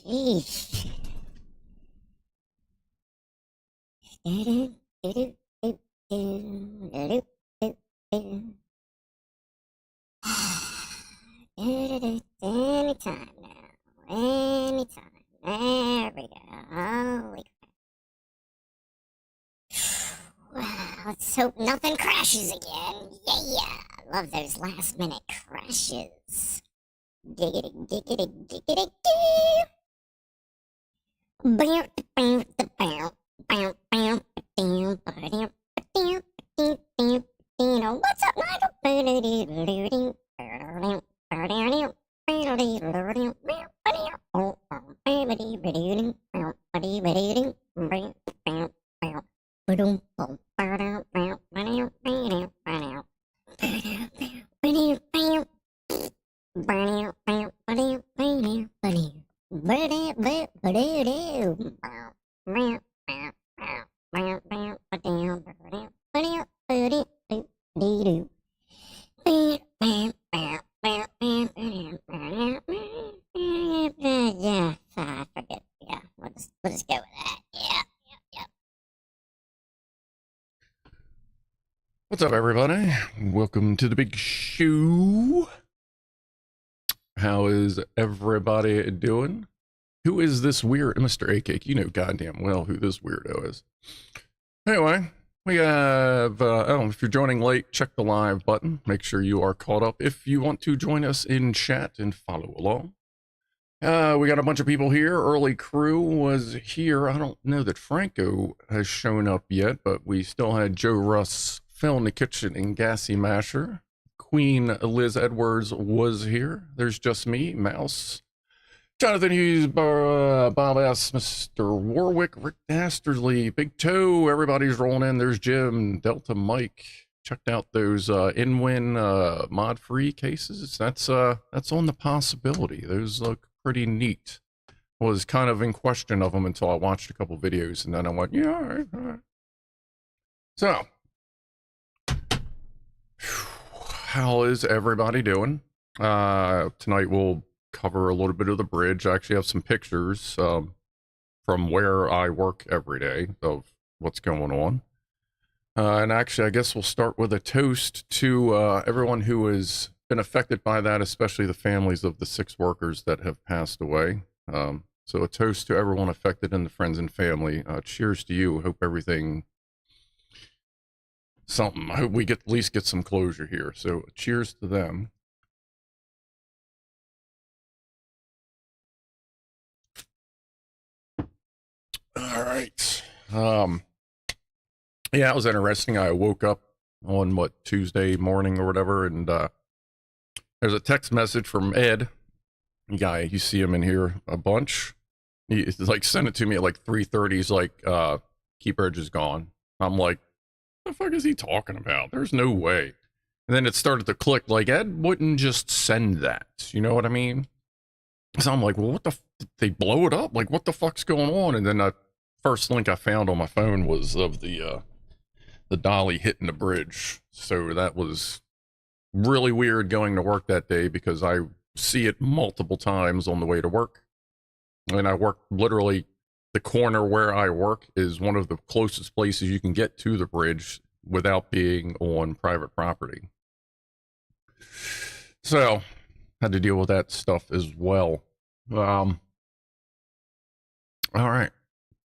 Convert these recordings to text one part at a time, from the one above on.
Jeez. Anytime now. Anytime. There we go. Holy crap. Well, let's hope nothing crashes again. Yeah. I love those last minute crashes. Giggity, giggity, giggity, giggity. Bow, bow, bow, bow, bow, bow, bow, bow. What's up, Nigel? Yeah, I forget. Yeah, we'll just go with that. Yeah. What's up, everybody? Welcome to the big show. How is everybody doing? Who is this weird Mr. A-Cake? You know goddamn well who this weirdo is. Anyway, we have, if you're joining late, check the live button. Make sure you are caught up if you want to join us in chat and follow along. We got a bunch of people here. Early crew was here. I don't know that Franco has shown up yet, but we still had Joe Russ, Phil in the kitchen, and Gassy Masher. Queen Liz Edwards was here. There's just me, Mouse, Jonathan Hughes, Bob S., Mr. Warwick, Rick Dastardly, Big Toe. Everybody's rolling in. There's Jim, Delta Mike. Checked out those in-win mod-free cases. That's on the possibility. Those look pretty neat. Was kind of in question of them until I watched a couple videos, and then I went, yeah, all right. So, how is everybody doing? Tonight we'll cover a little bit of the bridge. I actually have some pictures from where I work every day of what's going on. And actually, I guess we'll start with a toast to everyone who has been affected by that, especially the families of the 6 workers that have passed away. So a toast to everyone affected and the friends and family. Cheers to you. Hope everything... I hope we at least get some closure here. So cheers to them. All right. Yeah, it was interesting. I woke up on Tuesday morning or whatever, and there's a text message from Ed, guy. You see him in here a bunch. He like sent it to me at like 3:30. He's like, "Keep Edge is gone." I'm like, "What the fuck is he talking about? There's no way." And then it started to click. Like, Ed wouldn't just send that. You know what I mean? So I'm like, well, what the? Did they blow it up? Like, what the fuck's going on? And then the first link I found on my phone was of the dolly hitting the bridge. So that was really weird going to work that day because I see it multiple times on the way to work. And I work literally, the corner where I work is one of the closest places you can get to the bridge without being on private property. So had to deal with that stuff as well. All right.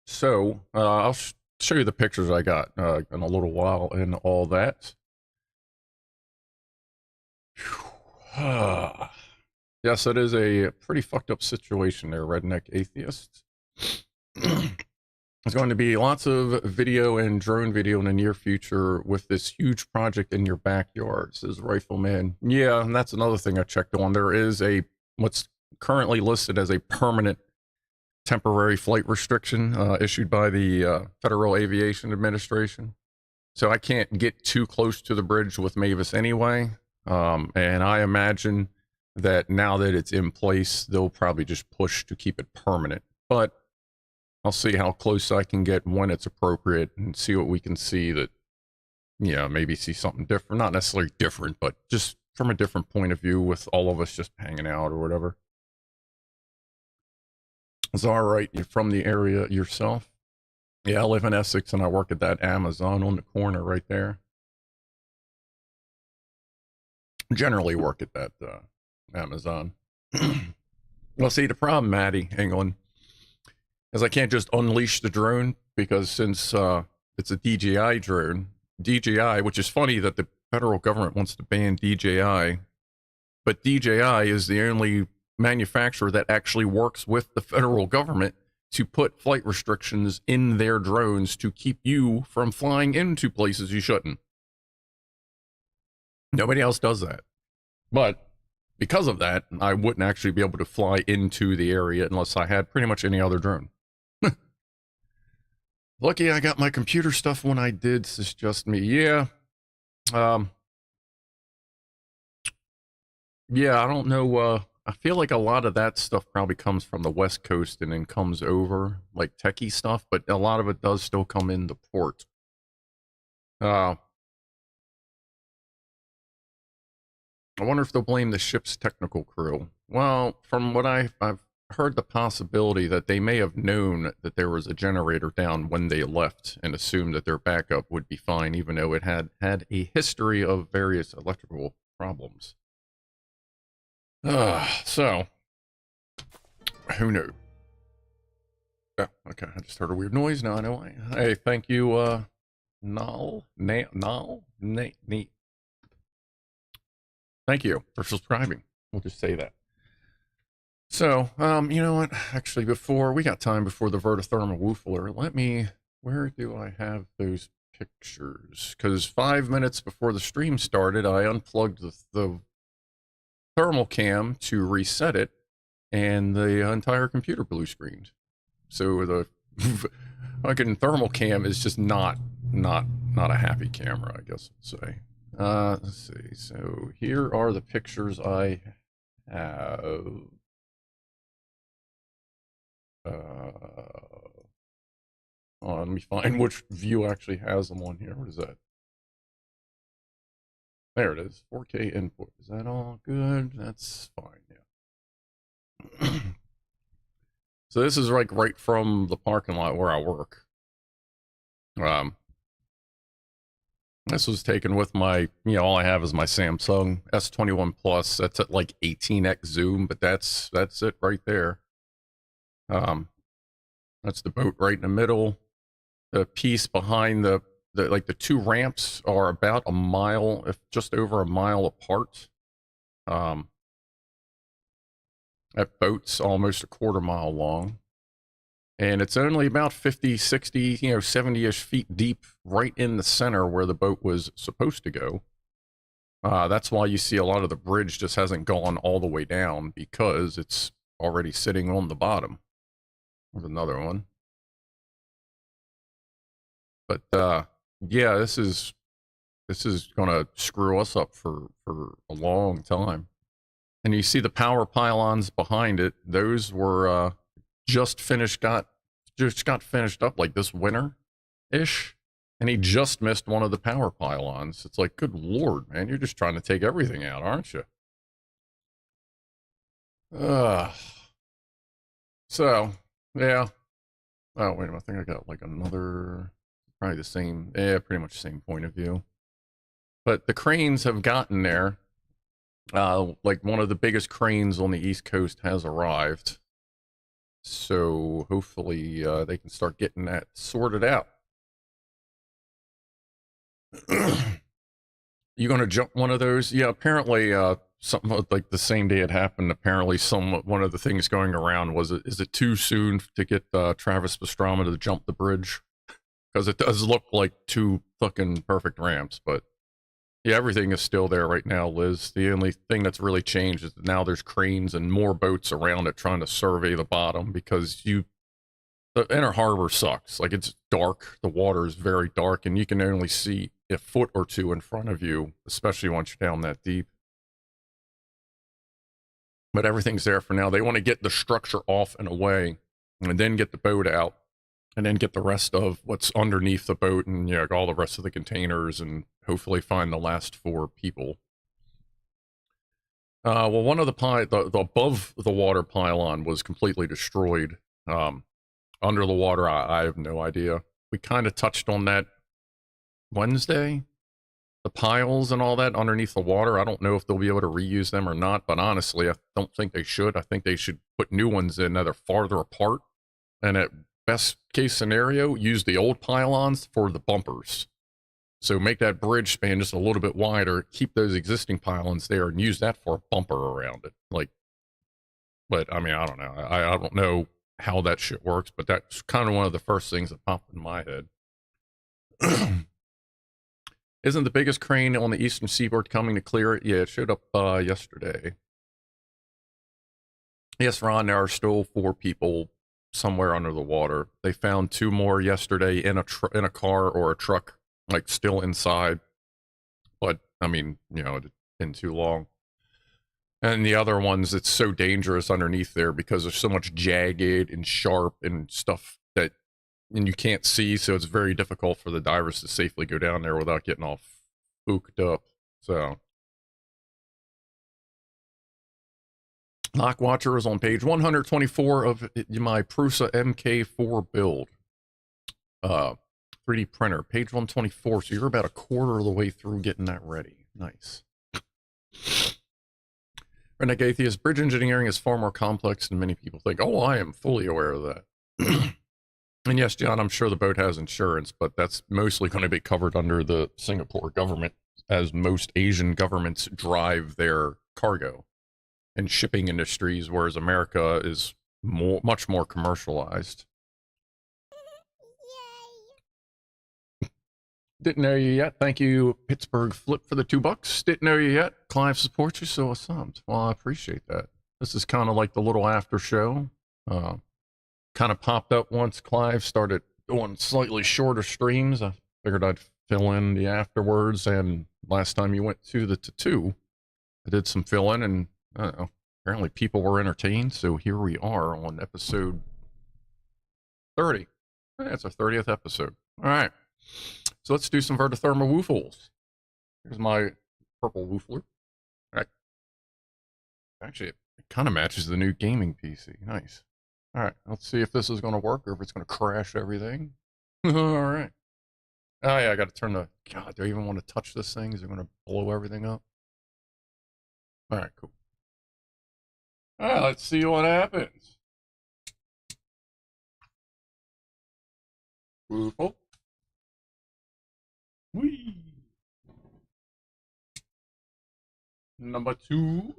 So I'll show you the pictures I got in a little while and all that. Yes, it is a pretty fucked up situation there, redneck atheists. There's going to be lots of video and drone video in the near future with this huge project in your backyard, says Rifleman. Yeah, and that's another thing I checked on. There is what's currently listed as a permanent temporary flight restriction issued by the Federal Aviation Administration. So I can't get too close to the bridge with Mavis anyway. And I imagine that now that it's in place, they'll probably just push to keep it permanent. But I'll see how close I can get when it's appropriate and see what we can see that, yeah, maybe see something different. Not necessarily different, but just from a different point of view with all of us just hanging out or whatever. It's all right. You're from the area yourself? Yeah, I live in Essex and I work at that Amazon on the corner right there. Generally work at that Amazon. Well, see, the problem, Maddie, England, is I can't just unleash the drone because since it's a DJI drone, DJI, which is funny that the federal government wants to ban DJI, but DJI is the only manufacturer that actually works with the federal government to put flight restrictions in their drones to keep you from flying into places you shouldn't. Nobody else does that. But because of that, I wouldn't actually be able to fly into the area unless I had pretty much any other drone. Lucky I got my computer stuff when I did. It's just me. Yeah. Yeah, I don't know. I feel like a lot of that stuff probably comes from the West Coast and then comes over, like techie stuff, but a lot of it does still come in the port. I wonder if they'll blame the ship's technical crew. Well, from what I've heard the possibility that they may have known that there was a generator down when they left and assumed that their backup would be fine, even though it had a history of various electrical problems. So, who knew? Oh, okay, I just heard a weird noise. Now I know why. Hey, thank you, Null. Thank you for subscribing. We'll just say that. So, you know what? Actually, before we got time before the VertoThermoWhoofle, let me. Where do I have those pictures? Because 5 minutes before the stream started, I unplugged the thermal cam to reset it, and the entire computer blue screened. So the fucking thermal cam is just not a happy camera, I guess I'd say. Let's see. So here are the pictures I have. Let me find which view actually has them on here. What is that? There it is. 4K input. Is that all good? That's fine, yeah. So this is like right from the parking lot where I work. This was taken with my, all I have is my Samsung S21 Plus. That's at like 18x zoom, but that's it right there. That's the boat right in the middle. The piece behind the two ramps are about a mile, if just over a mile apart. That boat's almost a quarter mile long. And it's only about 50, 60, 70-ish feet deep right in the center where the boat was supposed to go. That's why you see a lot of the bridge just hasn't gone all the way down, because it's already sitting on the bottom. There's another one. But yeah, this is gonna screw us up for a long time. And you see the power pylons behind it; those were just got finished up like this winter ish, and he just missed one of the power pylons. It's like, good lord, man, you're just trying to take everything out, aren't you? So yeah. Oh wait a minute, I think I got like another. Probably the same, pretty much the same point of view. But the cranes have gotten there. Like one of the biggest cranes on the East Coast has arrived. So hopefully they can start getting that sorted out. You gonna jump one of those? Yeah, apparently something like the same day it happened. Apparently one of the things going around was, is it too soon to get Travis Pastrana to jump the bridge? Because it does look like two fucking perfect ramps, but yeah, everything is still there right now, Liz. The only thing that's really changed is that now there's cranes and more boats around it trying to survey the bottom, because the inner harbor sucks. Like, it's dark, the water is very dark, and you can only see a foot or two in front of you, especially once you're down that deep. But everything's there for now. They want to get the structure off and away, and then get the boat out. And then get the rest of what's underneath the boat, and all the rest of the containers, and hopefully find the last 4 people. Well, one of the above the water pylon was completely destroyed. Under the water, I have no idea. We kind of touched on that Wednesday. The piles and all that underneath the water, I don't know if they'll be able to reuse them or not, but honestly, I don't think they should. I think they should put new ones in that are farther apart, and at best case scenario, use the old pylons for the bumpers. So make that bridge span just a little bit wider, keep those existing pylons there, and use that for a bumper around it. Like, but I mean, I don't know. I don't know how that shit works, but that's kind of one of the first things that popped in my head. Isn't the biggest crane on the eastern seaboard coming to clear it? Yeah, it showed up yesterday. Yes, Ron, there are still 4 people somewhere under the water. They found 2 more yesterday in a car or a truck, like still inside. But I mean, you know, it's been too long. And the other ones, it's so dangerous underneath there because there's so much jagged and sharp and stuff that and you can't see, so it's very difficult for the divers to safely go down there without getting all spooked up. So Lockwatcher is on page 124 of my Prusa MK4 build. 3D printer, page 124. So you're about a quarter of the way through getting that ready. Nice. Redneck Atheist, bridge engineering is far more complex than many people think. Oh, I am fully aware of that. And yes, John, I'm sure the boat has insurance, but that's mostly going to be covered under the Singapore government, as most Asian governments drive their cargo and shipping industries, whereas America is much more commercialized. Yay. Didn't know you yet. Thank you, Pittsburgh Flip, for the $2. Didn't know you yet. Clive supports you, so awesome. Well, I appreciate that. This is kind of like the little after show. Kind of popped up once Clive started doing slightly shorter streams. I figured I'd fill in the afterwards, and last time you went to the tattoo, I did some fill in, and I don't know, apparently people were entertained, so here we are on episode 30. That's our 30th episode. All right, so let's do some VertoThermoWhoofles. Here's my purple woofler. All right. Actually, it kind of matches the new gaming PC. Nice. All right, let's see if this is going to work or if it's going to crash everything. All right. Oh, yeah, I got to turn the... God, do I even want to touch this thing? Is it going to blow everything up? All right, cool. All right, let's see what happens. Woofle. Whee. Number 2.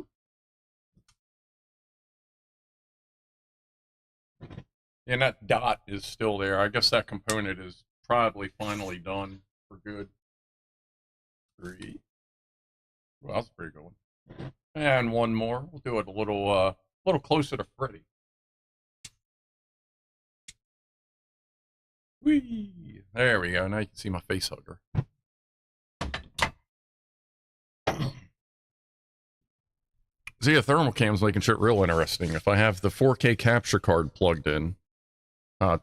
And that dot is still there. I guess that component is probably finally done for good. 3. Well, that's a pretty good one. And one more. We'll do it a little closer to Freddy. Whee! There we go. Now you can see my face hugger. See, a thermal cam's making shit real interesting. If I have the 4K capture card plugged in,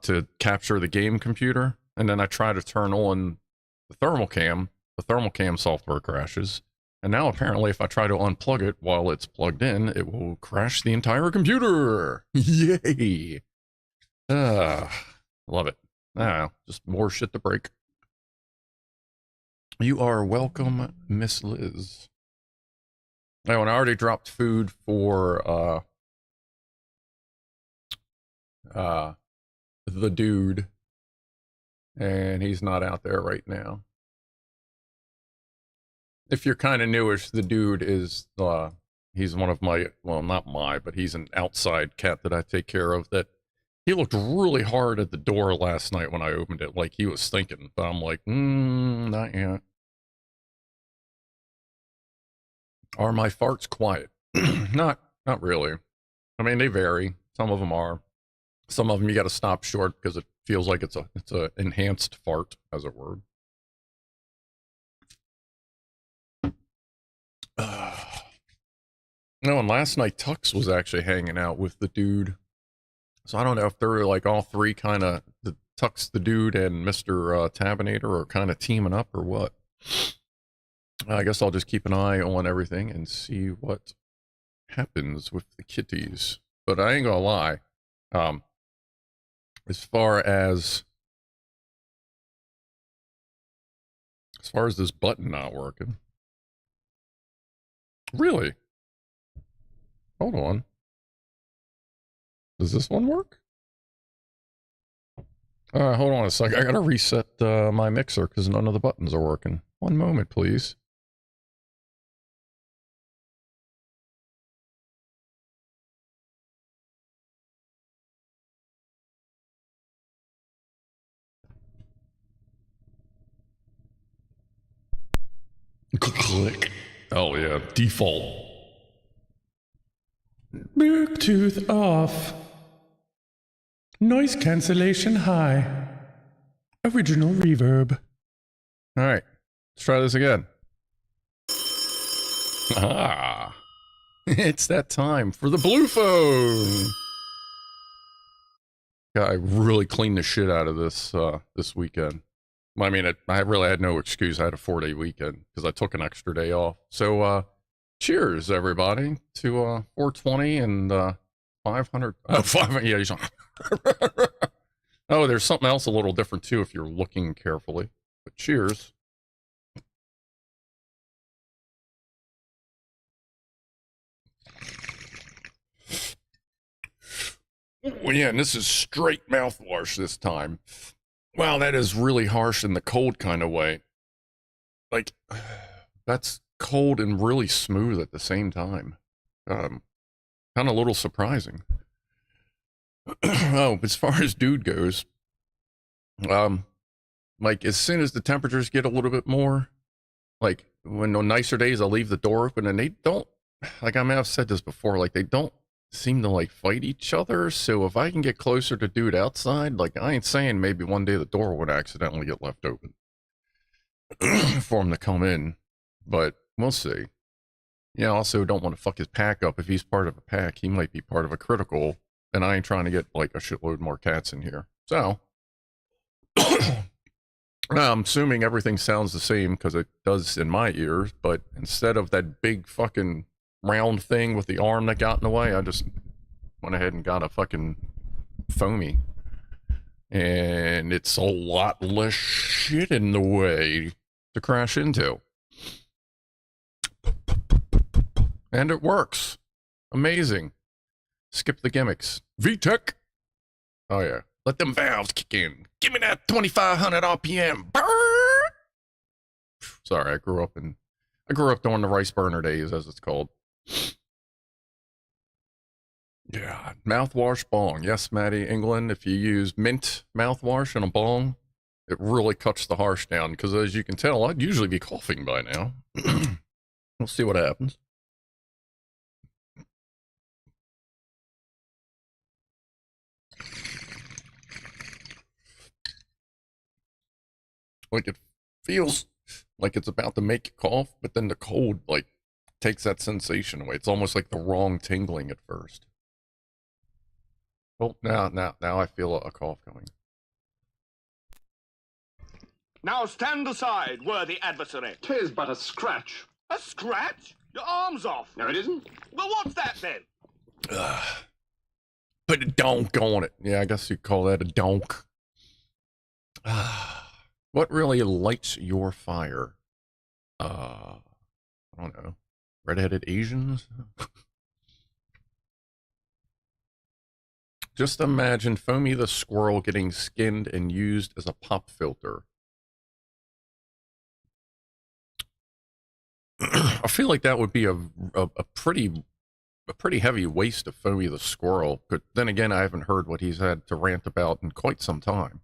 to capture the game computer, and then I try to turn on the thermal cam software crashes. And now apparently if I try to unplug it while it's plugged in, it will crash the entire computer. Yay! Love it. Just more shit to break. You are welcome, Miss Liz. Oh, and I already dropped food for the dude, and he's not out there right now. If you're kind of newish, the dude is he's one of my, well, not my, but he's an outside cat that I take care of. That he looked really hard at the door last night when I opened it, like he was thinking, but I'm like, not yet. Are my farts quiet? Not really. I mean, they vary. Some of them are. Some of them you got to stop short because it feels like it's a enhanced fart, as it were. No, and last night Tux was actually hanging out with the dude. So I don't know if they're like all three kind of, the Tux, the dude, and Mr. Tabinator are kind of teaming up or what. I guess I'll just keep an eye on everything and see what happens with the kitties. But I ain't gonna lie. as far as this button not working. Really? Hold on. Does this one work? Hold on a sec. I gotta reset my mixer because none of the buttons are working. One moment, please. Click. Oh yeah, default. Bluetooth off. Noise cancellation high. Original reverb. All right, let's try this again. Ah, it's that time for the blue phone. Yeah, I really cleaned the shit out of this this weekend. I mean, I really had no excuse. I had a 4-day weekend because I took an extra day off. So, cheers, everybody, to 420 and 500. Oh, 500. Yeah, oh, there's something else a little different too if you're looking carefully. But cheers. Well, yeah, and this is straight mouthwash this time. Wow, that is really harsh in the cold kind of way. Like, that's cold and really smooth at the same time. Kind of a little surprising. Oh, as far as dude goes, like as soon as the temperatures get a little bit more, like when on nicer days, I'll leave the door open and they don't, like I may have said this before, like they don't seem to like fight each other. So if I can get closer to dude outside, like I ain't saying maybe one day the door would accidentally get left open for him to come in, but we'll see. Yeah, also don't want to fuck his pack up. If he's part of a pack, he might be part of a critical, and I ain't trying to get like a shitload more cats in here. So I'm assuming everything sounds the same because it does in my ears, but instead of that big fucking round thing with the arm that got in the way, I just went ahead and got a fucking foamy. And it's a lot less shit in the way to crash into. And it works. Amazing. Skip the gimmicks. VTech. Oh yeah. Let them valves kick in. Give me that 2,500 RPM. Burr! Sorry, I grew up during the rice burner days, as it's called. Yeah, mouthwash bong. Yes, Maddie, England, if you use mint mouthwash in a bong, it really cuts the harsh down, because as you can tell, I'd usually be coughing by now. We'll see what happens. Like it feels like it's about to make you cough, but then the cold like takes that sensation away. It's almost like the wrong tingling at first. Oh, now I feel a cough coming. Now stand aside, worthy adversary. 'Tis but a scratch. A scratch? Your arm's off. No, it isn't. Well, what's that then? Put a donk on it. Yeah, I guess you'd call that a donk. What really lights your fire? I don't know. Redheaded Asians? Just imagine Foamy the squirrel getting skinned and used as a pop filter. I feel like that would be a pretty heavy waste of Foamy the squirrel, but then again, I haven't heard what he's had to rant about in quite some time.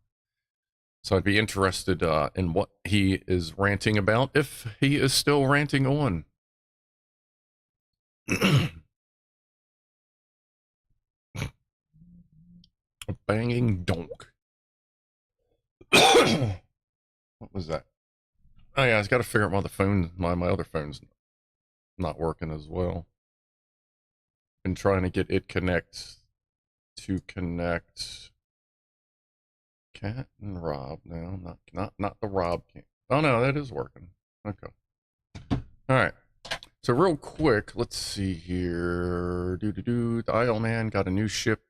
So I'd be interested in what he is ranting about, if he is still ranting on. A banging donk. What was that? Oh yeah, I got to figure out why the phone, my other phone's not working as well. Been trying to get it connect Cat and Rob. No, not the Rob. Oh no, that is working. Okay. All right. So real quick, let's see here. The Isle Man got a new ship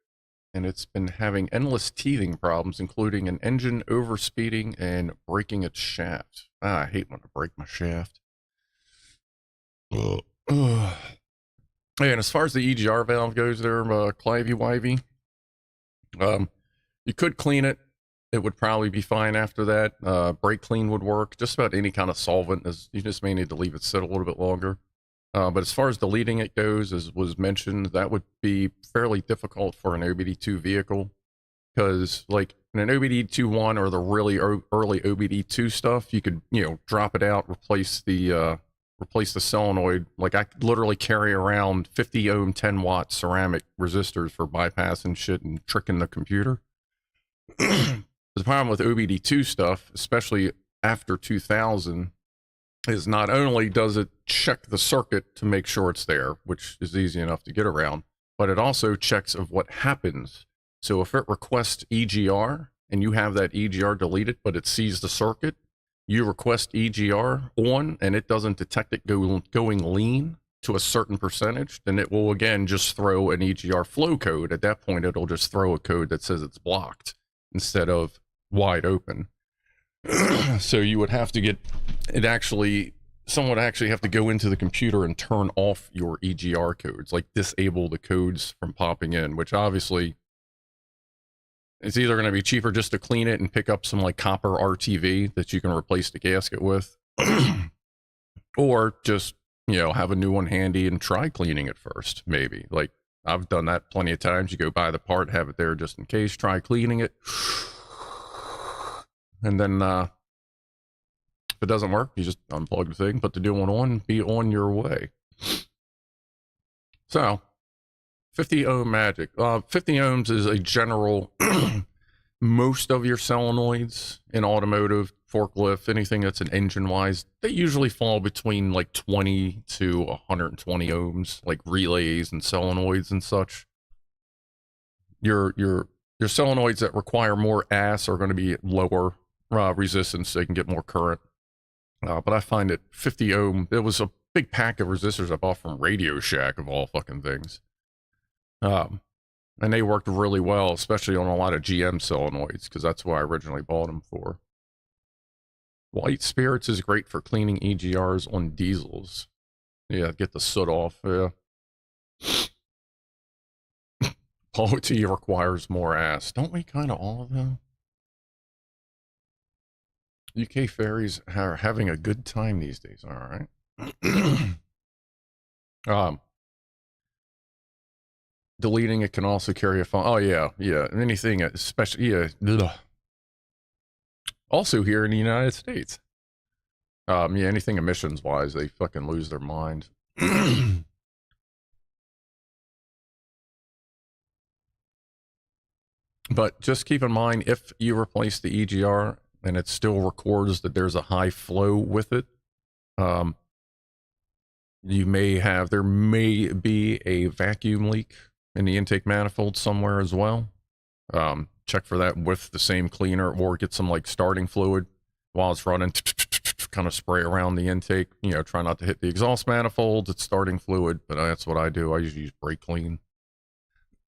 and it's been having endless teething problems, including an engine overspeeding and breaking its shaft. I hate when I break my shaft. And as far as the EGR valve goes there, Clivey Wivey, you could clean it. It would probably be fine after that. Brake clean would work. Just about any kind of solvent. You just may need to leave it sit a little bit longer. But as far as deleting it goes, as was mentioned, that would be fairly difficult for an OBD2 vehicle. Because, like, in an OBD2.1 or the really early OBD2 stuff, you could, drop it out, replace the solenoid. Like, I could literally carry around 50 ohm, 10 watt ceramic resistors for bypassing shit and tricking the computer. The problem with OBD2 stuff, especially after 2000, is not only does it check the circuit to make sure it's there, which is easy enough to get around, but it also checks of what happens. So if it requests EGR and you have that EGR deleted, but it sees the circuit, you request EGR on and it doesn't detect it going lean to a certain percentage, then it will again just throw an EGR flow code. At that point, it'll just throw a code that says it's blocked instead of wide open. So you would have to get it someone would actually have to go into the computer and turn off your EGR codes, like disable the codes from popping in, which obviously it's either going to be cheaper just to clean it and pick up some like copper RTV that you can replace the gasket with, or just, have a new one handy and try cleaning it first, maybe. Like, I've done that plenty of times. You go buy the part, have it there just in case, try cleaning it. And then, if it doesn't work, you just unplug the thing, put the new one on, be on your way. So, 50 ohm magic. 50 ohms is a general, most of your solenoids in automotive, forklift, anything that's an engine-wise, they usually fall between like 20 to 120 ohms, like relays and solenoids and such. Your solenoids that require more ass are going to be lower resistance, so you can get more current. But I find it 50 ohm, it was a big pack of resistors I bought from Radio Shack of all fucking things. And they worked really well, especially on a lot of GM solenoids, because that's what I originally bought them for. White spirits is great for cleaning EGRs on diesels. Yeah, get the soot off, yeah. Polo T requires more ass. Don't we kind of all of them? UK ferries are having a good time these days, all right. Deleting it can also carry a phone. Oh, yeah. Anything, especially, yeah. Ugh. Also here in the United States. Anything emissions-wise, they fucking lose their mind. But just keep in mind, if you replace the EGR and it still records that there's a high flow with it, there may be a vacuum leak in the intake manifold somewhere as well. Check for that with the same cleaner, or get some like starting fluid while it's running, kind of spray around the intake. Try not to hit the exhaust manifolds. It's starting fluid, but that's what I do. I usually use brake clean,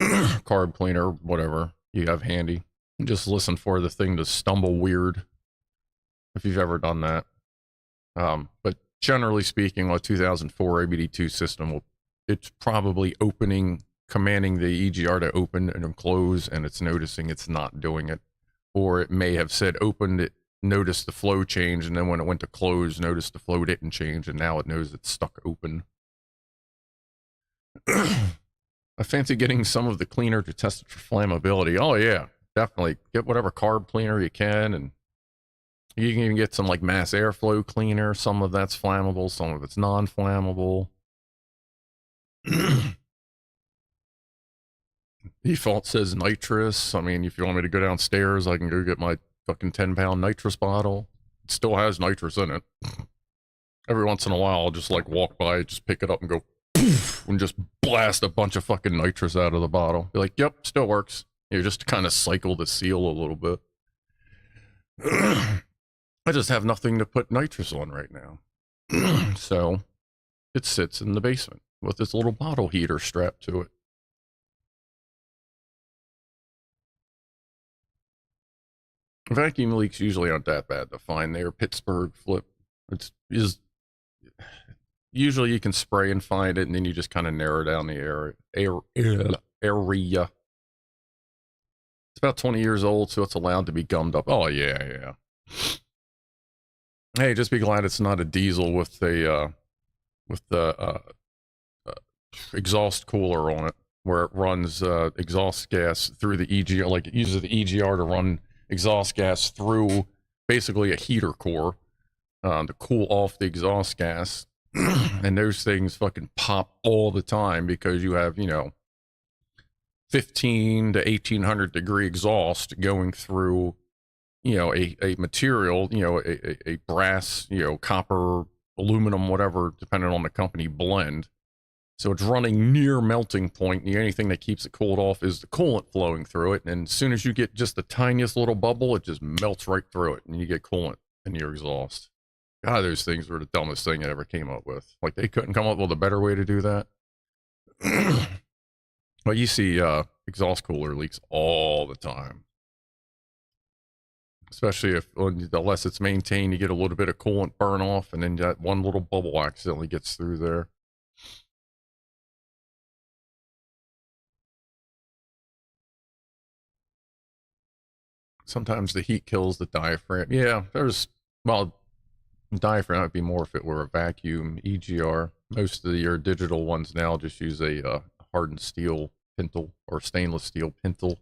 carb cleaner, whatever you have handy. Just listen for the thing to stumble weird, if you've ever done that. But generally speaking, a 2004 ABD2 system it's probably commanding the EGR to open and close, and it's noticing it's not doing it. Or it may have said opened, it noticed the flow change, and then when it went to close, noticed the flow didn't change, and now it knows it's stuck open. I fancy getting some of the cleaner to test it for flammability. Oh yeah, definitely. Get whatever carb cleaner you can, and you can even get some like mass airflow cleaner. Some of that's flammable, some of it's non-flammable. Default says nitrous. I mean, if you want me to go downstairs, I can go get my fucking 10-pound nitrous bottle. It still has nitrous in it. Every once in a while, I'll just like walk by, just pick it up and go poof, and just blast a bunch of fucking nitrous out of the bottle. Be like, yep, still works. Just to kind of cycle the seal a little bit. I just have nothing to put nitrous on right now. So it sits in the basement with this little bottle heater strapped to it. Vacuum leaks usually aren't that bad to find. They're Pittsburgh flip. It's is usually you can spray and find it, and then you just kind of narrow down the area. It's about 20 years old, so it's allowed to be gummed up. Oh yeah. Hey, just be glad it's not a diesel with the exhaust cooler on it, where it runs exhaust gas through the EGR, like it uses the EGR to run exhaust gas through basically a heater core to cool off the exhaust gas. And those things fucking pop all the time because you have, 15 to 1800 degree exhaust going through, a material, a brass, copper, aluminum, whatever, depending on the company blend. So it's running near melting point. The only thing that keeps it cooled off is the coolant flowing through it. And as soon as you get just the tiniest little bubble, it just melts right through it and you get coolant in your exhaust. God, those things were the dumbest thing I ever came up with. Like, they couldn't come up with a better way to do that. But you see exhaust cooler leaks all the time. Especially the less it's maintained, you get a little bit of coolant burn off, and then that one little bubble accidentally gets through there. Sometimes the heat kills the diaphragm. Yeah, diaphragm would be more if it were a vacuum EGR. Most of your digital ones now just use a hardened steel pintle or stainless steel pintle.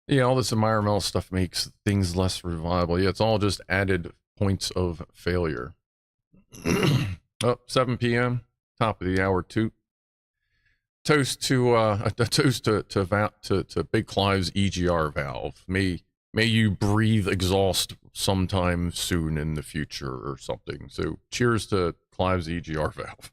Yeah, all this environmental stuff makes things less reliable. Yeah, it's all just added points of failure. 7 p.m., top of the hour toot. Toast to BigClive's EGR valve. May you breathe exhaust sometime soon in the future or something. So cheers to Clive's EGR valve.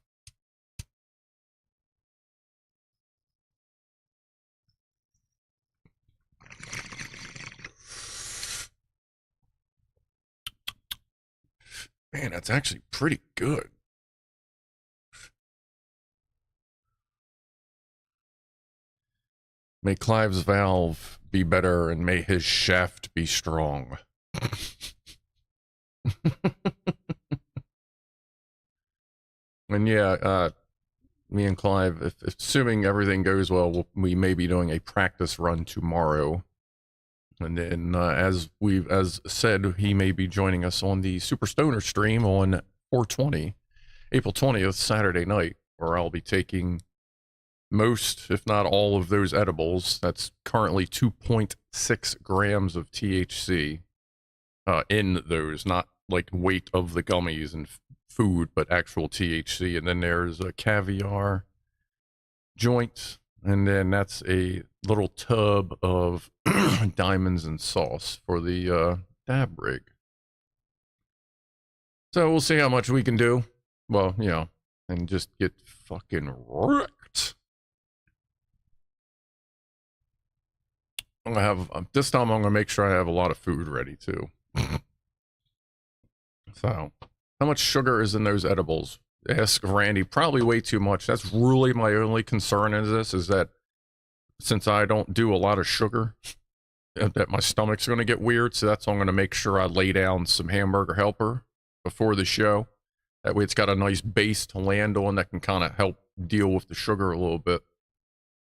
Man, that's actually pretty good. May Clive's valve be better and may his shaft be strong. And yeah, me and Clive, if assuming everything goes well, we may be doing a practice run tomorrow. And then, as said, he may be joining us on the Super Stoner stream on 4/20, April 20th, Saturday night, where I'll be taking most, if not all, of those edibles. That's currently 2.6 grams of THC in those, not like weight of the gummies and food, but actual THC. And then there's a caviar joint, and then that's a little tub of diamonds and sauce for the dab rig. So we'll see how much we can do. Well, and just get fucking wrecked. I'm gonna have this time. I'm gonna make sure I have a lot of food ready too. So, how much sugar is in those edibles? Ask Randy. Probably way too much. That's really my only concern in this, is that since I don't do a lot of sugar, that my stomach's going to get weird. So that's why I'm going to make sure I lay down some hamburger helper before the show. That way it's got a nice base to land on that can kind of help deal with the sugar a little bit.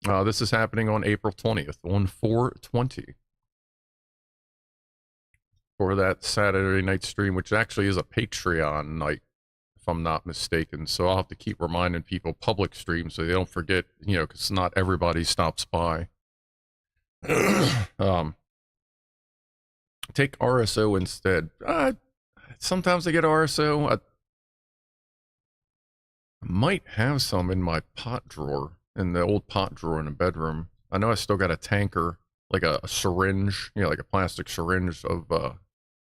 This is happening on April 20th on 4/20 for that Saturday night stream, which actually is a Patreon night, if I'm not mistaken. So I'll have to keep reminding people public stream so they don't forget, because not everybody stops by. Take RSO instead. Sometimes I get RSO. I might have some in my pot drawer, in the old pot drawer in the bedroom. I know I still got a tanker, like a syringe, like a plastic syringe of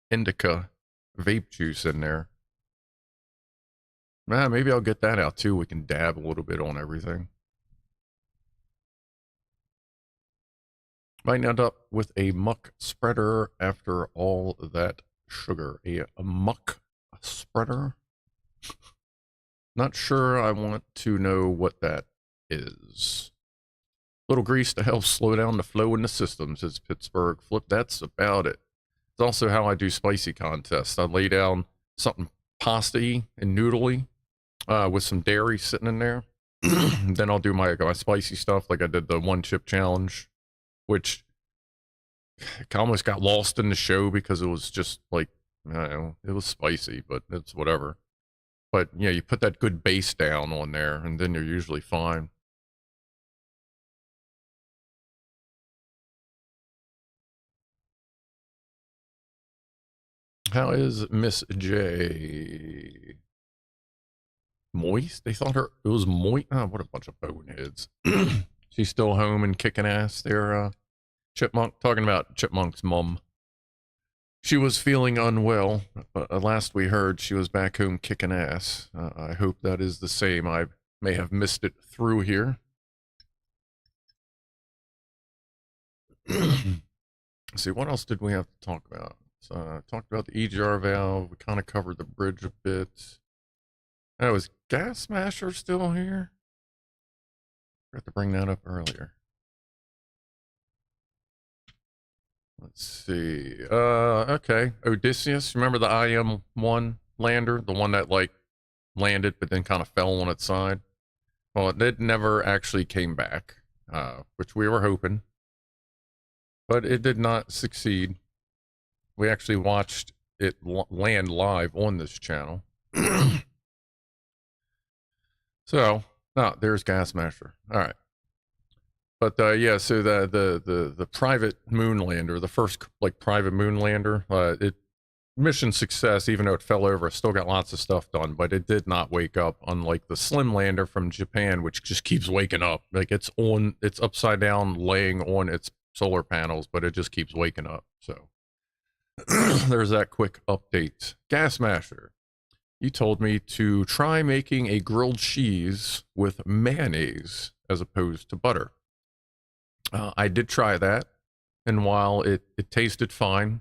indica vape juice in there. Maybe I'll get that out too. We can dab a little bit on everything. Might end up with a muck spreader after all that sugar. A muck spreader? Not sure I want to know what that is. Little grease to help slow down the flow in the system, says Pittsburgh Flip. That's about it. It's also how I do spicy contests. I lay down something pasta-y and noodly with some dairy sitting in there. Then I'll do my spicy stuff, like I did the one chip challenge, which almost got lost in the show because it was just like, I don't know, it was spicy, but it's whatever. But yeah, you put that good base down on there, and then you're usually fine. How is Miss J? Moist? They thought it was moist. Oh, what a bunch of boneheads. She's still home and kicking ass there, Chipmunk. Talking about Chipmunk's mom. She was feeling unwell, but last we heard she was back home kicking ass. I hope that is the same. I may have missed it through here. See, what else did we have to talk about? So, talked about the EGR valve. We kind of covered the bridge a bit. Oh, is Gas Smasher still here? I forgot to bring that up earlier. Let's see. Okay. Odysseus. Remember the IM-1 lander? The one that, like, landed but then kind of fell on its side? Well, it never actually came back, which we were hoping. But it did not succeed. We actually watched it land live on this channel. So, there's Gas Smasher. All right. But yeah, so the private moon lander, the first like private moon lander, it mission success, even though it fell over, it still got lots of stuff done, but it did not wake up, unlike the Slim lander from Japan, which just keeps waking up. Like it's upside down, laying on its solar panels, but it just keeps waking up. So there's that quick update. Gas Smasher, you told me to try making a grilled cheese with mayonnaise as opposed to butter. I did try that, and while it tasted fine,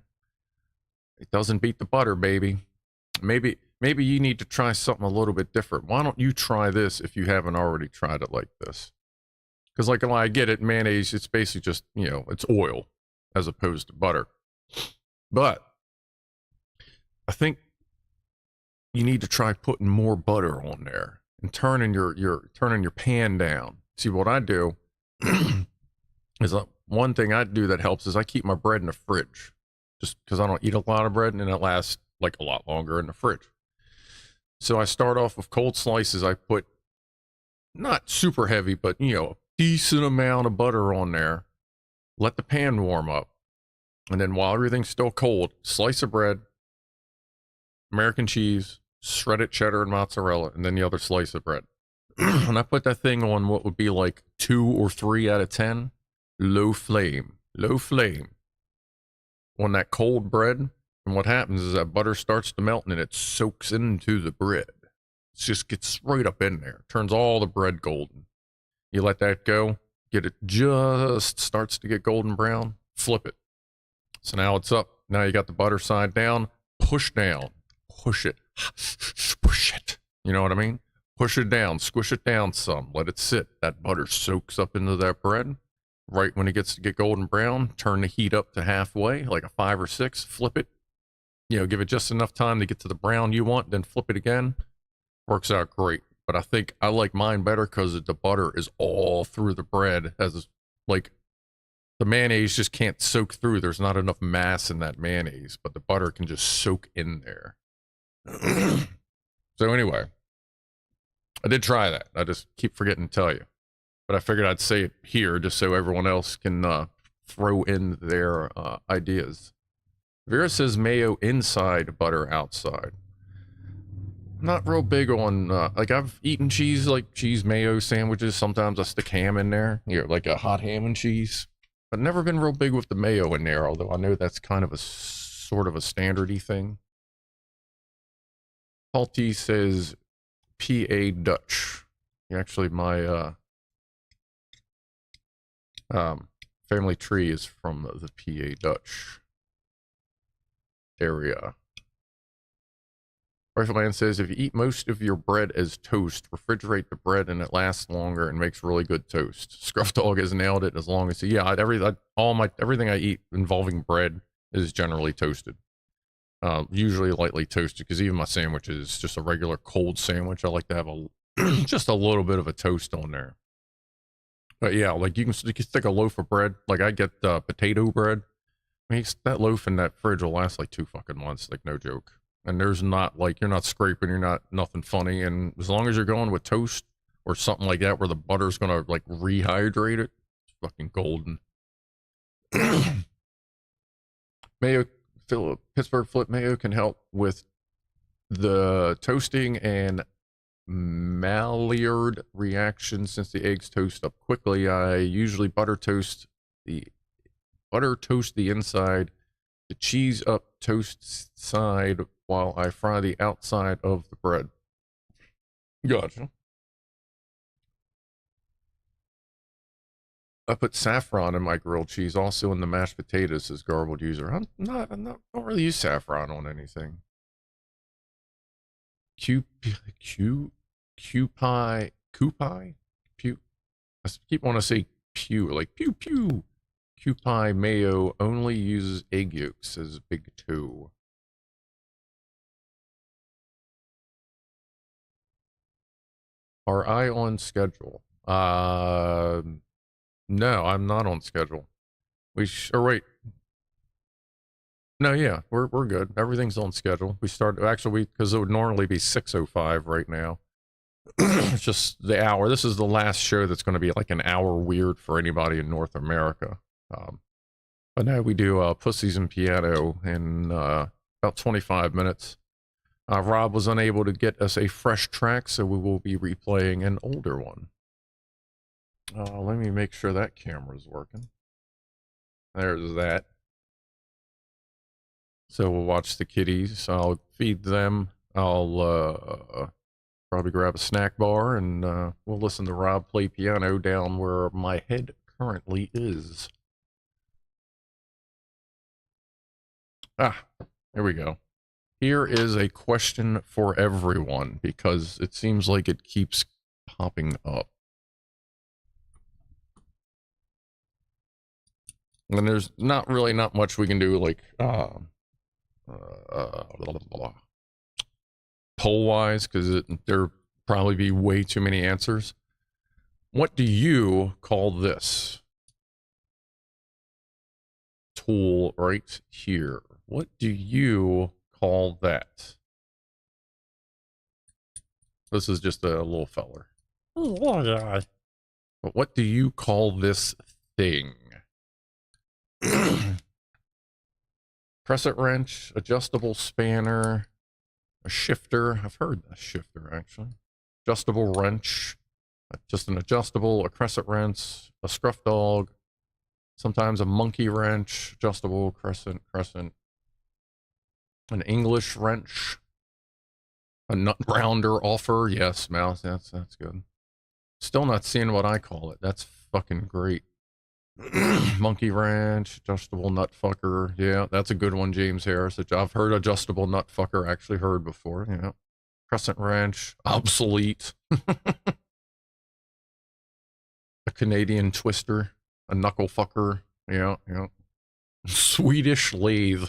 it doesn't beat the butter, baby. Maybe you need to try something a little bit different. Why don't you try this if you haven't already tried it like this? Because like I get it, mayonnaise, it's basically just, it's oil as opposed to butter. But I think you need to try putting more butter on there and turning your pan down. See, what I do is one thing I do that helps is I keep my bread in the fridge, just because I don't eat a lot of bread and it lasts like a lot longer in the fridge. So I start off with cold slices. I put not super heavy, but a decent amount of butter on there. Let the pan warm up, and then while everything's still cold, slice of bread, American cheese, shredded cheddar and mozzarella, and then the other slice of bread. And I put that thing on what would be like 2 or 3 out of 10. Low flame on that cold bread. And what happens is that butter starts to melt and it soaks into the bread. It just gets right up in there, turns all the bread golden. You let that go, get it just starts to get golden brown, flip it. So now it's up. Now you got the butter side down, push down, push it. You know what I mean? Push it down, squish it down some, let it sit. That butter soaks up into that bread. Right when it gets to get golden brown, turn the heat up to halfway, like a 5 or 6, flip it. Give it just enough time to get to the brown you want, then flip it again. Works out great. But I think I like mine better because the butter is all through the bread. As like the mayonnaise just can't soak through. There's not enough mass in that mayonnaise, but the butter can just soak in there. So anyway, I did try that. I just keep forgetting to tell you. But I figured I'd say it here just so everyone else can throw in their ideas. Vera says mayo inside, butter outside. Not real big on, like I've eaten cheese, like cheese mayo sandwiches. Sometimes I stick ham in there, like a hot ham and cheese. But never been real big with the mayo in there, although I know that's kind of a sort of a standardy thing. Halty says PA Dutch. Actually, my family tree is from the PA Dutch area. Rifleman says, if you eat most of your bread as toast, refrigerate the bread and it lasts longer and makes really good toast. Scrufdog has nailed it as long as, yeah, everything I eat involving bread is generally toasted. Usually lightly toasted, because even my sandwich is just a regular cold sandwich. I like to have just a little bit of a toast on there. But yeah, like you can stick a loaf of bread. Like I get potato bread. I mean, that loaf in that fridge will last like 2 fucking months, like no joke. And there's not like, you're not scraping, nothing funny. And as long as you're going with toast or something like that, where the butter's gonna like rehydrate it, it's fucking golden. Mayo, Pittsburgh Flip Mayo can help with the toasting and Maillard reaction since the eggs toast up quickly. I usually butter toast the inside, the cheese up toast side while I fry the outside of the bread. Gotcha. I put saffron in my grilled cheese, also in the mashed potatoes, says Garbled User. I don't really use saffron on anything. I keep wanting to say pew, like pew pew. Pie mayo only uses egg yolks, says Big Toe. Are I on schedule? No, I'm not on schedule. Or wait. No, yeah, we're good. Everything's on schedule. Because it would normally be 6:05 right now. It's just the hour. This is the last show that's going to be like an hour weird for anybody in North America. But now we do Pussies and Piano in about 25 minutes. Rob was unable to get us a fresh track, so we will be replaying an older one. Let me make sure that camera's working. There's that. So we'll watch the kitties. I'll feed them. I'll probably grab a snack bar, and we'll listen to Rob play piano down where my head currently is. Here we go. Here is a question for everyone, because it seems like it keeps popping up. And there's not much we can do, like, poll-wise, because there'll probably be way too many answers. What do you call this tool right here? What do you call that? This is just a little feller. Oh, yeah. But what do you call this thing? Crescent wrench, adjustable spanner, a shifter. I've heard a shifter, actually. Adjustable wrench, just an adjustable, a crescent wrench, a Scrufdog, sometimes a monkey wrench, adjustable, crescent, an English wrench, a nut rounder offer. Yes, Mouse, that's good. Still not seeing what I call it. That's fucking great. Monkey wrench, adjustable nut fucker. Yeah, that's a good one, James Harris. I've heard adjustable nut fucker, actually heard before. Yeah. Crescent wrench, obsolete. A Canadian twister, a knuckle fucker. Yeah. Swedish lathe.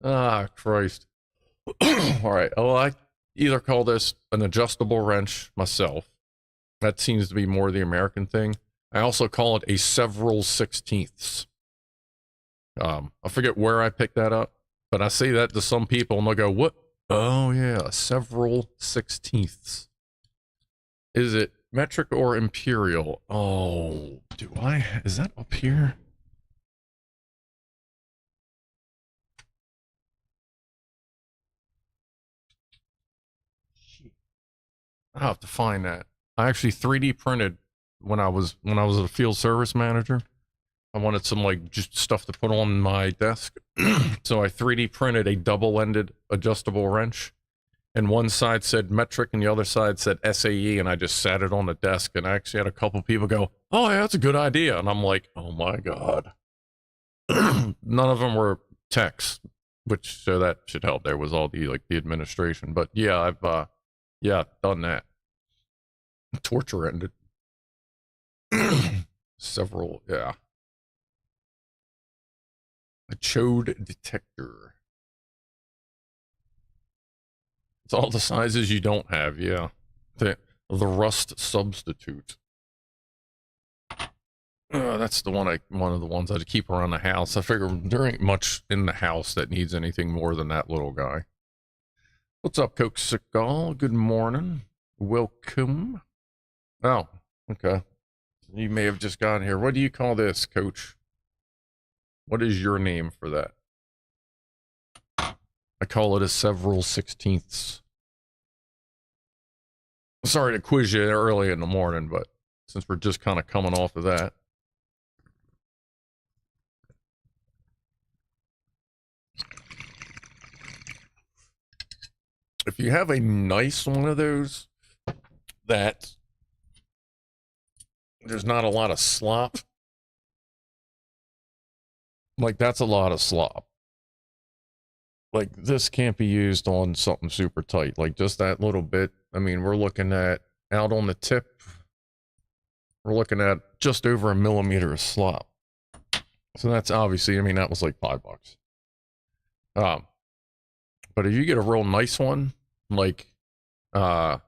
Ah, Christ. All right. Oh, I either call this an adjustable wrench myself. That seems to be more the American thing. I also call it a several sixteenths. I forget where I picked that up, but I say that to some people and they'll go, what? Oh yeah, several sixteenths. Is it metric or imperial? Oh, is that up here? I'll have to find that. I actually 3D printed when I was a field service manager. I wanted some like just stuff to put on my desk. So I 3D printed a double-ended adjustable wrench, and one side said metric and the other side said SAE, and I just sat it on the desk, and I actually had a couple people go, oh yeah, that's a good idea. And I'm like, oh my God. None of them were techs. which so that should help there was all the like the administration. But yeah, I've done that. Torture ended. Several, yeah. A chode detector. It's all the sizes you don't have, yeah. The rust substitute. That's the one one of the ones I keep around the house. I figure there ain't much in the house that needs anything more than that little guy. What's up, Coke Seagal? Good morning. Welcome. Oh, okay. You may have just gotten here. What do you call this, Coach? What is your name for that? I call it a several 16ths. Sorry to quiz you early in the morning, but since we're just kind of coming off of that. If you have a nice one of those that there's not a lot of slop, like that's a lot of slop. Like this can't be used on something super tight, like just that little bit. I mean, we're looking at out on the tip, we're looking at just over 1 millimeter of slop. So that's obviously, I mean, that was like $5. But if you get a real nice one, like Brandon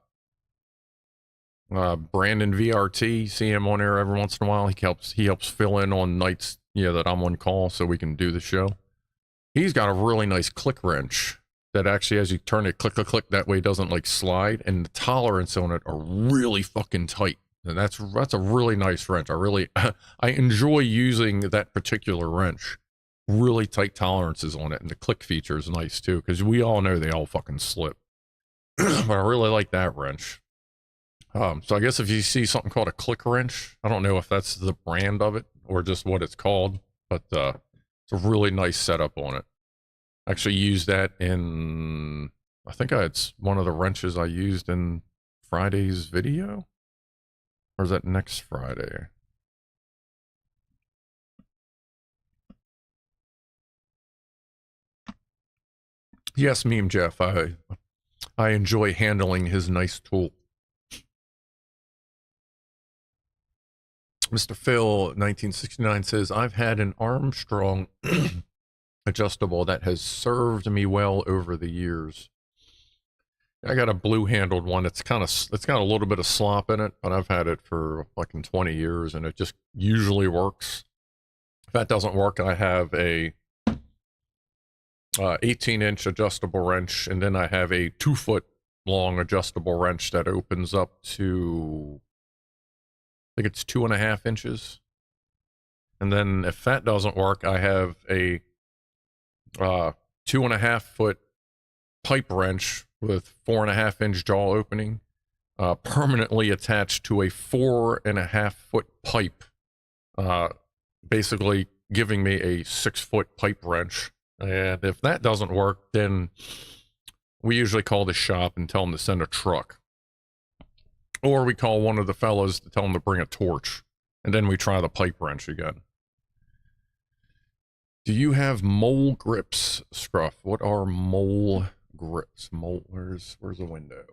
VRT, see him on there every once in a while. He helps fill in on nights, that I'm on call so we can do the show. He's got a really nice click wrench that actually, as you turn it, click, click, click, that way it doesn't like slide, and the tolerance on it are really fucking tight. And that's a really nice wrench. I enjoy using that particular wrench. Really tight tolerances on it, and the click feature is nice too, because we all know they all fucking slip. But I really like that wrench. So I guess if you see something called a click wrench, I don't know if that's the brand of it or just what it's called, but it's a really nice setup on it. I actually used that in, I think it's one of the wrenches I used in Friday's video, or is that next Friday? Yes, Meme Jeff, I enjoy handling his nice tool. Mr. Phil, 1969 says, I've had an Armstrong adjustable that has served me well over the years. I got a blue handled one. It's got a little bit of slop in it, but I've had it for fucking 20 years and it just usually works. If that doesn't work, I have a 18-inch adjustable wrench, and then I have a 2-foot long adjustable wrench that opens up to, I think it's 2.5 inches. And then if that doesn't work, I have a 2.5-foot pipe wrench with 4.5-inch jaw opening, permanently attached to a 4.5-foot pipe, basically giving me a 6-foot pipe wrench. And if that doesn't work, then we usually call the shop and tell them to send a truck. Or we call one of the fellas to tell them to bring a torch. And then we try the pipe wrench again. Do you have mole grips, Scruff? What are mole grips? Where's the window?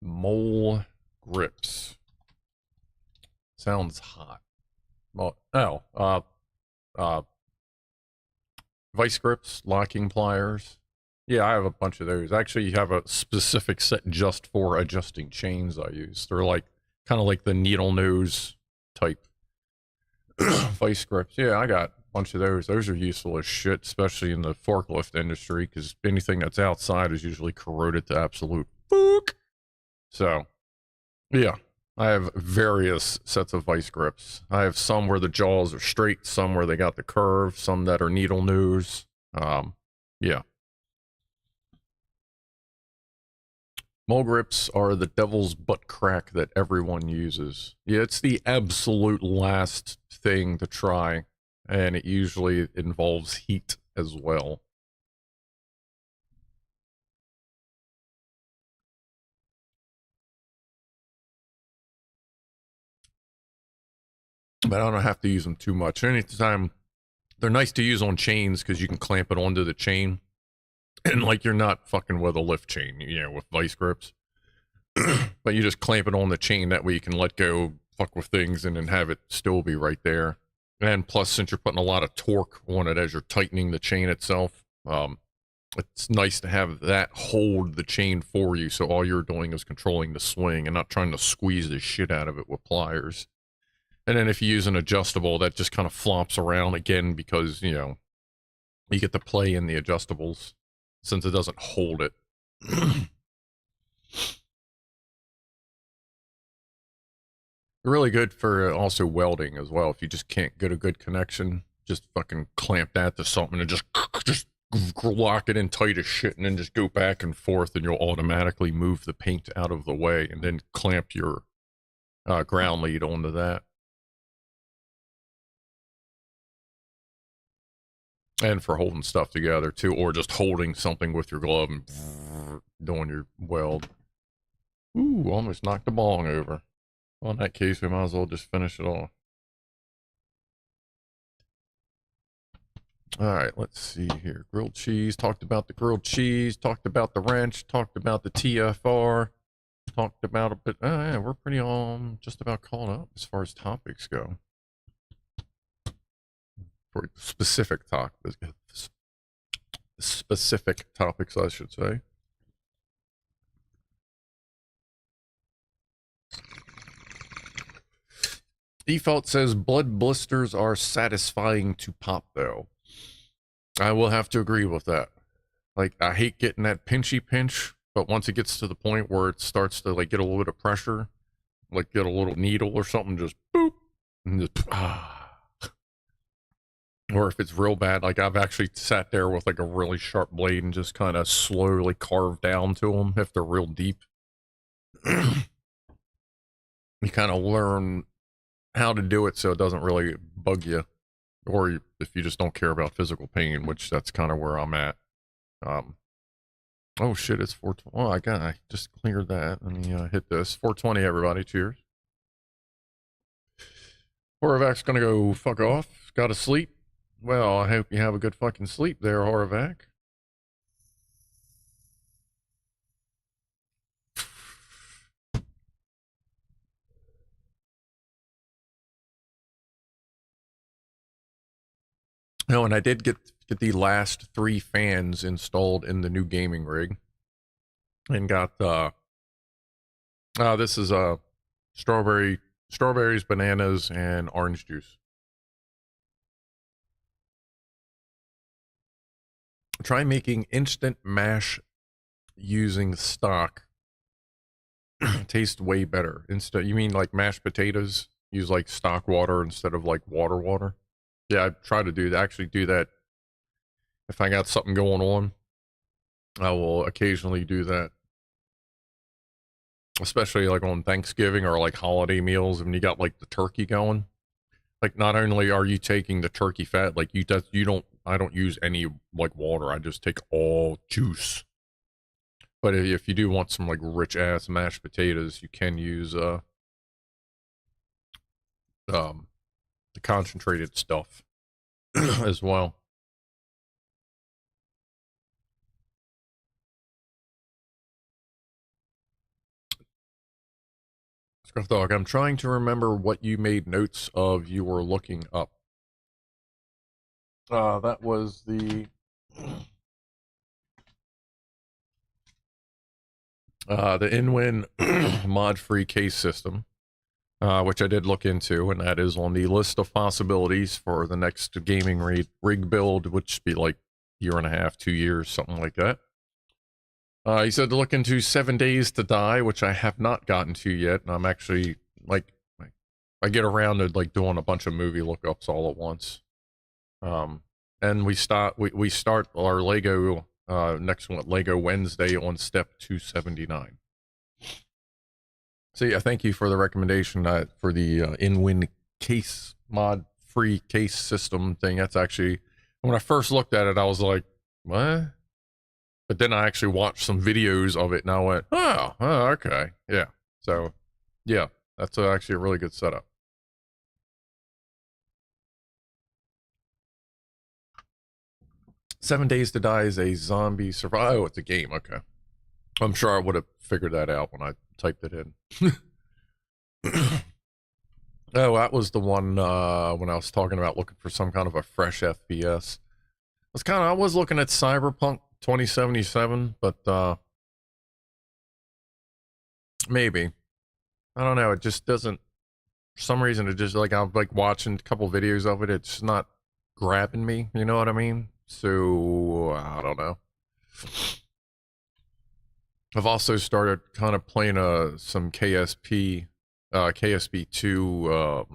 Mole grips. Sounds hot. Vice grips, locking pliers. Yeah, I have a bunch of those. Actually, you have a specific set just for adjusting chains I use. They're like, kind of like the needle nose type vice grips. Yeah, I got a bunch of those. Those are useful as shit, especially in the forklift industry, because anything that's outside is usually corroded to absolute fuck. So, yeah, I have various sets of vice grips. I have some where the jaws are straight, some where they got the curve, some that are needle nose. Yeah. Mole grips are the devil's butt crack that everyone uses. Yeah, it's the absolute last thing to try, and it usually involves heat as well. But I don't have to use them too much. Anytime They're nice to use on chains because you can clamp it onto the chain. And like you're not fucking with a lift chain, you know, with vice grips. But you just clamp it on the chain. That way you can let go, fuck with things, and then have it still be right there. And plus, since you're putting a lot of torque on it as you're tightening the chain itself, it's nice to have that hold the chain for you. So all you're doing is controlling the swing and not trying to squeeze the shit out of it with pliers. And then if you use an adjustable, that just kind of flops around again because, you know, you get to play in the adjustables since it doesn't hold it. Really good for also welding as well. If you just can't get a good connection, just fucking clamp that to something and just lock it in tight as shit and then just go back and forth and you'll automatically move the paint out of the way and then clamp your ground lead onto that. And for holding stuff together too, or just holding something with your glove and doing your weld. Ooh, almost knocked the bong over. Well, in that case, we might as well just finish it off. All right, let's see here. Grilled cheese. Talked about the grilled cheese. Talked about the wrench. Talked about the TFR. Talked about a bit. Yeah, we're pretty just about caught up as far as topics go. For specific topics, I should say. Default says blood blisters are satisfying to pop, though. I will have to agree with that. Like, I hate getting that pinchy pinch, but once it gets to the point where it starts to, like, get a little bit of pressure, like, get a little needle or something, just boop, and just, Or if it's real bad, like, I've actually sat there with, like, a really sharp blade and just kind of slowly carved down to them if they're real deep. You kind of learn how to do it so it doesn't really bug you, or if you just don't care about physical pain, which that's kind of where I'm at. Oh shit, it's 420. Oh, I just cleared that. Let me hit this. 420, everybody. Cheers. Horovac's gonna go fuck off. Gotta sleep. Well, I hope you have a good fucking sleep there, Horovac. No, and I did get the last 3 fans installed in the new gaming rig, and got this is strawberries, bananas, and orange juice. Try making instant mash using stock. Tastes way better. You mean like mashed potatoes? Use like stock water instead of like water. Yeah, I try to do that. Actually do that. If I got something going on, I will occasionally do that. Especially like on Thanksgiving or like holiday meals when you got like the turkey going. Like, not only are you taking the turkey fat, like I don't use any like water. I just take all juice. But if you do want some like rich ass mashed potatoes, you can use the concentrated stuff as well. Scrufdog, I'm trying to remember what you made notes of you were looking up. That was the in-win mod-free case system, which I did look into, and that is on the list of possibilities for the next gaming rig build, which would be like 1.5, 2 years, something like that. He said to look into 7 Days to Die, which I have not gotten to yet, and I'm actually, like, I get around to, like, doing a bunch of movie lookups all at once. And we start our Lego, next one, Lego Wednesday on step 279. So yeah, thank you for the recommendation for the in-win case, mod-free case system thing. That's actually, when I first looked at it, I was like, what? But then I actually watched some videos of it and I went, oh okay. Yeah. So, yeah, that's actually a really good setup. 7 Days to Die is a zombie survival. Oh, it's a game. Okay. I'm sure I would have figured that out when I typed it in. Oh, that was the one when I was talking about looking for some kind of a fresh FPS. I was looking at Cyberpunk 2077, but maybe. I don't know, it just doesn't, for some reason it just like I'm like watching a couple videos of it, it's not grabbing me, you know what I mean? So I don't know. I've also started kind of playing some KSP KSP2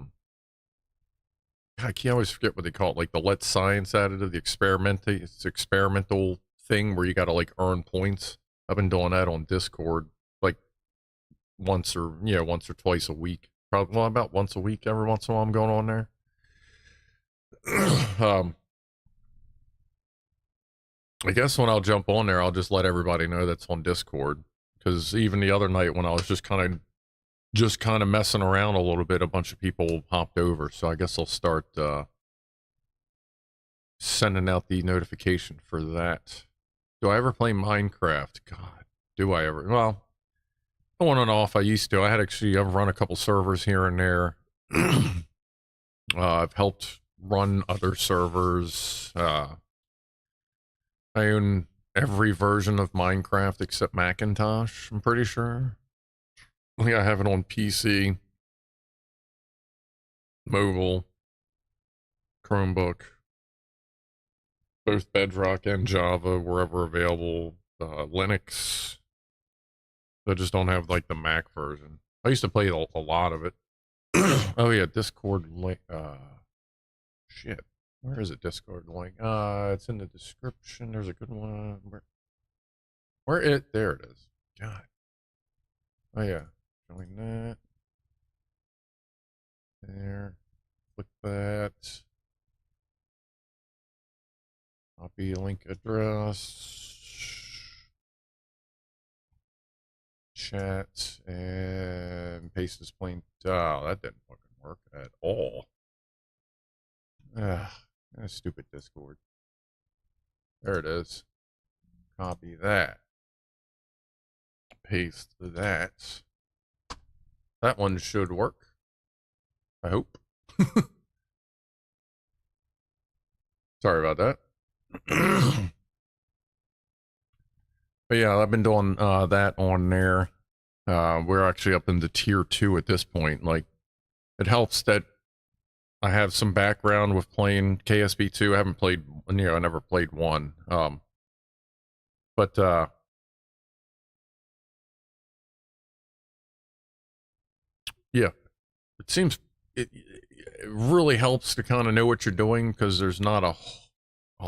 I can't always forget what they call it, like the Let's Science additive, the experimental thing where you gotta like earn points. I've been doing that on Discord like once or twice a week. Probably well, about once a week, every once in a while I'm going on there. I guess when I'll jump on there, I'll just let everybody know that's on Discord. Because even the other night when I was just kind of messing around a little bit, a bunch of people hopped over. So I guess I'll start sending out the notification for that. Do I ever play Minecraft? God, do I ever? Well, on and off, I used to. I've run a couple servers here and there. I've helped run other servers. I own every version of Minecraft except Macintosh, I'm pretty sure. I think I have it on PC, mobile, Chromebook, both Bedrock and Java, wherever available, Linux. I just don't have like the Mac version. I used to play a lot of it. Oh yeah, Discord link. Shit. Where is it? Discord link. It's in the description. There's a good one. There it is. God. Oh yeah. Join that. There. Click that. Copy link address. Chat and paste this plain. Oh, that didn't fucking work at all. Stupid Discord. There it is. Copy that. Paste that. That one should work. I hope. Sorry about that. But yeah, I've been doing that on there. We're actually up into tier 2 at this point. Like, it helps that I have some background with playing KSB2. I haven't played, I never played 1. But yeah, it seems it really helps to kind of know what you're doing, because there's not a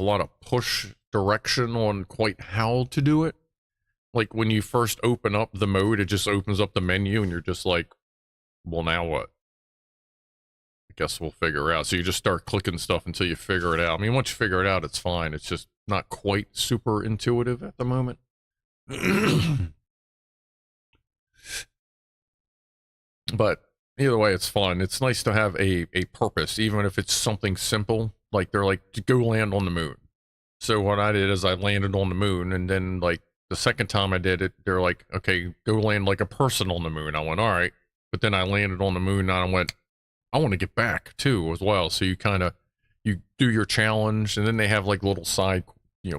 lot of push direction on quite how to do it. Like when you first open up the mode, it just opens up the menu and you're just like, well, now what? I guess we'll figure it out. So you just start clicking stuff until you figure it out. I mean, once you figure it out, it's fine. It's just not quite super intuitive at the moment. But either way, it's fun. It's nice to have a purpose, even if it's something simple. Like they're like, to go land on the moon. So what I did is I landed on the moon, and then like the second time I did it, they're like, okay, go land like a person on the moon. I went, all right. But then I landed on the moon and I went, I want to get back too as well. So you you do your challenge, and then they have like little side,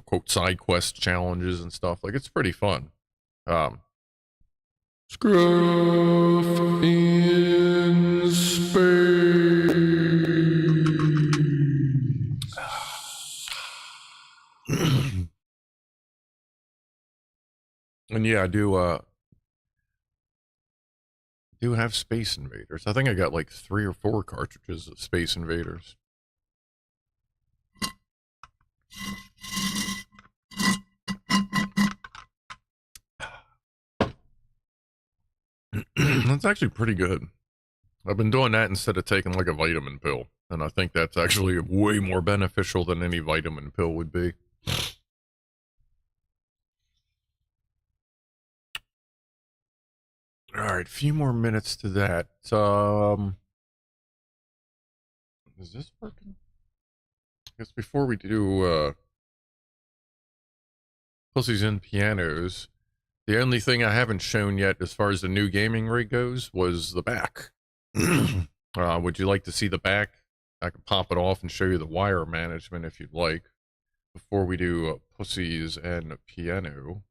quote, side quest challenges and stuff. Like, it's pretty fun. Scruff in space. And yeah, I do have Space Invaders. I think I got like 3 or 4 cartridges of Space Invaders. That's actually pretty good. I've been doing that instead of taking like a vitamin pill, and I think that's actually way more beneficial than any vitamin pill would be. All right, a few more minutes to that. Is this working? I guess before we do Pussies and Pianos. The only thing I haven't shown yet as far as the new gaming rig goes was the back. Would you like to see the back? I can pop it off and show you the wire management if you'd like. Before we do Pussies and Piano.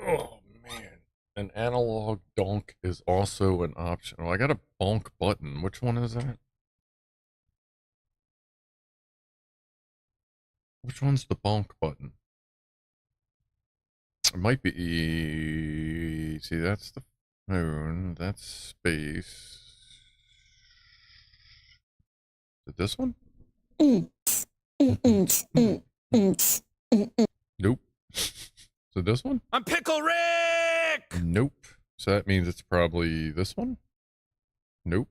Oh, man. An analog donk is also an option. Oh, I got a bonk button. Which one is that? Which one's the bonk button? It might be... See, that's the phone. That's space. Is it this one? Nope. Is it this one? I'm Pickle Rick! Nope. So that means it's probably this one? Nope.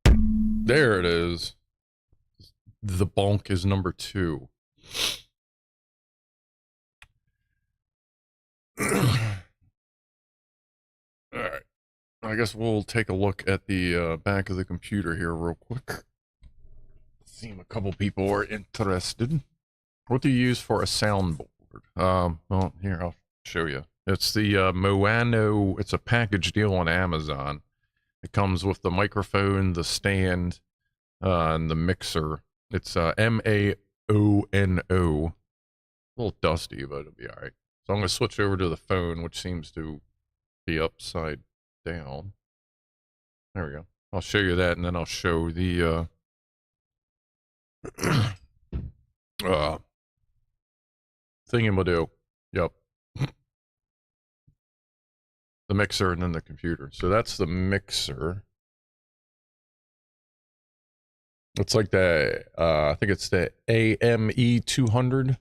There it is. The bonk is number 2. Alright. I guess we'll take a look at the back of the computer here real quick. Seem a couple people are interested. What do you use for a soundboard? Well, here, I'll show you. It's the Moano. It's a package deal on Amazon. It comes with the microphone, the stand, and the mixer. It's Maono. A little dusty, but it'll be alright. So I'm going to switch over to the phone, which seems to be upside down. There we go. I'll show you that, and then I'll show the thingamadoo. Yep. The mixer and then the computer. So that's the mixer. It's like the, I think it's the AME 200.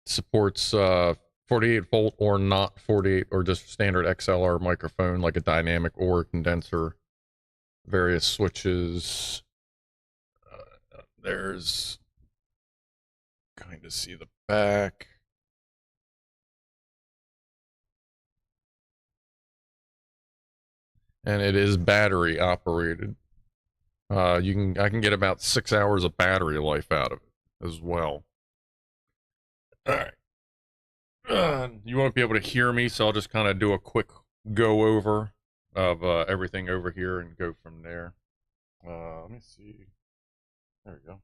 Supports 48 volt or not 48, or just standard XLR microphone, like a dynamic or condenser. Various switches. There's kind of see the back. And it is battery operated. I can get about 6 hours of battery life out of it as well. All right. You won't be able to hear me, so I'll just kind of do a quick go over of everything over here and go from there. Let me see. There we go.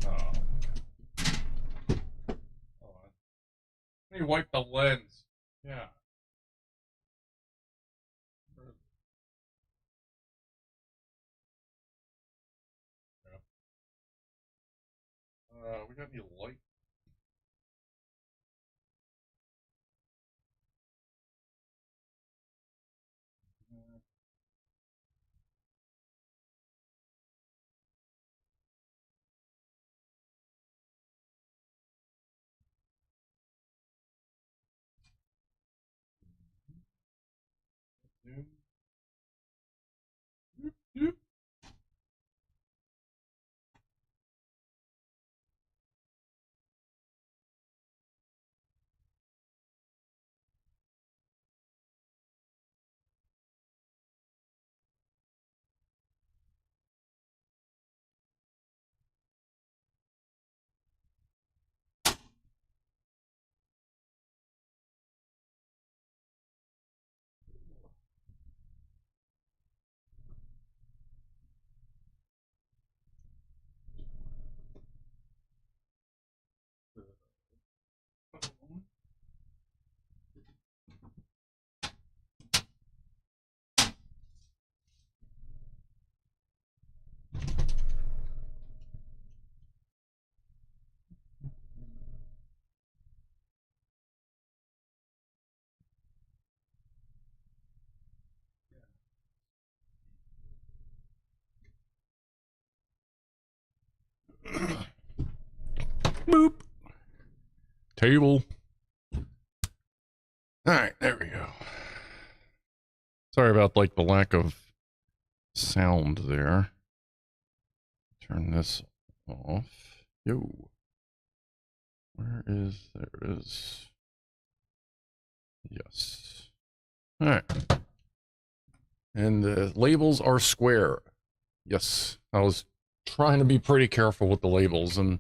Oh. Hold on. Let me wipe the lens. Yeah. We got any light? Boop. Table. Alright, there we go. Sorry about, like, the lack of sound there. Turn this off. Yo. Where is... There it is. Yes. Alright. And the labels are square. Yes. I was trying to be pretty careful with the labels, and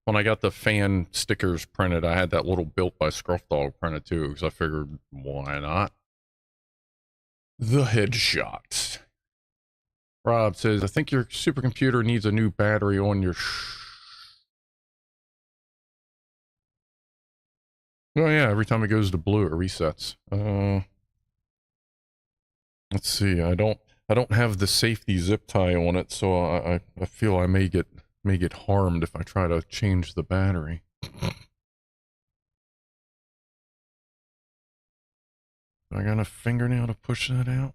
when I got the fan stickers printed, I had that little Built by Scrufdog printed too, because I figured, why not? The headshot. Rob says, I think your supercomputer needs a new battery on your Oh yeah, every time it goes to blue, it resets. Let's see, I don't have the safety zip tie on it, so I feel I may get harmed if I try to change the battery. I got a fingernail to push that out?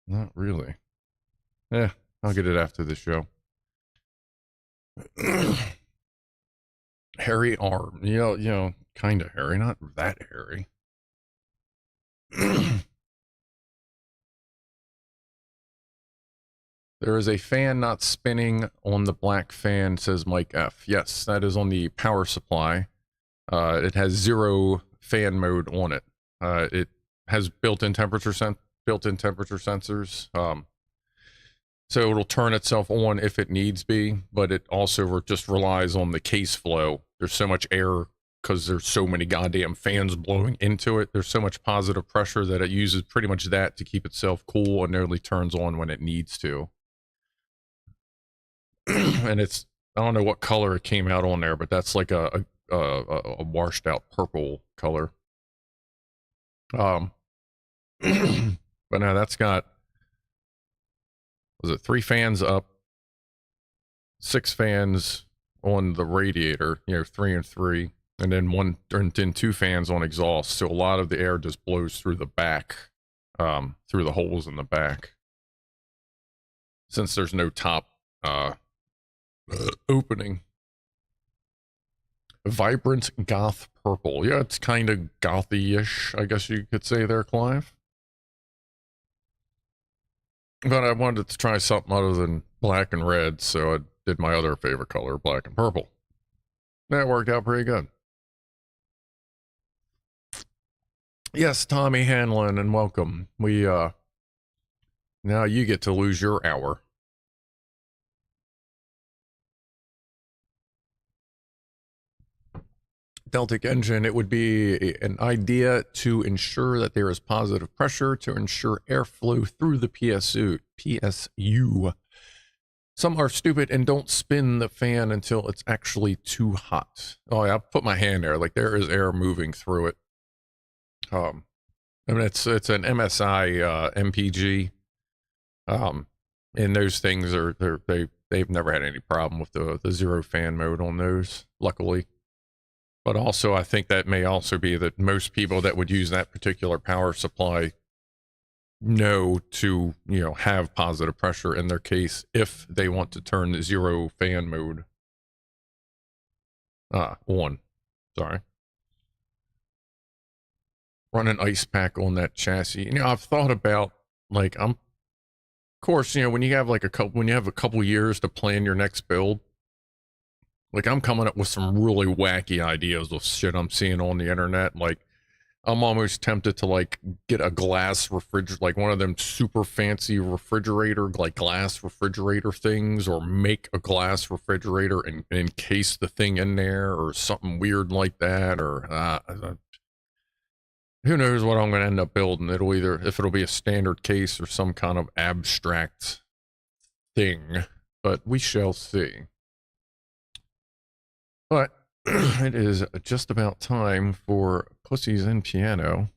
Not really. Yeah, I'll get it after the show. Hairy arm. You know, kind of hairy, not that hairy. There is a fan not spinning on the black fan, says Mike F. Yes, that is on the power supply. It has 0 fan mode on it. It has built-in temperature sensors. So it'll turn itself on if it needs be, but it also just relies on the case flow. There's so much air because there's so many goddamn fans blowing into it. There's so much positive pressure that it uses pretty much that to keep itself cool and only turns on when it needs to. And it's, I don't know what color it came out on there, but that's like a washed out purple color. But now that's got, was it 3 fans up, 6 fans on the radiator, 3 and 3, and then then 2 fans on exhaust. So a lot of the air just blows through the back, through the holes in the back. Since there's no top opening. Vibrant goth purple. Yeah, it's kind of gothy-ish, I guess you could say there, Clive. But I wanted to try something other than black and red, so I did my other favorite color, black and purple. That worked out pretty good. Yes, Tommy Hanlon, and welcome. We, now you get to lose your hour. Deltic engine, it would be an idea to ensure that there is positive pressure to ensure airflow through the PSU. Some are stupid and don't spin the fan until it's actually too hot. Oh yeah, I put my hand there, like there is air moving through it. I mean, it's an MSI MPG. And those things are, they've never had any problem with the 0 fan mode on those, luckily. But also, I think that may also be that most people that would use that particular power supply know to, have positive pressure in their case if they want to turn the 0 fan mode on. Sorry. Run an ice pack on that chassis. I've thought about, like, of course, when you have a couple years to plan your next build, like, I'm coming up with some really wacky ideas of shit I'm seeing on the internet. Like, I'm almost tempted to, like, get a glass refrigerator, like one of them super fancy refrigerator, like glass refrigerator things, or make a glass refrigerator and encase the thing in there, or something weird like that, or who knows what I'm going to end up building. It'll either, if it'll be a standard case or some kind of abstract thing, but we shall see. But it is just about time for Pussies and Piano.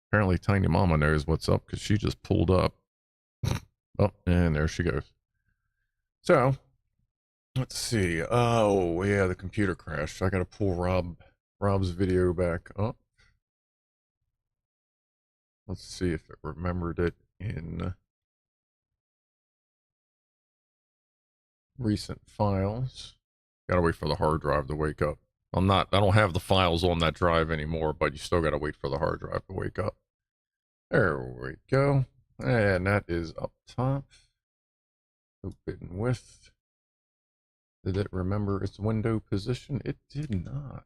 Apparently Tiny Mama knows what's up because she just pulled up. Oh, and there she goes. So, let's see. Oh, yeah, the computer crashed. I got to pull Rob's video back up. Let's see if it remembered it in recent files. Gotta wait for the hard drive to wake up. I don't have the files on that drive anymore, but you still gotta wait for the hard drive to wake up. There we go. And that is up top. Open with. Did it remember its window position? It did not.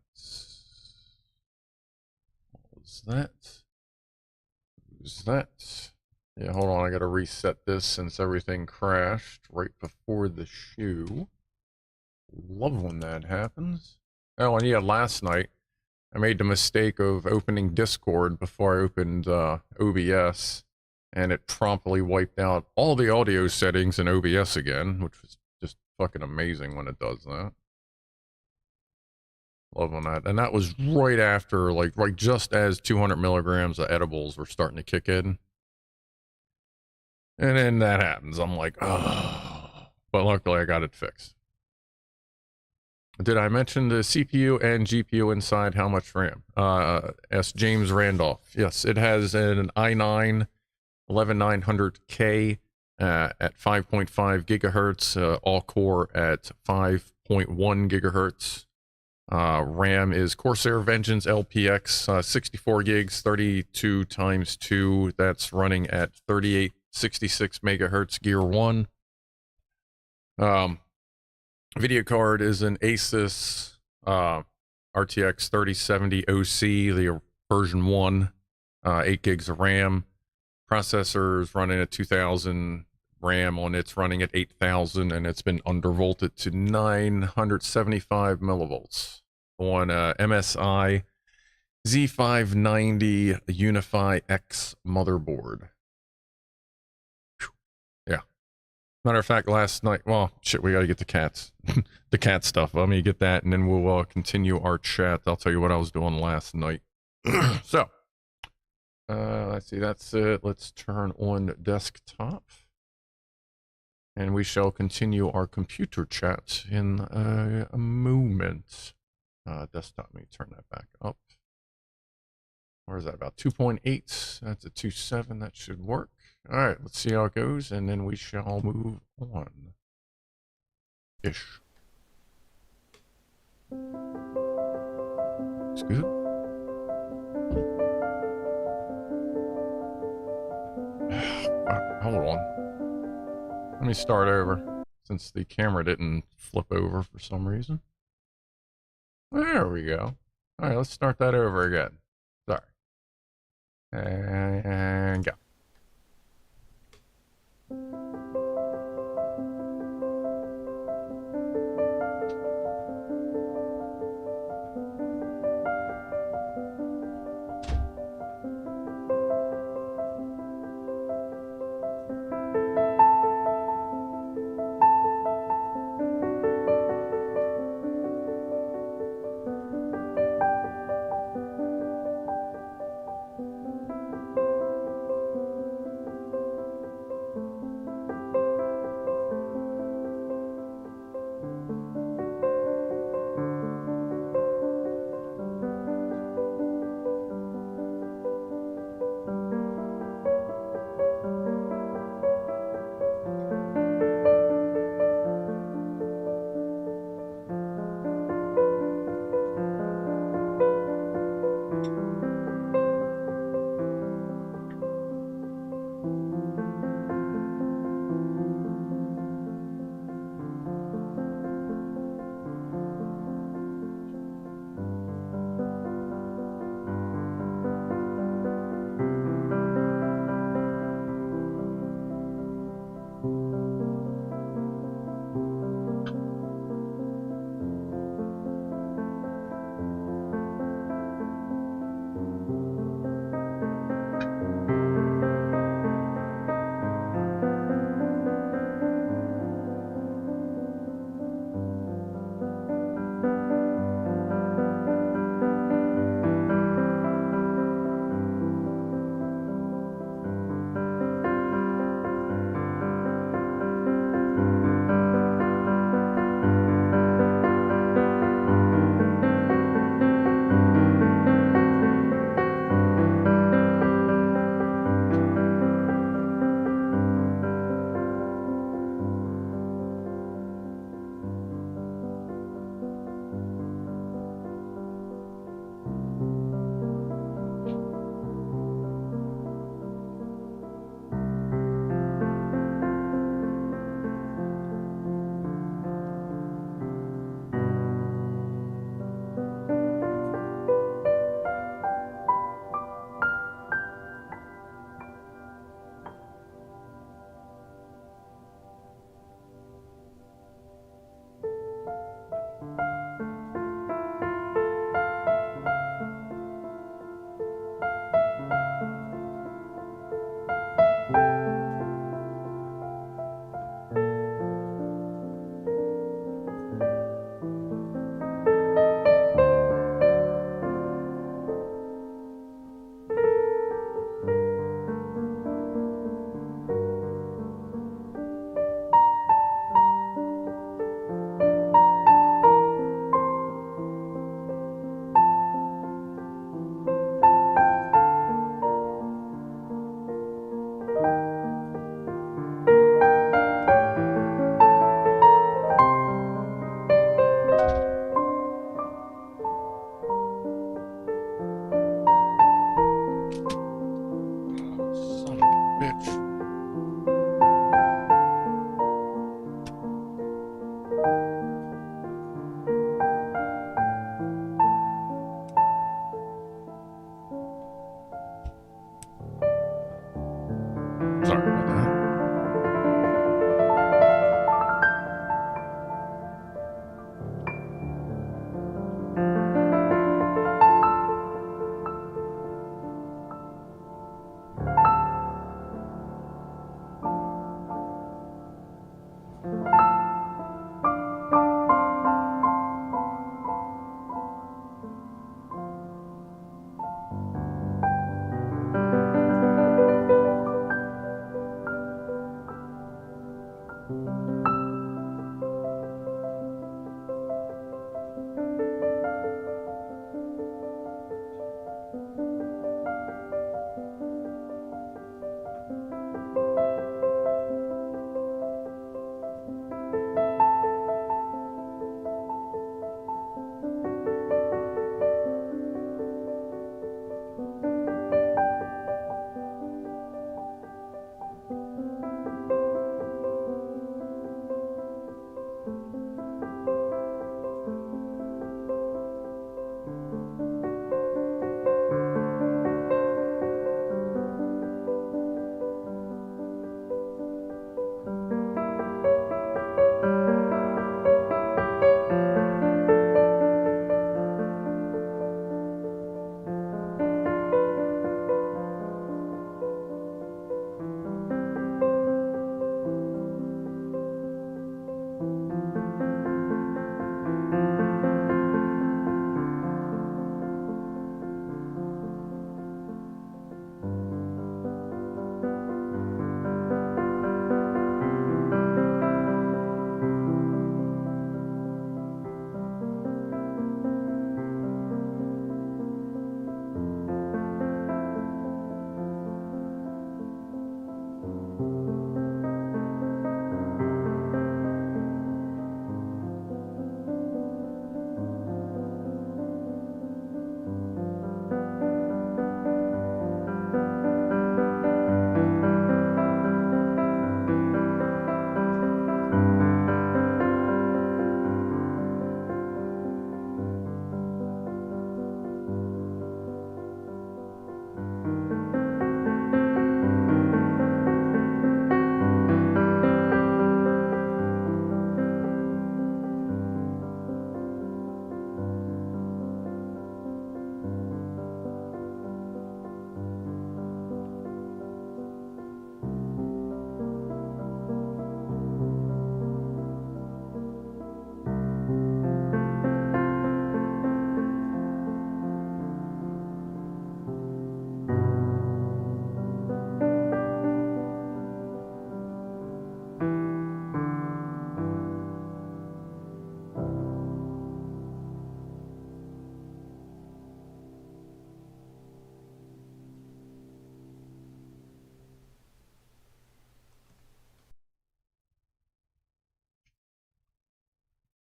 What was that? Who's that? Yeah, hold on. I gotta reset this since everything crashed right before the shoe. Love when that happens. Oh, and yeah, last night I made the mistake of opening Discord before I opened OBS, and it promptly wiped out all the audio settings in OBS again, which was just fucking amazing when it does that. Love on that. And that was right after, like just as 200 milligrams of edibles were starting to kick in. And then that happens. I'm like, oh. But luckily I got it fixed. Did I mention the CPU and GPU inside? How much RAM? Asked James Randolph. Yes, it has an i9 11900K at 5.5 gigahertz, all core at 5.1 gigahertz. RAM is Corsair Vengeance LPX, 64 gigs, 32 times 2. That's running at 3866 megahertz Gear 1. Video card is an Asus RTX 3070 OC, the version 1, 8 gigs of RAM. Processor is running at 2000. RAM on it's running at 8000, and it's been undervolted to 975 millivolts on MSI Z590 Unify X motherboard. Yeah. Matter of fact, last night, well, shit, we gotta get the cats, the cat stuff. Let me get that, and then we'll continue our chat. I'll tell you what I was doing last night. So, let's see, that's it. Let's turn on desktop. And we shall continue our computer chat in a moment. Desktop, let me turn that back up. Where is that? About 2.8. That's a 2.7. That should work. All right, let's see how it goes, and then we shall move on. Ish. Looks good. Hold on. Let me start over, since the camera didn't flip over for some reason. There we go. All right, let's start that over again. Sorry. And go.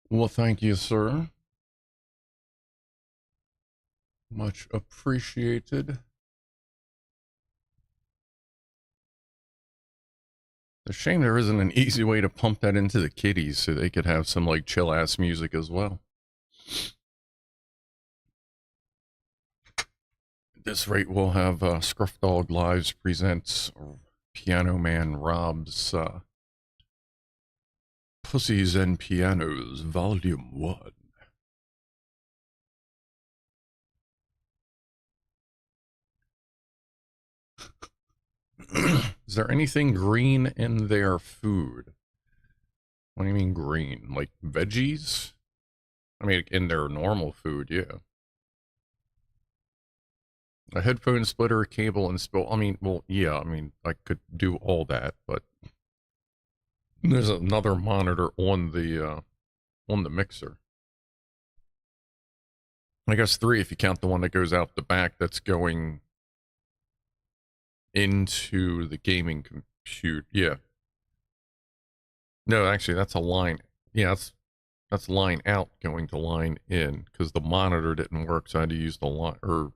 Well, thank you, sir. Much appreciated. It's a shame there isn't an easy way to pump that into the kiddies so they could have some like chill ass music as well. At this rate, we'll have Scrufdog Lives presents Pianoman Rob's Pussies and Pianos Volume 1. Is there anything green in their food? What do you mean green? Like veggies? I mean, in their normal food, yeah. A headphone splitter, a cable, and spill. I mean, well, yeah, I mean, I could do all that, but there's another monitor on the mixer. I guess 3 if you count the one that goes out the back that's going into the gaming compute. Yeah. No, actually, that's a line. Yeah, that's line out going to line in because the monitor didn't work, so I had to use the line. Or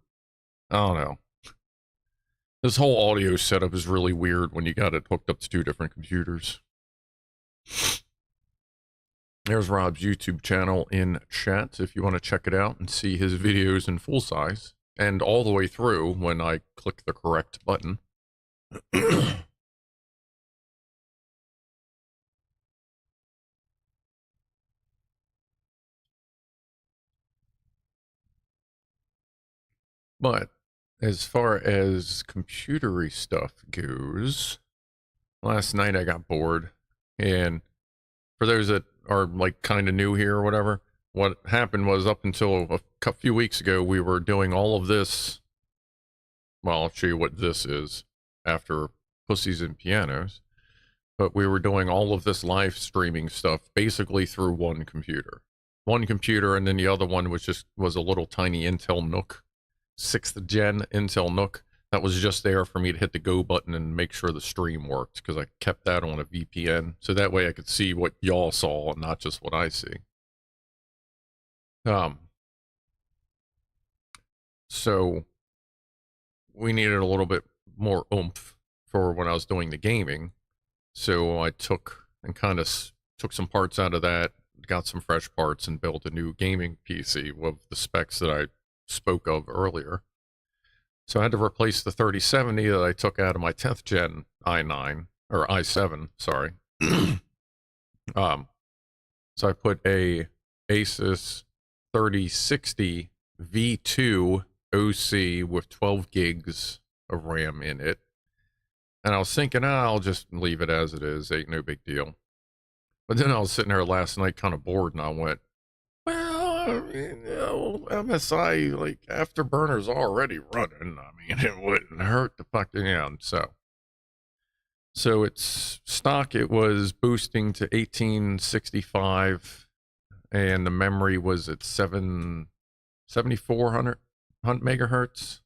I don't know. This whole audio setup is really weird when you got it hooked up to 2 different computers. There's Rob's YouTube channel in chat if you want to check it out and see his videos in full size and all the way through when I click the correct button. But as far as computery stuff goes, last night I got bored, and for those that are like kind of new here or whatever, what happened was up until a few weeks ago, we were doing all of this. Well, I'll show you what this is after Pussies and Pianos. But we were doing all of this live streaming stuff basically through one computer. One computer, and then the other one was a little tiny Intel Nook, 6th gen Intel Nook. That was just there for me to hit the go button and make sure the stream worked, because I kept that on a VPN. So that way I could see what y'all saw and not just what I see. So we needed a little bit more oomph for when I was doing the gaming. So I took some parts out of that, got some fresh parts, and built a new gaming PC with the specs that I spoke of earlier. So I had to replace the 3070 that I took out of my 10th gen i9, or i7, sorry. So I put a Asus 3060 V2 OC with 12 gigs of RAM in it. And I was thinking, I'll just leave it as it is, ain't no big deal. But then I was sitting there last night kind of bored, and I went, well, MSI, like, Afterburner's already running. I mean, it wouldn't hurt to fucking, yeah, so it's stock, it was boosting to 1865, and the memory was at 7400 megahertz,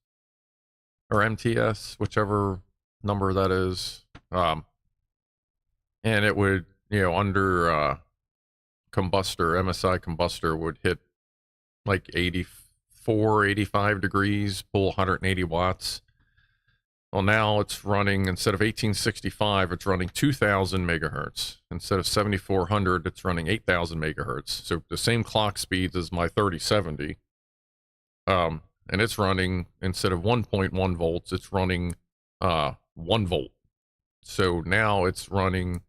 or MTS, whichever number that is. And it would, under combustor, MSI combustor would hit like 84, 85 degrees, pull 180 watts. Well, now it's running, instead of 1865, it's running 2000 megahertz. Instead of 7400, it's running 8000 megahertz. So the same clock speeds as my 3070. And it's running, instead of 1.1 volts, it's running 1 volt. So now it's running,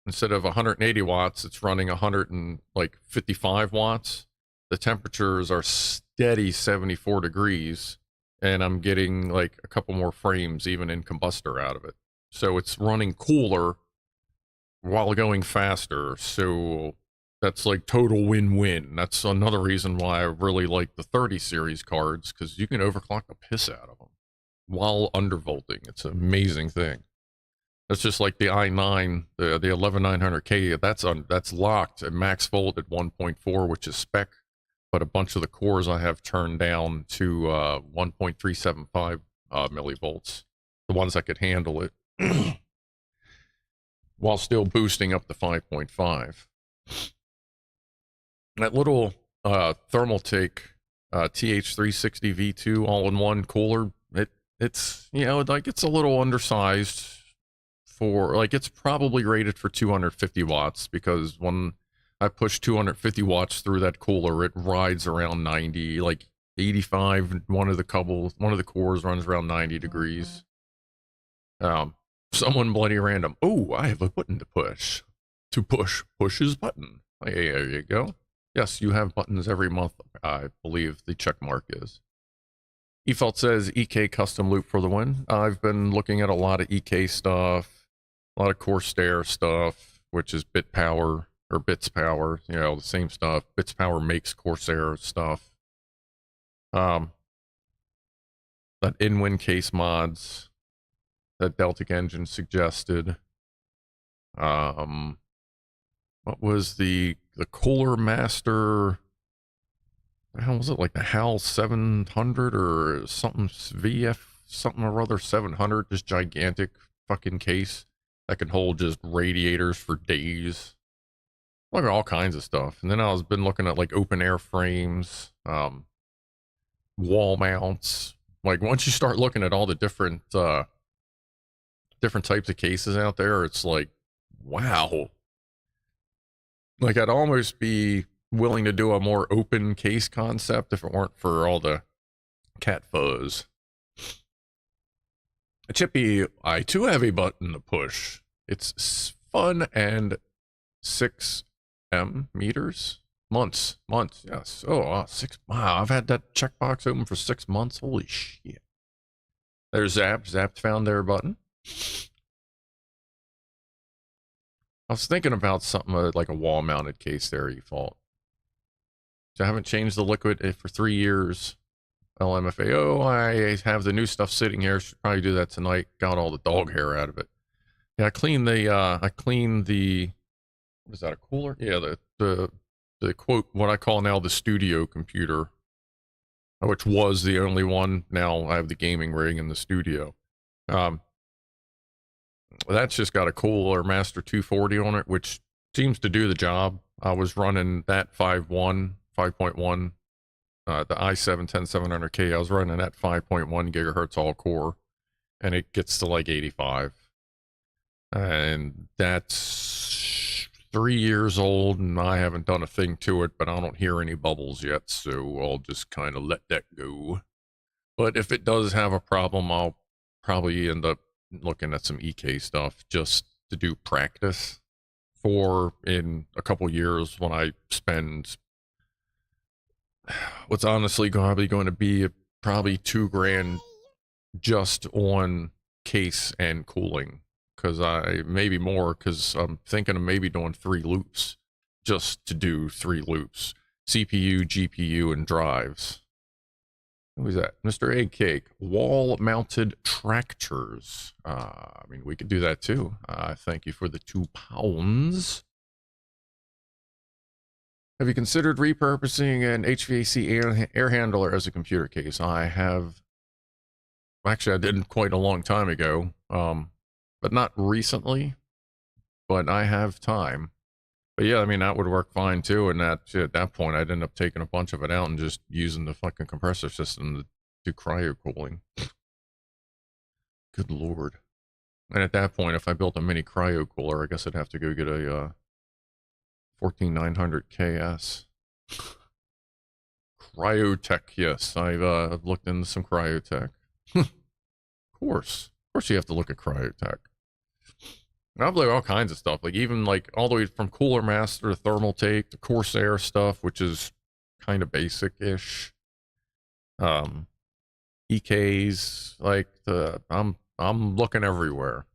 instead of 180 watts, it's running 155 watts. The temperatures are steady 74 degrees, and I'm getting like a couple more frames even in combustor out of it. So it's running cooler while going faster. So that's like total win-win. That's another reason why I really like the 30 series cards, because you can overclock the piss out of them while undervolting. It's an amazing thing. That's just like the i9, the 11900K. That's locked at max volt at 1.4, which is spec. But a bunch of the cores I have turned down to 1.375 millivolts, the ones that could handle it. while still boosting up to 5.5. That little Thermaltake TH360 V2 all-in-one cooler, it's, you know, like it's a little undersized for, like, it's probably rated for 250 watts because when I push 250 watts through that cooler, it rides around 90, like 85. One of the cores runs around 90 degrees. Someone bloody random. Oh, I have a button to push. To push his button. Hey, there you go. Yes, you have buttons every month, I believe the check mark is. Efelt says EK custom loop for the win. I've been looking at a lot of EK stuff, a lot of Corsair stuff, which is bit power or bits power, you know, the same stuff. Bits power makes Corsair stuff. That in-win case mods that Deltic Engine suggested. What was the Cooler Master? How was it, like the HAL 700 or something, VF something or other 700, just gigantic fucking case that can hold just radiators for days. Look at all kinds of stuff. And then I was been looking at like open air frames, wall mounts. Like once you start looking at all the different types of cases out there, it's like, wow. Like I'd almost be willing to do a more open case concept if it weren't for all the cat fuzz. Chippy, I too have a button to push. It's fun and 6 meters? Months, yes. Oh, wow, wow, I've had that checkbox open for 6 months. Holy shit. There's Zapped found their button. I was thinking about something like a wall-mounted case there, Efalt. So I haven't changed the liquid for 3 years. LMFAO, I have the new stuff sitting here. Should probably do that tonight. Got all the dog hair out of it. Yeah, I cleaned the, what is that, a cooler? Yeah, the quote, what I call now the studio computer, which was the only one. Now I have the gaming rig in the studio. That's just got a Cooler Master 240 on it, which seems to do the job. I was running that 5.1, the i7-10700K. I was running that 5.1 gigahertz all core, and it gets to like 85. And that's 3 years old, and I haven't done a thing to it, but I don't hear any bubbles yet, so I'll just kind of let that go. But if it does have a problem, I'll probably end up looking at some EK stuff just to do practice for in a couple years when I spend what's honestly probably going to be probably $2,000 just on case and cooling. Because maybe more, because I'm thinking of maybe doing 3 loops just to do 3 loops. CPU, GPU, and drives. Who's that? Mr. Egg Cake. Wall-mounted tractors. I mean, we could do that too. Thank you for the £2. Have you considered repurposing an HVAC air handler as a computer case? I have. Actually, I didn't quite a long time ago. But not recently. But I have time. But yeah, I mean, that would work fine too. And at that point, I'd end up taking a bunch of it out and just using the fucking compressor system to do cryo cooling. Good lord. And at that point, if I built a mini cryo cooler, I guess I'd have to go get a 14900 KS. Cryotech, yes. I've looked into some cryotech. Of course you have to look at cryotech. I've looked at all kinds of stuff, like even like all the way from Cooler Master to Thermaltake to Corsair stuff, which is kind of basic-ish. EKs, like I'm looking everywhere.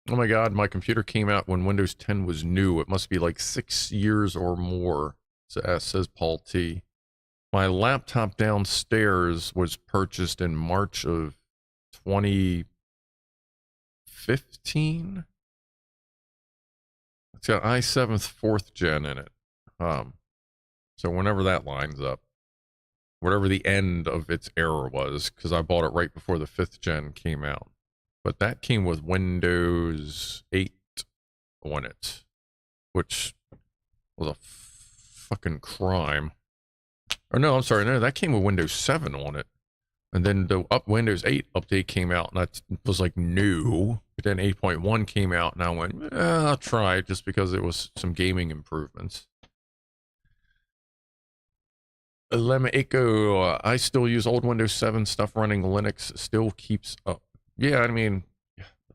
Oh my god, my computer came out when Windows 10 was new. It must be like 6 years or more, says Paul T. My laptop downstairs was purchased in March of 2015. It's got i7 4th gen in it. So whenever that lines up, whatever the end of its era was, because I bought it right before the 5th gen came out. but that came with Windows 8 on it, which was a fucking crime. Or no, I'm sorry, no, that came with Windows 7 on it. And then the Windows 8 update came out, and that was like new. But then 8.1 came out, and I went, I'll try it just because it was some gaming improvements. Lemma Echo, I still use old Windows 7 stuff running Linux, still keeps up. Yeah, I mean,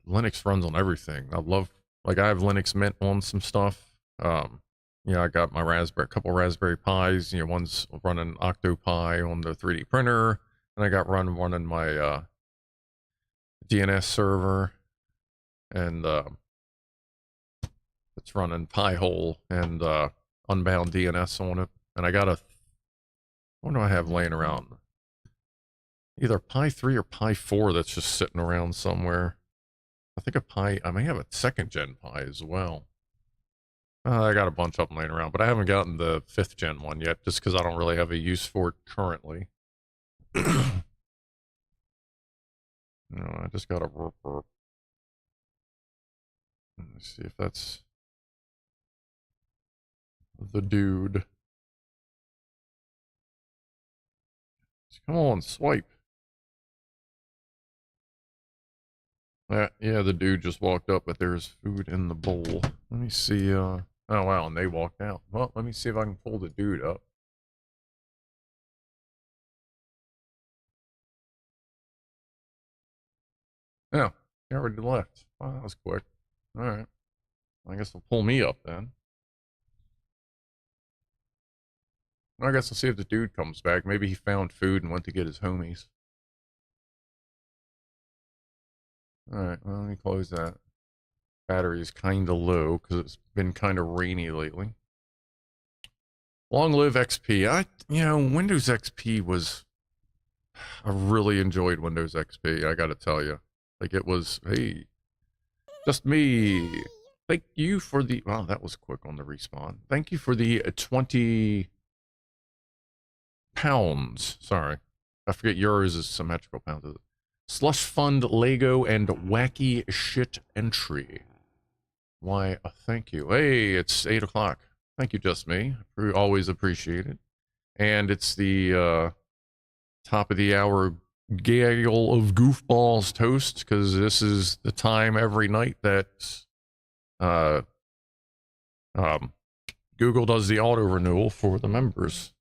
Linux runs on everything. I love, like, I have Linux Mint on some stuff. I got my couple Raspberry Pis, one's running Octopi on the 3D printer. And I got running my DNS server, and it's running Pi-hole and Unbound DNS on it. And I got what do I have laying around? Either Pi 3 or Pi 4 that's just sitting around somewhere. I think I may have a 2nd gen Pi as well. I got a bunch of them laying around, but I haven't gotten the 5th gen one yet, just because I don't really have a use for it currently. No, I just got a burp. Let me see if that's the dude. Come on, swipe. Yeah, the dude just walked up, but there's food in the bowl. Let me see, oh wow, and they walked out. Well, let me see if I can pull the dude up. Yeah, he already left. Wow, that was quick. Alright. I guess they'll pull me up then. I guess I'll see if the dude comes back. Maybe he found food and went to get his homies. Alright, well, let me close that. Battery is kind of low because it's been kind of rainy lately. Long live XP. Windows XP was... I really enjoyed Windows XP, I gotta tell you. Like, it was, hey, just me. Thank you for the... Wow, that was quick on the respawn. Thank you for the 20 pounds. Sorry. I forget yours is symmetrical pounds. Slush Fund, Lego, and Wacky Shit Entry. Why, thank you. Hey, it's 8 o'clock. Thank you, Just Me. We always appreciate it. And it's the top of the hour gaggle of Goofballs toast, because this is the time every night that Google does the auto renewal for the members.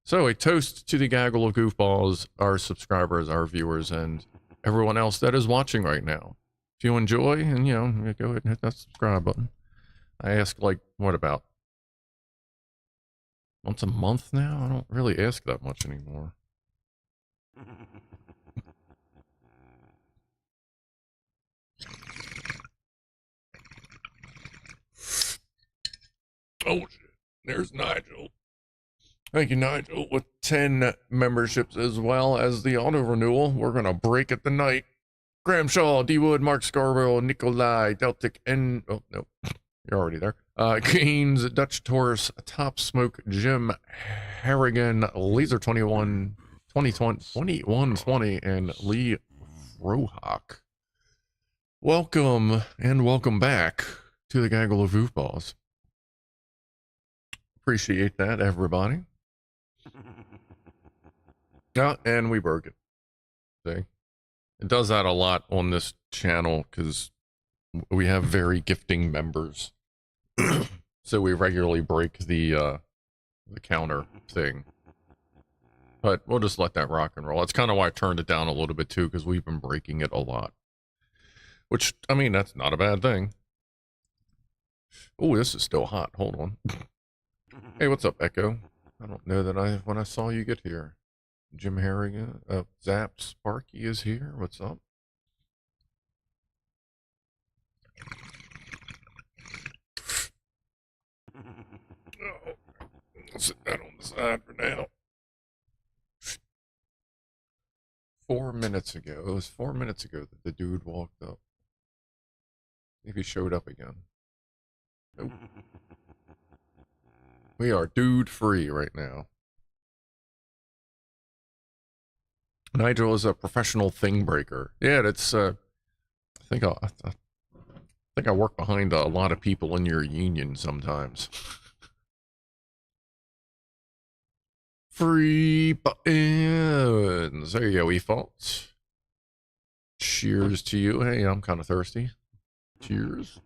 So a toast to the gaggle of Goofballs, our subscribers, our viewers, and everyone else that is watching right now. If you enjoy, and go ahead and hit that subscribe button. I ask, like, what about once a month now? I don't really ask that much anymore. Oh shit, there's Nigel. Thank you, Nigel, with 10 memberships as well as the auto renewal. We're gonna break it tonight. Graham Shaw, D Wood, Mark Scarborough, Nikolai, Deltic, and oh no, you're already there. Gaines, Dutch Taurus, Top Smoke, Jim Harrigan, Laser 2120, and Lee Rohawk. Welcome and welcome back to the Gaggle of Goofballs. Appreciate that, everybody. Yeah, and we broke it. See? It does that a lot on this channel because we have very gifting members. So we regularly break the counter thing. But we'll just let that rock and roll. That's kind of why I turned it down a little bit too, because we've been breaking it a lot. Which, I mean, that's not a bad thing. Oh, this is still hot. Hold on. Hey, what's up, Echo? I don't know that when I saw you get here. Jim Harrigan, Zap Sparky is here. What's up? Oh, I'll sit that on the side for now. 4 minutes ago. It was 4 minutes ago that the dude walked up. Maybe he showed up again. Nope. We are dude free right now. Nigel is a professional thing breaker. Yeah, that's think I work behind a lot of people in your union sometimes. Free buttons. There you go, E-Faults. Cheers to you. Hey, I'm kind of thirsty. Cheers.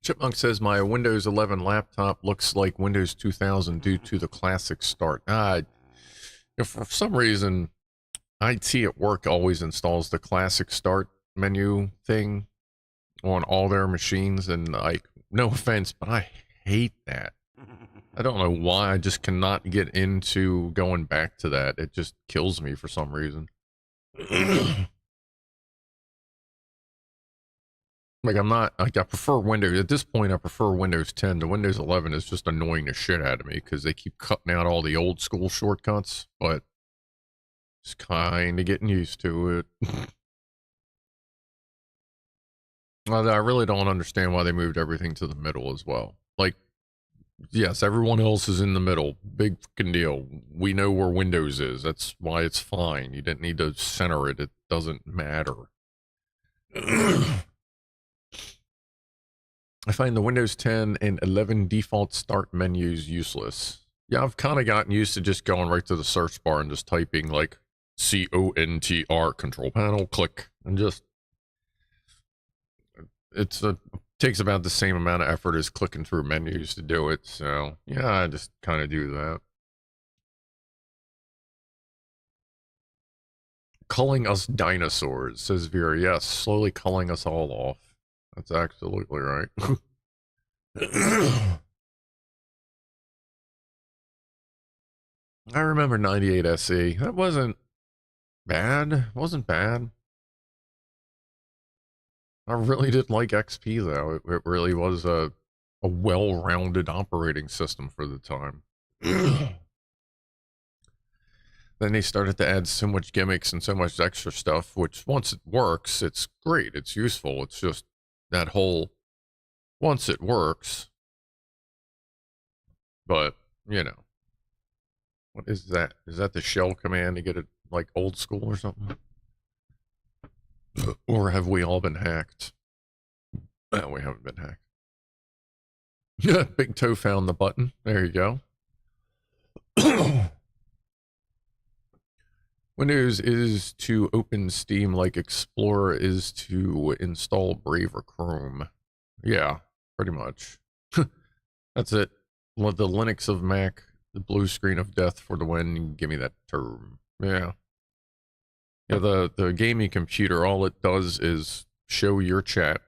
Chipmunk says my Windows 11 laptop looks like Windows 2000 due to the classic start. For some reason, IT at work always installs the classic start menu thing on all their machines, and like, no offense, but I hate that. I don't know why. I just cannot get into going back to that. It just kills me for some reason. Like, I prefer Windows. At this point, I prefer Windows 10. The Windows 11 is just annoying the shit out of me because they keep cutting out all the old school shortcuts, but just kind of getting used to it. I really don't understand why they moved everything to the middle as well. Like, yes, everyone else is in the middle. Big fucking deal. We know where Windows is. That's why it's fine. You didn't need to center it. It doesn't matter. I find the Windows 10 and 11 default start menus useless. Yeah, I've kind of gotten used to just going right to the search bar and just typing like CONTR control panel, click, and just takes about the same amount of effort as clicking through menus to do it. So yeah, I just kind of do that. Culling us dinosaurs, says Vera. Yes, slowly culling us all off. That's absolutely right. I remember 98 SE. That wasn't bad. It wasn't bad. I really did like XP though. It really was a well-rounded operating system for the time. Then they started to add so much gimmicks and so much extra stuff, which once it works, it's great. It's useful. It's just that whole, once it works, but, you know, what is that? Is that the shell command to get it like old school or something? Or have we all been hacked? No, we haven't been hacked. Yeah, Big Toe found the button. There you go. Windows is to open Steam like Explorer is to install Brave or Chrome. Yeah, pretty much. That's it. The Linux of Mac, the blue screen of death for the win. Give me that term. Yeah. Yeah, the gaming computer, all it does is show your chat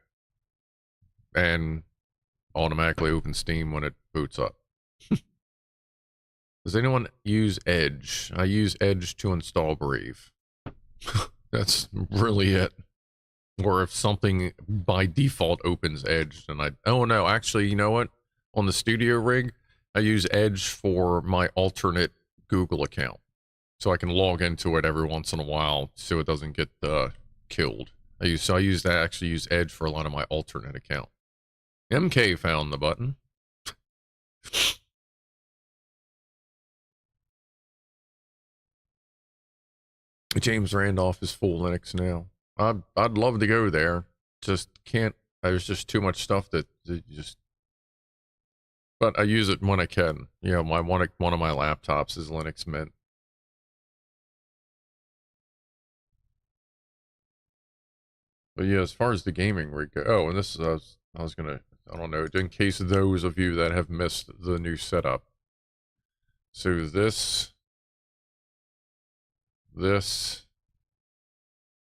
and automatically open Steam when it boots up. Does anyone use Edge? I use Edge to install Brave. That's really it. Or if something by default opens Edge, then oh no, actually, you know what? On the studio rig, I use Edge for my alternate Google account. So I can log into it every once in a while so it doesn't get killed. I use Edge for a lot of my alternate account. MK found the button. James Randolph is full Linux now. I'd love to go there. Just can't. There's just too much stuff that just. But I use it when I can. You know, one of my laptops is Linux Mint. But yeah, as far as the gaming rig go, oh, and this is I was gonna, I don't know, in case of those of you that have missed the new setup. So this,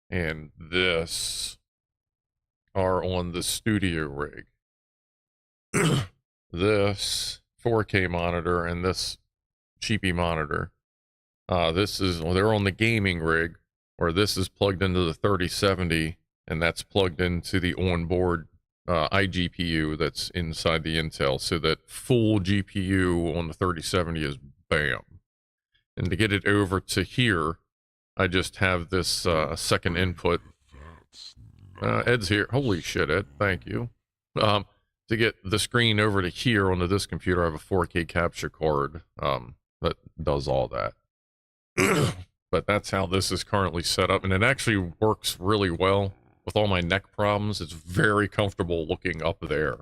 and this are on the studio rig. This 4K monitor and this cheapy monitor. They're on the gaming rig, or this is plugged into the 3070, and that's plugged into the onboard iGPU that's inside the Intel, so that full GPU on the 3070 is bam. And to get it over to here, I just have this second input. Ed's here. Holy shit, Ed. Thank you. to get the screen over to here onto this computer, I have a 4K capture card that does all that. But that's how this is currently set up, and it actually works really well with all my neck problems. It's very comfortable looking up there.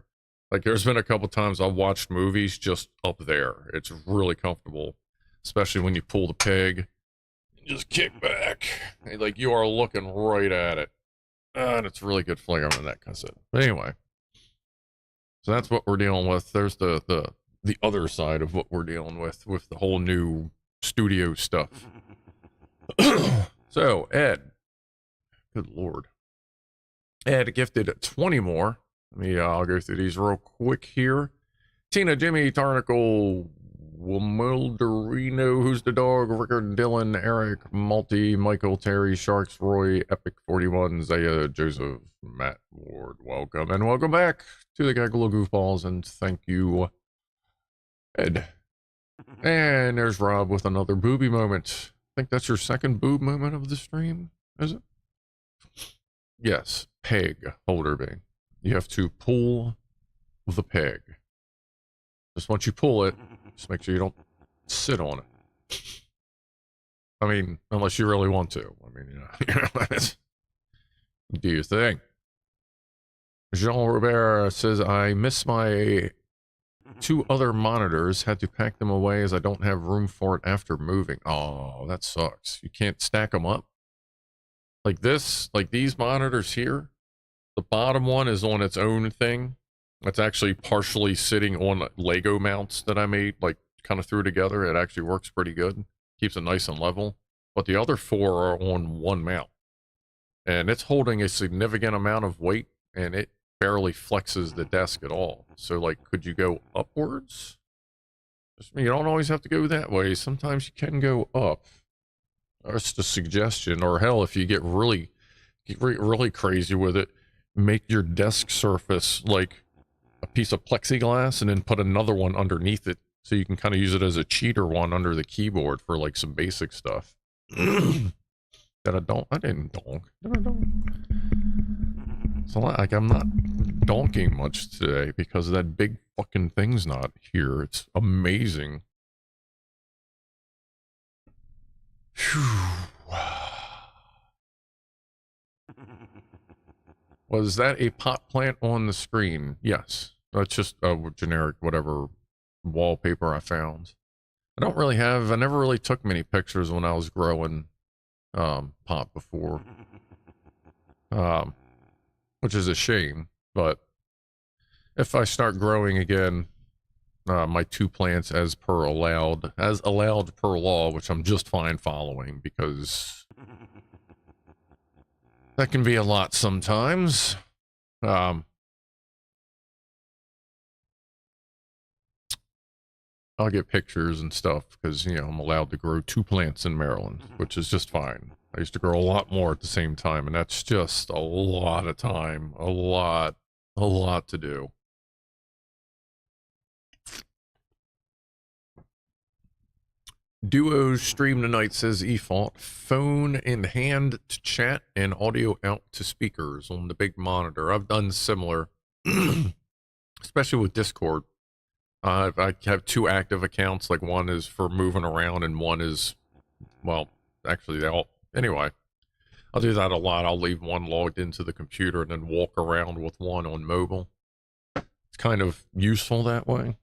Like, there's been a couple times I've watched movies just up there. It's really comfortable, especially when you pull the peg and just kick back. And, like, you are looking right at it. And it's really good flair on the neck, I said. But anyway, so that's what we're dealing with. There's the other side of what we're dealing with the whole new studio stuff. So, Ed. Good Lord. Ed gifted 20 more. I'll go through these real quick here. Tina, Jimmy, Tarnicle, Wimilderino, Who's the Dog, Rickard, Dylan, Eric, Multi, Michael, Terry, Sharks, Roy, Epic 41, Zaya, Joseph, Matt, Ward. Welcome, and welcome back to the Gaggle of Goofballs, and thank you, Ed. And there's Rob with another booby moment. I think that's your second boob moment of the stream, is it? Yes, peg holder bang. You have to pull the peg. Just once you pull it, just make sure you don't sit on it. I mean, unless you really want to. I mean, you know, do your thing. Jean Robert says, I miss my 2 other monitors. Had to pack them away as I don't have room for it after moving. Oh, that sucks. You can't stack them up? Like this, like these monitors here, the bottom one is on its own thing. It's actually partially sitting on Lego mounts that I made, like kind of threw together. It actually works pretty good. Keeps it nice and level. But the other 4 are on one mount. And it's holding a significant amount of weight, and it barely flexes the desk at all. So, like, could you go upwards? You don't always have to go that way. Sometimes you can go up. That's the suggestion. Or hell, if you get really crazy with it, make your desk surface like a piece of plexiglass and then put another one underneath it so you can kind of use it as a cheater one under the keyboard for like some basic stuff. I didn't donk. Did I donk? So like I'm not donking much today because that big fucking thing's not here. It's amazing. Phew. Was that a pot plant on the screen? Yes. That's just a generic whatever wallpaper I found. I never really took many pictures when I was growing pot before. Which is a shame, but if I start growing again, my 2 plants as allowed per law, which I'm just fine following because that can be a lot sometimes. I'll get pictures and stuff because, you know, I'm allowed to grow 2 plants in Maryland, which is just fine. I used to grow a lot more at the same time, and that's just a lot of time. A lot to do. Duo stream tonight, says eFault. Phone in hand to chat and audio out to speakers on the big monitor. I've done similar, especially with Discord. I have 2 active accounts. Like one is for moving around and one is, well, actually they all, anyway, I'll do that a lot. I'll leave one logged into the computer and then walk around with one on mobile. It's kind of useful that way.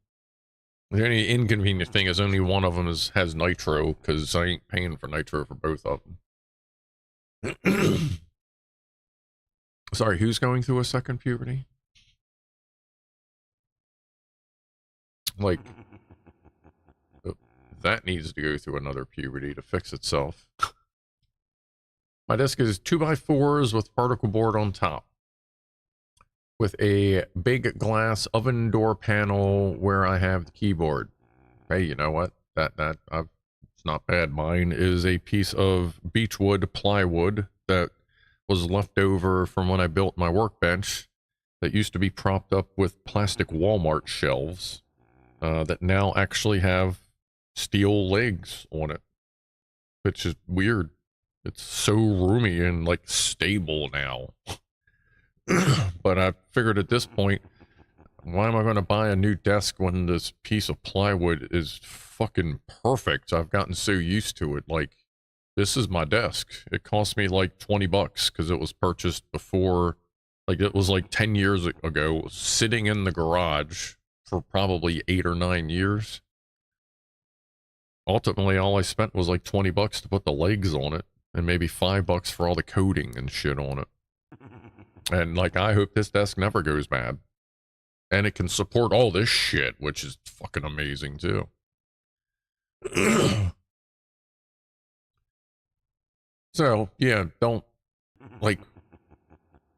The only inconvenient thing is only one of them has nitro, because I ain't paying for nitro for both of them. Sorry, who's going through a second puberty? Like, that needs to go through another puberty to fix itself. My desk is 2x4s with particle board on top, with a big glass oven door panel where I have the keyboard. Hey, you know what? It's not bad. Mine is a piece of beechwood plywood that was left over from when I built my workbench that used to be propped up with plastic Walmart shelves that now actually have steel legs on it, which is weird. It's so roomy and like stable now. But I figured at this point, why am I going to buy a new desk when this piece of plywood is fucking perfect? I've gotten so used to it. Like, this is my desk. It cost me like 20 bucks because it was purchased before, like it was like 10 years ago, sitting in the garage for probably 8 or 9 years. Ultimately, all I spent was like 20 bucks to put the legs on it and maybe 5 bucks for all the coating and shit on it. And like, I hope this desk never goes bad. And it can support all this shit, which is fucking amazing too. So, yeah, don't, like,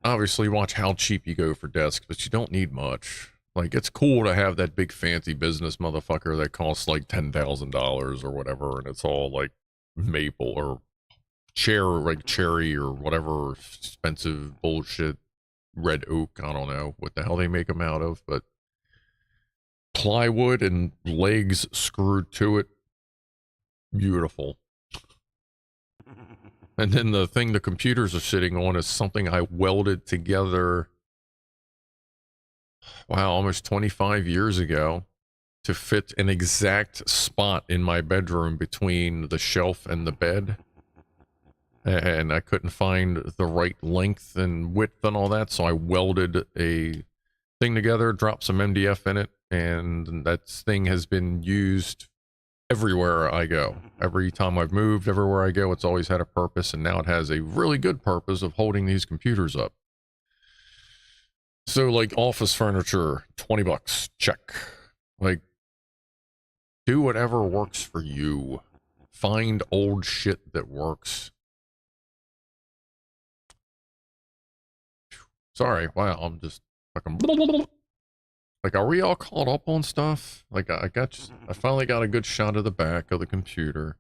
obviously watch how cheap you go for desks, but you don't need much. Like, it's cool to have that big fancy business motherfucker that costs like $10,000 or whatever, and it's all like maple or like cherry or whatever expensive bullshit, red oak, I don't know what the hell they make them out of, but plywood and legs screwed to it, beautiful. And then the thing the computers are sitting on is something I welded together, wow, almost 25 years ago to fit an exact spot in my bedroom between the shelf and the bed. And I couldn't find the right length and width and all that, so I welded a thing together, dropped some MDF in it, and that thing has been used everywhere I go. Every time I've moved, everywhere I go, it's always had a purpose, and now it has a really good purpose of holding these computers up. So, like, office furniture, 20 bucks, check. Like, do whatever works for you. Find old shit that works. Sorry, wow, I'm just fucking... Like, are we all caught up on stuff? Like, I finally got a good shot of the back of the computer.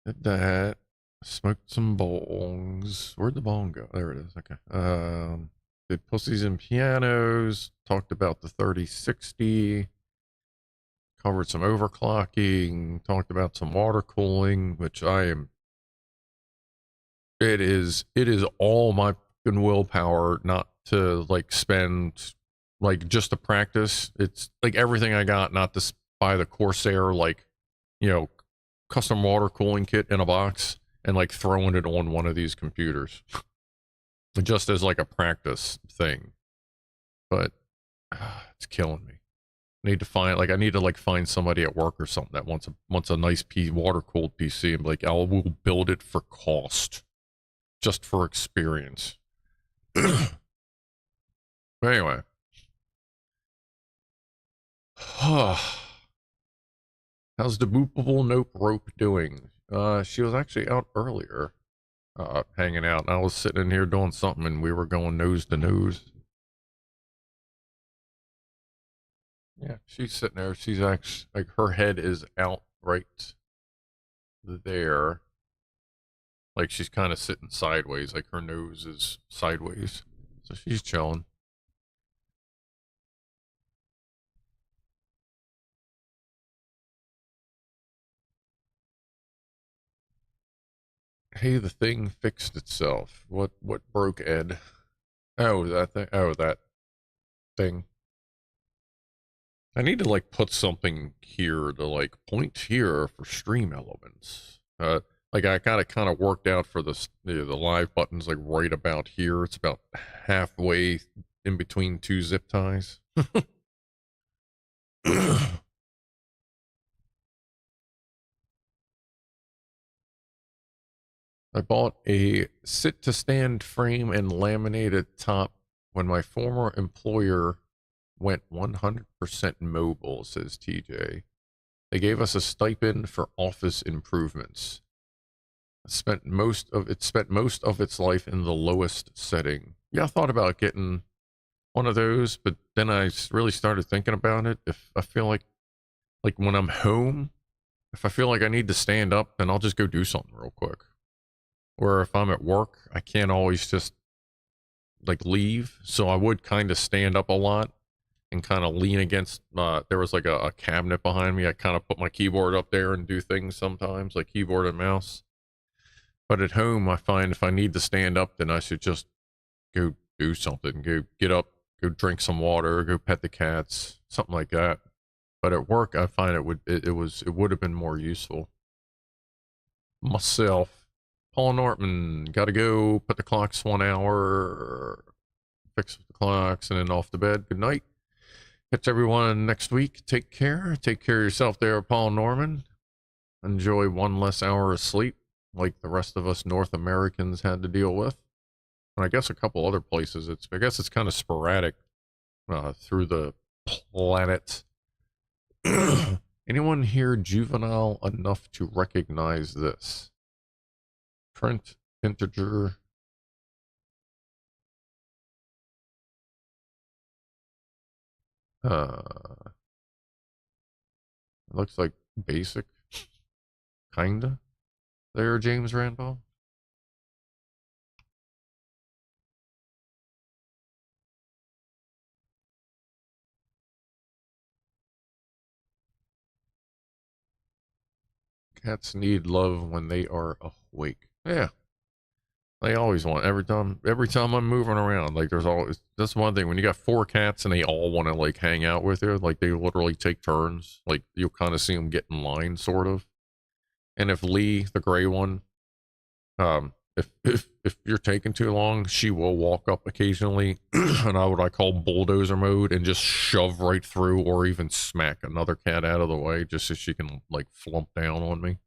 Did that. Smoked some bongs. Where'd the bong go? There it is. Okay. Did Pussies and Pianos. Talked about the 3060. Covered some overclocking. Talked about some water cooling, which I am... It is all my fucking willpower not to, like, spend, like, just to practice. It's like everything I got not to buy the Corsair, like, you know, custom water cooling kit in a box and like throwing it on one of these computers just as like a practice thing. But it's killing me. I need to find somebody at work or something that wants a nice water cooled PC and be like, we'll build it for cost, just for experience. But anyway. How's the boopable nope rope doing? She was actually out earlier, hanging out, and I was sitting in here doing something, and we were going nose to nose. Yeah, she's sitting there. She's actually, like, her head is out right there. Like, she's kind of sitting sideways, like her nose is sideways. So she's chilling. Hey, the thing fixed itself. What broke, Ed? Oh, that thing. Oh, that thing. I need to, like, put something here to, like, point here for stream elements. Like, I got it kind of worked out for the live buttons, like, right about here. It's about halfway in between two zip ties. I bought a sit-to-stand frame and laminated top when my former employer went 100% mobile, says TJ. They gave us a stipend for office improvements. It spent most of its life in the lowest setting. Yeah, I thought about getting one of those, but then I really started thinking about it. If I feel like when I'm home, if I feel like I need to stand up, then I'll just go do something real quick. Or if I'm at work, I can't always just, like, leave. So I would kind of stand up a lot and kind of lean against, there was like a cabinet behind me. I kind of put my keyboard up there and do things sometimes, like keyboard and mouse. But at home, I find if I need to stand up, then I should just go do something. Go get up, go drink some water, go pet the cats, something like that. But at work, I find it would have been more useful. Myself, Paul Norton, gotta go put the clocks 1 hour, fix the clocks, and then off to bed. Good night. Catch everyone next week. Take care. Take care of yourself there, Paul Norman. Enjoy 1 less hour of sleep, like the rest of us North Americans had to deal with. And I guess a couple other places. I guess it's kind of sporadic through the planet. Anyone here juvenile enough to recognize this? Print integer. It looks like basic. Kinda. There, James Randall. Cats need love when they are awake. Yeah. They always want every time I'm moving around, like there's always, that's one thing when you got 4 cats and they all want to like hang out with you, like they literally take turns, like you'll kind of see them get in line sort of. And if Lee, the gray one, if you're taking too long, she will walk up occasionally and what I call bulldozer mode and just shove right through or even smack another cat out of the way just so she can like flump down on me.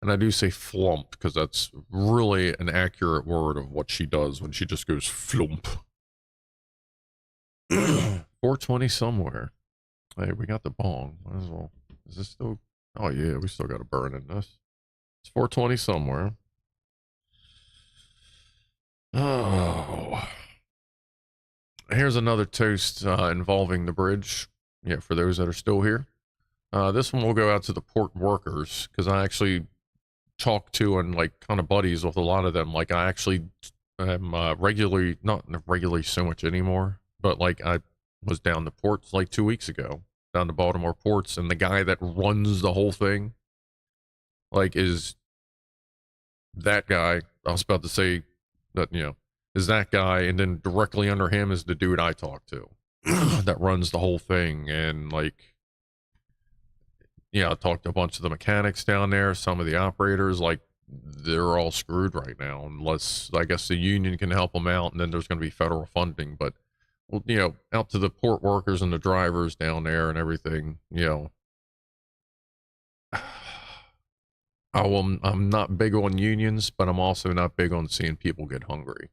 And I do say flump because that's really an accurate word of what she does when she just goes flump. 420 somewhere. Hey, we got the bong. Might as well. Is this still? Oh yeah, we still got a burn in this. It's 420 somewhere. Oh. Here's another toast involving the bridge. Yeah, for those that are still here. This one will go out to the port workers because I actually talk to and like kind of buddies with a lot of them. Like I actually am regularly, not regularly so much anymore, but like I was down the ports like 2 weeks ago, down the Baltimore ports, and the guy that runs the whole thing like is that guy. I was about to say that, you know, is that guy, and then directly under him is the dude I talk to that runs the whole thing. And like, yeah, I talked to a bunch of the mechanics down there, some of the operators, like they're all screwed right now, unless I guess the union can help them out, and then there's going to be federal funding. But, well, you know, out to the port workers and the drivers down there and everything, you know, I'm not big on unions, but I'm also not big on seeing people get hungry.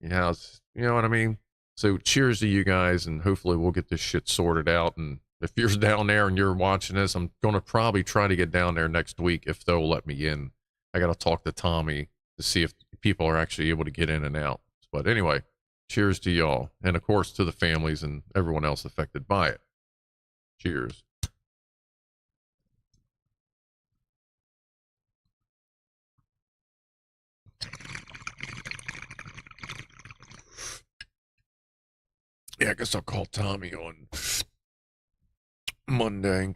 Yeah, you know what I mean? So cheers to you guys, and hopefully we'll get this shit sorted out. And if you're down there and you're watching this, I'm going to probably try to get down there next week if they'll let me in. I got to talk to Tommy to see if people are actually able to get in and out. But anyway, cheers to y'all. And of course to the families and everyone else affected by it. Cheers. Yeah, I guess I'll call Tommy on Monday.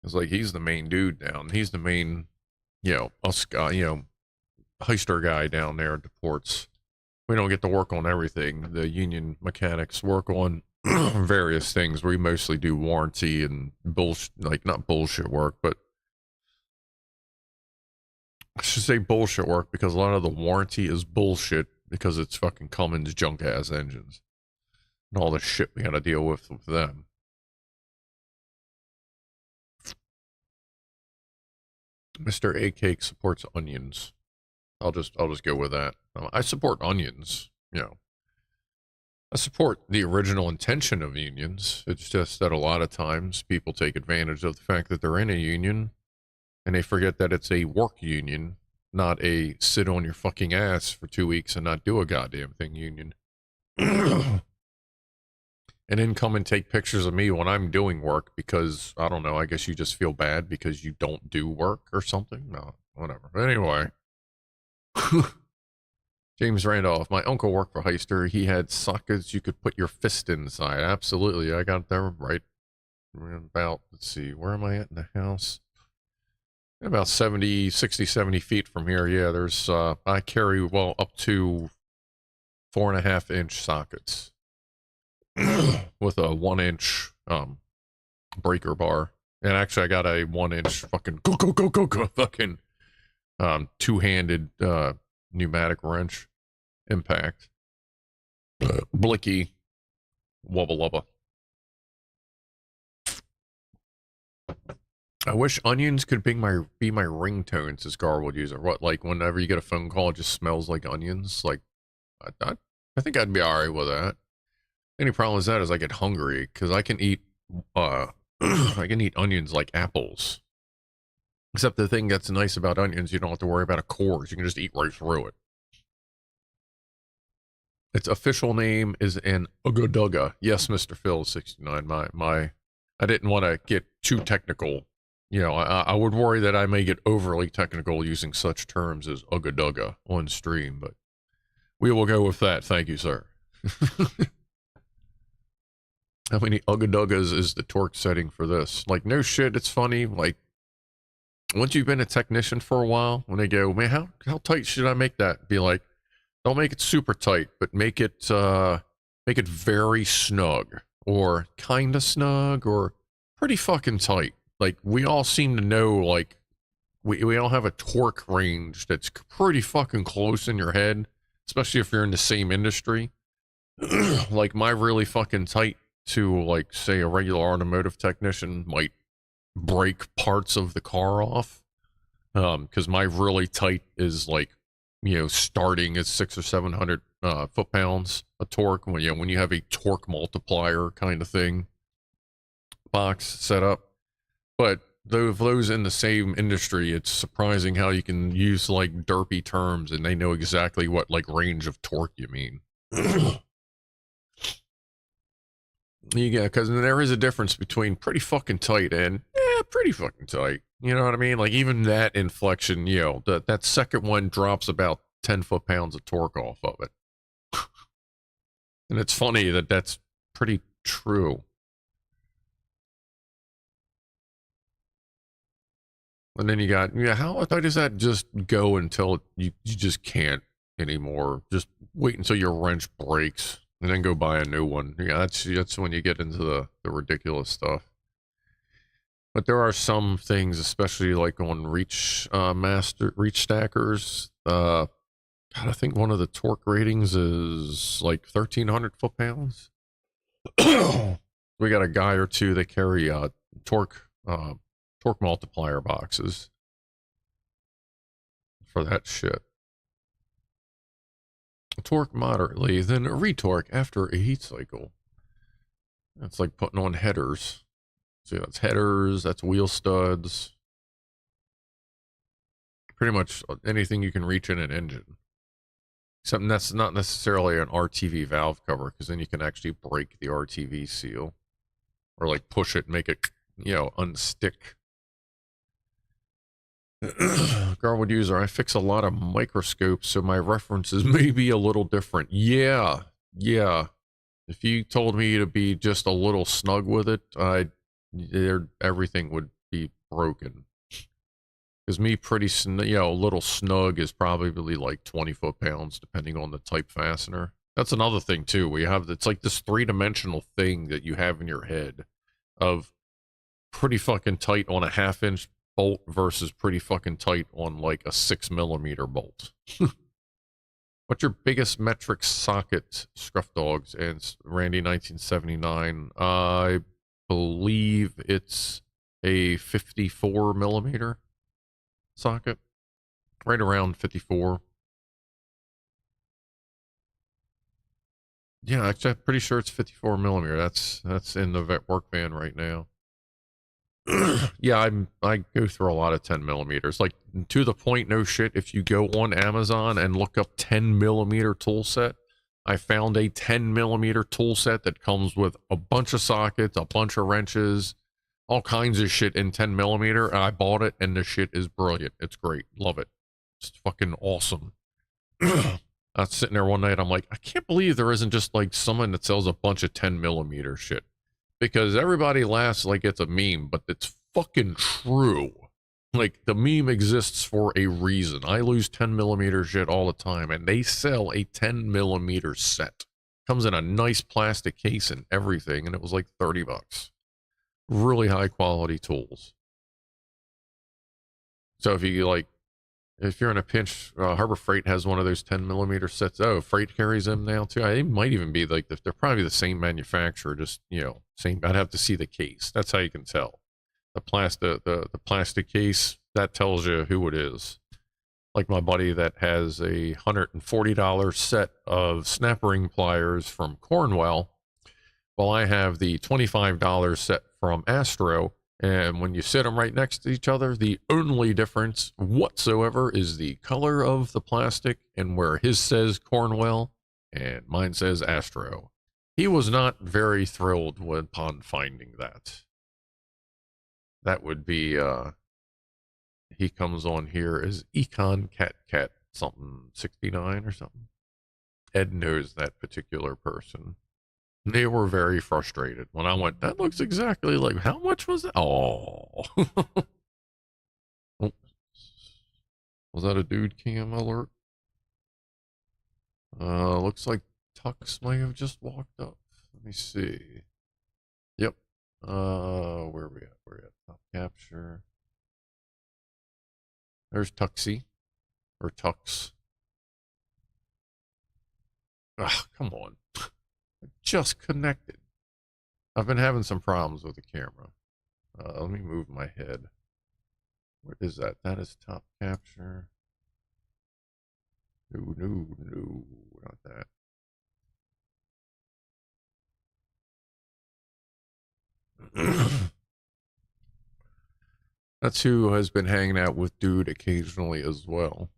It's like he's the main dude down. He's the main, you know, us guy, you know, heister guy down there at the ports. We don't get to work on everything. The union mechanics work on various things. We mostly do warranty and bullshit, like not bullshit work, but I should say bullshit work because a lot of the warranty is bullshit because it's fucking Cummins junk ass engines and all the shit we gotta deal with them. Mr. A Cake supports onions. I'll just go with that. I support onions, you know. I support the original intention of unions. It's just that a lot of times people take advantage of the fact that they're in a union and they forget that it's a work union, not a sit on your fucking ass for 2 weeks and not do a goddamn thing union. And then come and take pictures of me when I'm doing work because, I don't know, I guess you just feel bad because you don't do work or something? No, whatever. Anyway. James Randolph, my uncle worked for Heister. He had sockets you could put your fist inside. Absolutely, I got there right about, let's see, where am I at in the house? About 70, 60, 70 feet from here. Yeah, there's, I carry, well, up to 4.5-inch sockets with a 1-inch, breaker bar. And actually, I got a 1-inch fucking go fucking, two-handed, pneumatic wrench impact. Blicky wubba lubba. I wish onions could be my ringtone, says Garwood user. What, like whenever you get a phone call, it just smells like onions? Like, I think I'd be alright with that. Any problem with that is I get hungry, because I can eat, I can eat onions like apples. Except the thing that's nice about onions, you don't have to worry about a core. You can just eat right through it. Its official name is an Ugadugga. Yes, Mr. Phil 69. I didn't want to get too technical. You know, I would worry that I may get overly technical using such terms as Ugadugga on stream, but we will go with that. Thank you, sir. How many Ugaduggas is the torque setting for this? Like, no shit, it's funny. Like, once you've been a technician for a while, when they go, man, how tight should I make that? Be like, don't make it super tight, but make it very snug, or kinda snug, or pretty fucking tight. Like, we all seem to know, like, we all have a torque range that's pretty fucking close in your head, especially if you're in the same industry. Like, my really fucking tight to, like, say, a regular automotive technician might break parts of the car off. Because my really tight is, like, you know, starting at 600 or 700 foot-pounds of torque. When you have a torque multiplier kind of thing box set up. But those in the same industry, it's surprising how you can use, like, derpy terms and they know exactly what, like, range of torque you mean. Yeah, because there is a difference between pretty fucking tight and pretty fucking tight. You know what I mean? Like, even that inflection, you know, that second one drops about 10 foot-pounds of torque off of it. And it's funny that that's pretty true. And then you got, yeah, how does that just go until you just can't anymore? Just wait until your wrench breaks and then go buy a new one. Yeah, that's when you get into the ridiculous stuff. But there are some things, especially like on reach stackers. God, I think one of the torque ratings is like 1,300 foot-pounds. We got a guy or two that carry torque multiplier boxes for that shit. Torque moderately, then retorque after a heat cycle. That's like putting on headers. So that's headers, that's wheel studs. Pretty much anything you can reach in an engine. Except that's not necessarily an RTV valve cover, because then you can actually break the RTV seal. Or like push it, make it, you know, unstick. Garwood user, I fix a lot of microscopes, so my references may be a little different. Yeah. If you told me to be just a little snug with it, everything would be broken. Because me a little snug is probably like 20 foot-pounds, depending on the type fastener. That's another thing too. It's like this 3-dimensional thing that you have in your head of pretty fucking tight on a 1/2-inch bolt versus pretty fucking tight on like a 6mm bolt. What's your biggest metric socket, Scrufdogs and Randy 1979? I believe it's a 54mm socket, right around 54. Yeah, actually, I'm pretty sure it's 54mm. That's in the work van right now. Yeah, I go through a lot of 10mm. Like, to the point, no shit, if you go on Amazon and look up 10mm tool set, I found a 10mm tool set that comes with a bunch of sockets, a bunch of wrenches, all kinds of shit in 10mm. I bought it, and the shit is brilliant. It's great. Love it. It's fucking awesome. I was sitting there one night, I'm like, I can't believe there isn't just like someone that sells a bunch of 10mm shit. Because everybody laughs like it's a meme, but it's fucking true. Like, the meme exists for a reason. I lose 10 millimeter shit all the time, and they sell a 10 millimeter set. Comes in a nice plastic case and everything, and it was like 30 bucks. Really high quality tools. So if you like, if you're in a pinch, Harbor Freight has one of those 10 millimeter sets. Oh, Freight carries them now too. They might even be like, they're probably the same manufacturer, just, you know, same. I'd have to see the case. That's how you can tell. The plastic case, that tells you who it is. Like my buddy that has a $140 set of snap ring pliers from Cornwell, while I have the $25 set from Astro. And when you sit them right next to each other, the only difference whatsoever is the color of the plastic, and where his says Cornwell and mine says Astro. He was not very thrilled upon finding that. That would be, he comes on here as Econ Cat something 69 or something. Ed knows that particular person. They were very frustrated when I went, that looks exactly like, how much was that? Oh. Oh. Was that a dude cam alert? Looks like Tux might have just walked up. Let me see. Yep. Where are we at? We're at top capture. There's Tuxie. Or Tux. Ah, come on. Just connected. I've been having some problems with the camera. Let me move my head. Where is that? That is top capture. No, not that. That's who has been hanging out with Dude occasionally as well.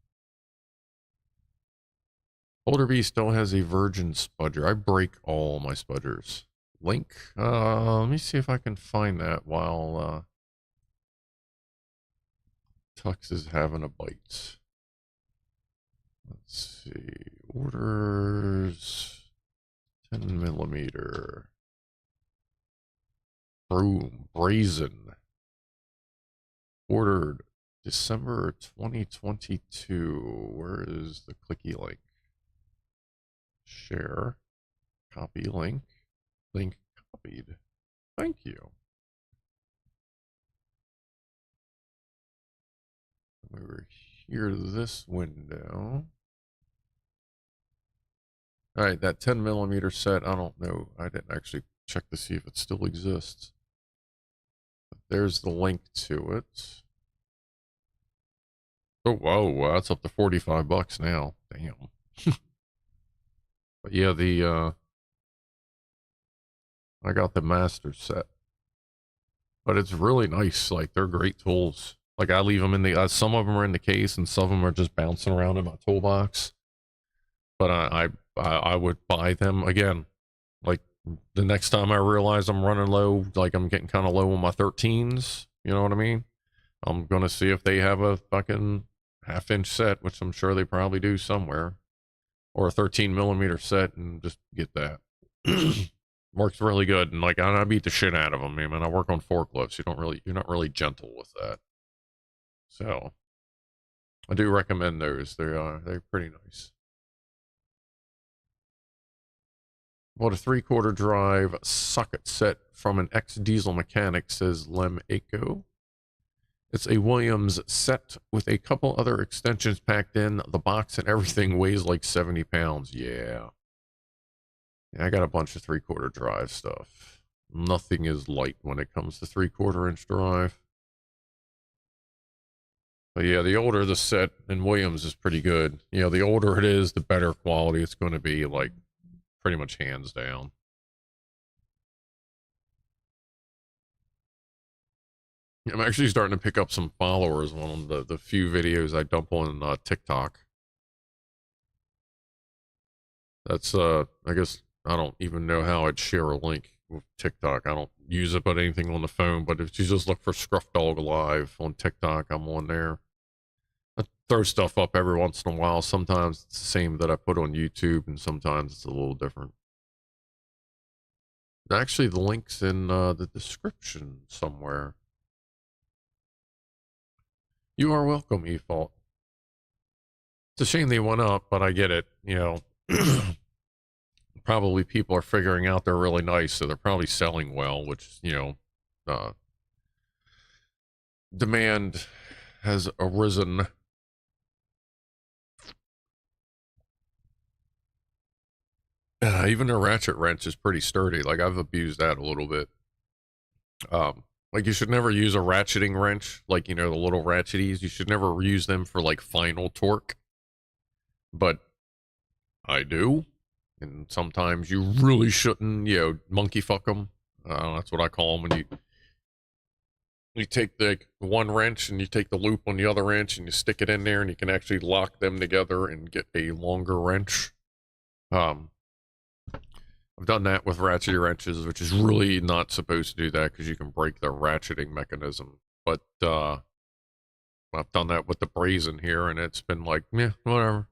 Olderby still has a virgin spudger. I break all my spudgers. Link. Let me see if I can find that while Tux is having a bite. Let's see. Orders 10 millimeter. Broom. Brazen. Ordered December 2022. Where is the clicky link? Share. Copy link. Link copied. Thank you. Over here, this window. All right, that 10 millimeter set, I don't know. I didn't actually check to see if it still exists. But there's the link to it. Oh, whoa, that's up to 45 bucks now. Damn. But yeah, I got the master set. But it's really nice. Like, they're great tools. Like, I leave them in the, some of them are in the case and some of them are just bouncing around in my toolbox. But I would buy them again. Like, the next time I realize I'm running low, like I'm getting kind of low on my 13s, you know what I mean? I'm going to see if they have a fucking half-inch set, which I'm sure they probably do somewhere, or a 13 millimeter set, and just get that. Works really good, and like I beat the shit out of them, man. I work on forklifts. You're not really gentle with that. So I do recommend those. They're pretty nice. Bought a 3/4 drive socket set from an ex-diesel mechanic, says Lem Eco. It's a Williams set with a couple other extensions packed in. The box and everything weighs like 70 pounds. Yeah. I got a bunch of 3/4 drive stuff. Nothing is light when it comes to 3/4 inch drive. But yeah, the older the set in Williams is pretty good. You know, the older it is, the better quality it's going to be, like pretty much hands down. I'm actually starting to pick up some followers on the few videos I dump on TikTok. That's, I guess, I don't even know how I'd share a link with TikTok. I don't use it but anything on the phone, but if you just look for Scrufdog Live on TikTok, I'm on there. I throw stuff up every once in a while. Sometimes it's the same that I put on YouTube, and sometimes it's a little different. Actually, the link's in the description somewhere. You are welcome, eFault. It's a shame they went up, but I get it. You know, probably people are figuring out they're really nice, so they're probably selling well, which, you know, demand has arisen. Even a ratchet wrench is pretty sturdy. Like, I've abused that a little bit. Like, you should never use a ratcheting wrench, like, you know, the little ratcheties. You should never use them for, like, final torque. But I do. And sometimes you really shouldn't, you know, monkey fuck them. That's what I call them. When you take the one wrench and you take the loop on the other wrench and you stick it in there, and you can actually lock them together and get a longer wrench. I've done that with ratcheting wrenches, which is really not supposed to do that because you can break the ratcheting mechanism. But I've done that with the brazen here, and it's been like, yeah, whatever.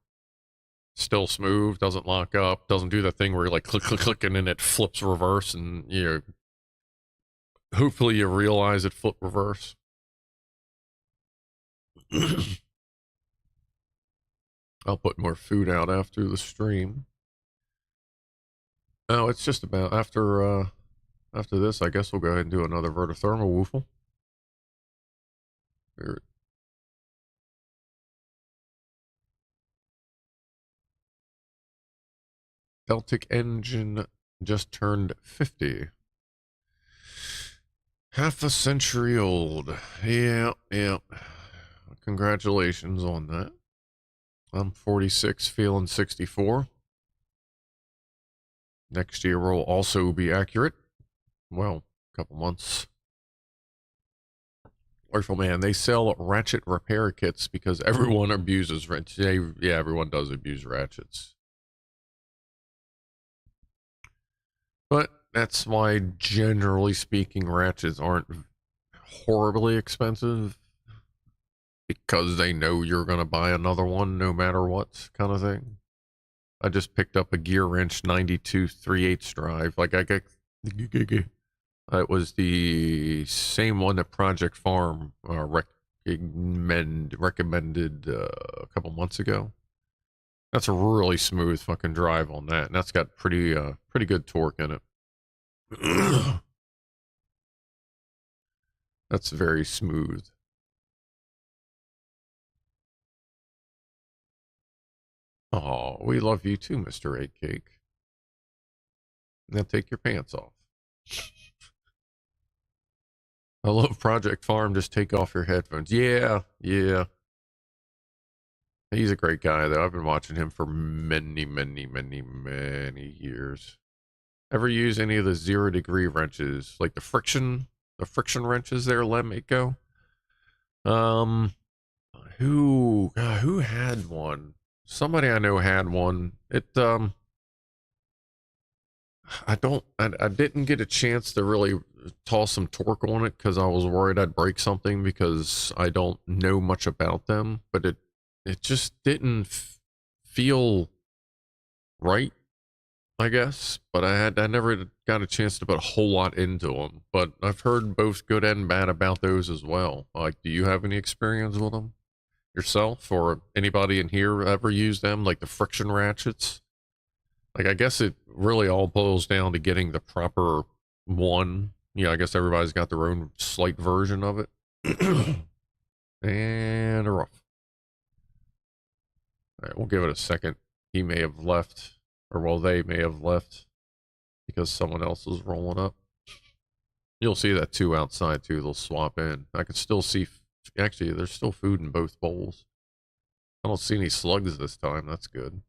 Still smooth, doesn't lock up, doesn't do that thing where you're like click, click, click, and then it flips reverse, and you know, hopefully you realize it flipped reverse. I'll put more food out after the stream. Oh, it's just about after this, I guess we'll go ahead and do another VertoThermoWhoofle. Here. Celtic engine just turned 50. Half a century old. Yeah. Congratulations on that. I'm 46, feeling 64. Next year will also be accurate. Well, a couple months. Rifle Man, they sell ratchet repair kits because everyone abuses ratchets. Yeah, everyone does abuse ratchets. But that's why, generally speaking, ratchets aren't horribly expensive, because they know you're going to buy another one no matter what, kind of thing. I just picked up a Gear Wrench 92 3/8 drive. Like, it was the same one that Project Farm recommended a couple months ago. That's a really smooth fucking drive on that, and that's got pretty good torque in it. That's very smooth. Oh, we love you too, Mr. 8 Cake. Now take your pants off. I love Project Farm. Just take off your headphones. Yeah. He's a great guy, though. I've been watching him for many years. Ever use any of the 0-degree wrenches, like the friction wrenches there, Let Me Go? Who had one? Somebody I know had one. I didn't get a chance to really toss some torque on it because I was worried I'd break something because I don't know much about them, but it just didn't feel right, I guess. But I never got a chance to put a whole lot into them, but I've heard both good and bad about those as well. Like, do you have any experience with them yourself, or anybody in here ever used them, like the friction ratchets? Like, I guess it really all boils down to getting the proper one. Yeah, I guess everybody's got their own slight version of it. And a rough. All right, we'll give it a second. He may have left, or well, they may have left because someone else is rolling up. You'll see that too outside too. They'll swap in. I can still see, actually, there's still food in both bowls. I don't see any slugs this time. That's good.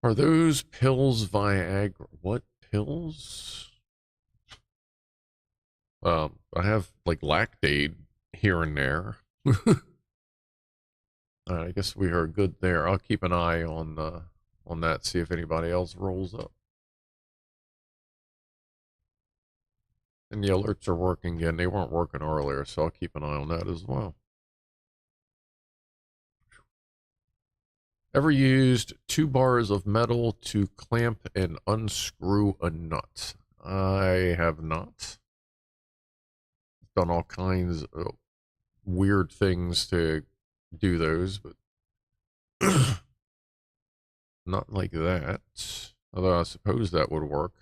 Are those pills Viagra? What pills? I have like Lactaid here and there. I guess we are good there. I'll keep an eye on that, see if anybody else rolls up. And the alerts are working again. They weren't working earlier, so I'll keep an eye on that as well. Ever used 2 bars of metal to clamp and unscrew a nut? I have not. Done all kinds of... weird things to do those, but not like that. Although I suppose that would work.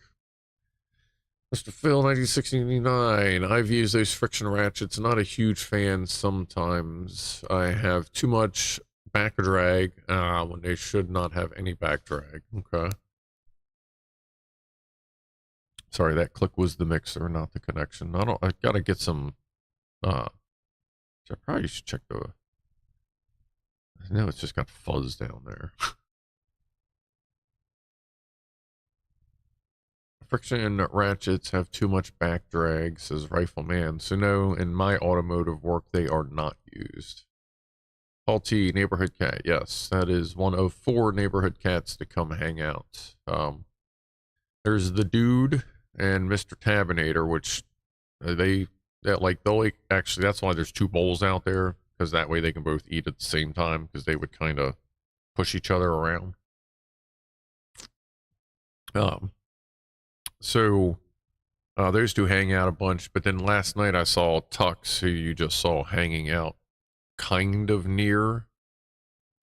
Mr. Phil 9689. I've used those friction ratchets. Not a huge fan sometimes. I have too much back drag when they should not have any back drag. Okay. Sorry, that click was the mixer, not the connection. I gotta get some I probably should check the I know it's just got fuzz down there. Friction ratchets have too much back drag, says Rifleman. So no, in my automotive work, they are not used. Paul T, neighborhood cat. Yes, that is one of 4 neighborhood cats to come hang out. There's the dude and Mr. Tabinator, which they'll actually, that's why there's 2 bowls out there, because that way they can both eat at the same time, because they would kind of push each other around. So those 2 hang out a bunch, but then last night I saw Tux, who you just saw hanging out kind of near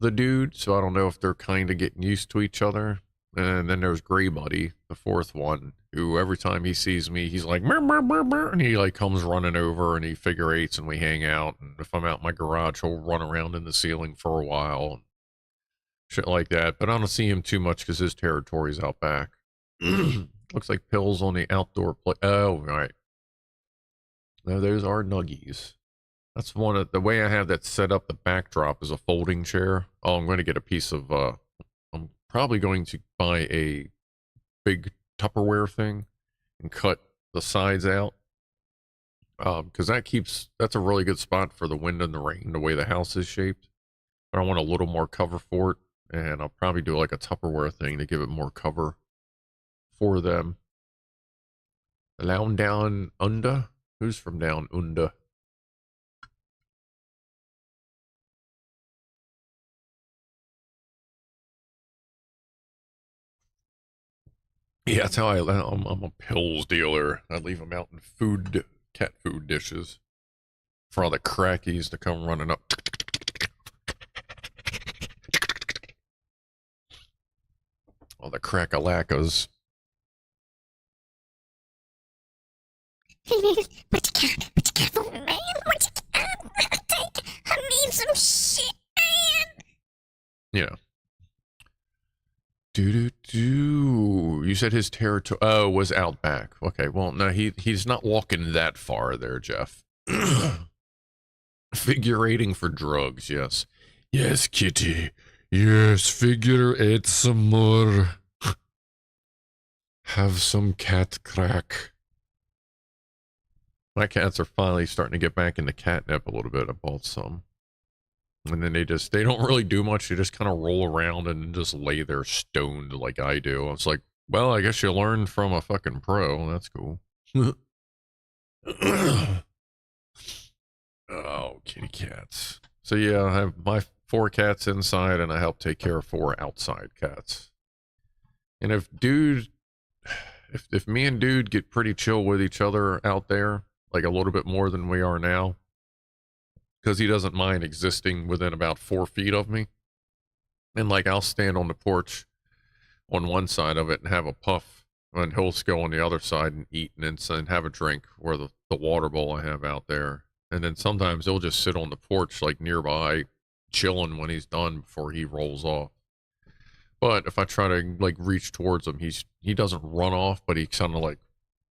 the dude, so I don't know if they're kind of getting used to each other. And then there's Gray Buddy, the 4th one, who every time he sees me, he's like, burr, burr, burr, burr, and he like comes running over and he figure eights and we hang out. And if I'm out in my garage, he'll run around in the ceiling for a while and shit like that. But I don't see him too much because his territory's out back. Looks like pills on the outdoor play. Oh, right. No, those are nuggies. That's one of the way I have that set up. The backdrop is a folding chair. Oh, I'm going to get a piece of, I'm probably going to buy a big Tupperware thing and cut the sides out. Because that's a really good spot for the wind and the rain, the way the house is shaped. But I want a little more cover for it. And I'll probably do like a Tupperware thing to give it more cover for them. Down Under? Who's from down under? Yeah, that's how I'm a pills dealer. I leave them out in cat food dishes for all the crackies to come running up. All the crack-a-lackas. What you got, man? What you got? I need some shit, man. Yeah. You said his territory was out back. Okay, well, no, he's not walking that far there, Jeff. Figurating for drugs, yes. Yes, kitty. Yes, figure eight some more. Have some cat crack. My cats are finally starting to get back into catnip a little bit. I bought some. And then they don't really do much. They just kind of roll around and just lay there stoned like I do. I was like, well, I guess you learned from a fucking pro. That's cool. Oh, kitty cats. So yeah, I have my 4 cats inside and I help take care of 4 outside cats. And if me and dude get pretty chill with each other out there, like a little bit more than we are now, because he doesn't mind existing within about 4 feet of me. And like I'll stand on the porch on one side of it and have a puff, and he'll go on the other side and eat and have a drink where the water bowl I have out there. And then sometimes he'll just sit on the porch like nearby, chilling when he's done before he rolls off. But if I try to like reach towards him, he doesn't run off, but he kind of like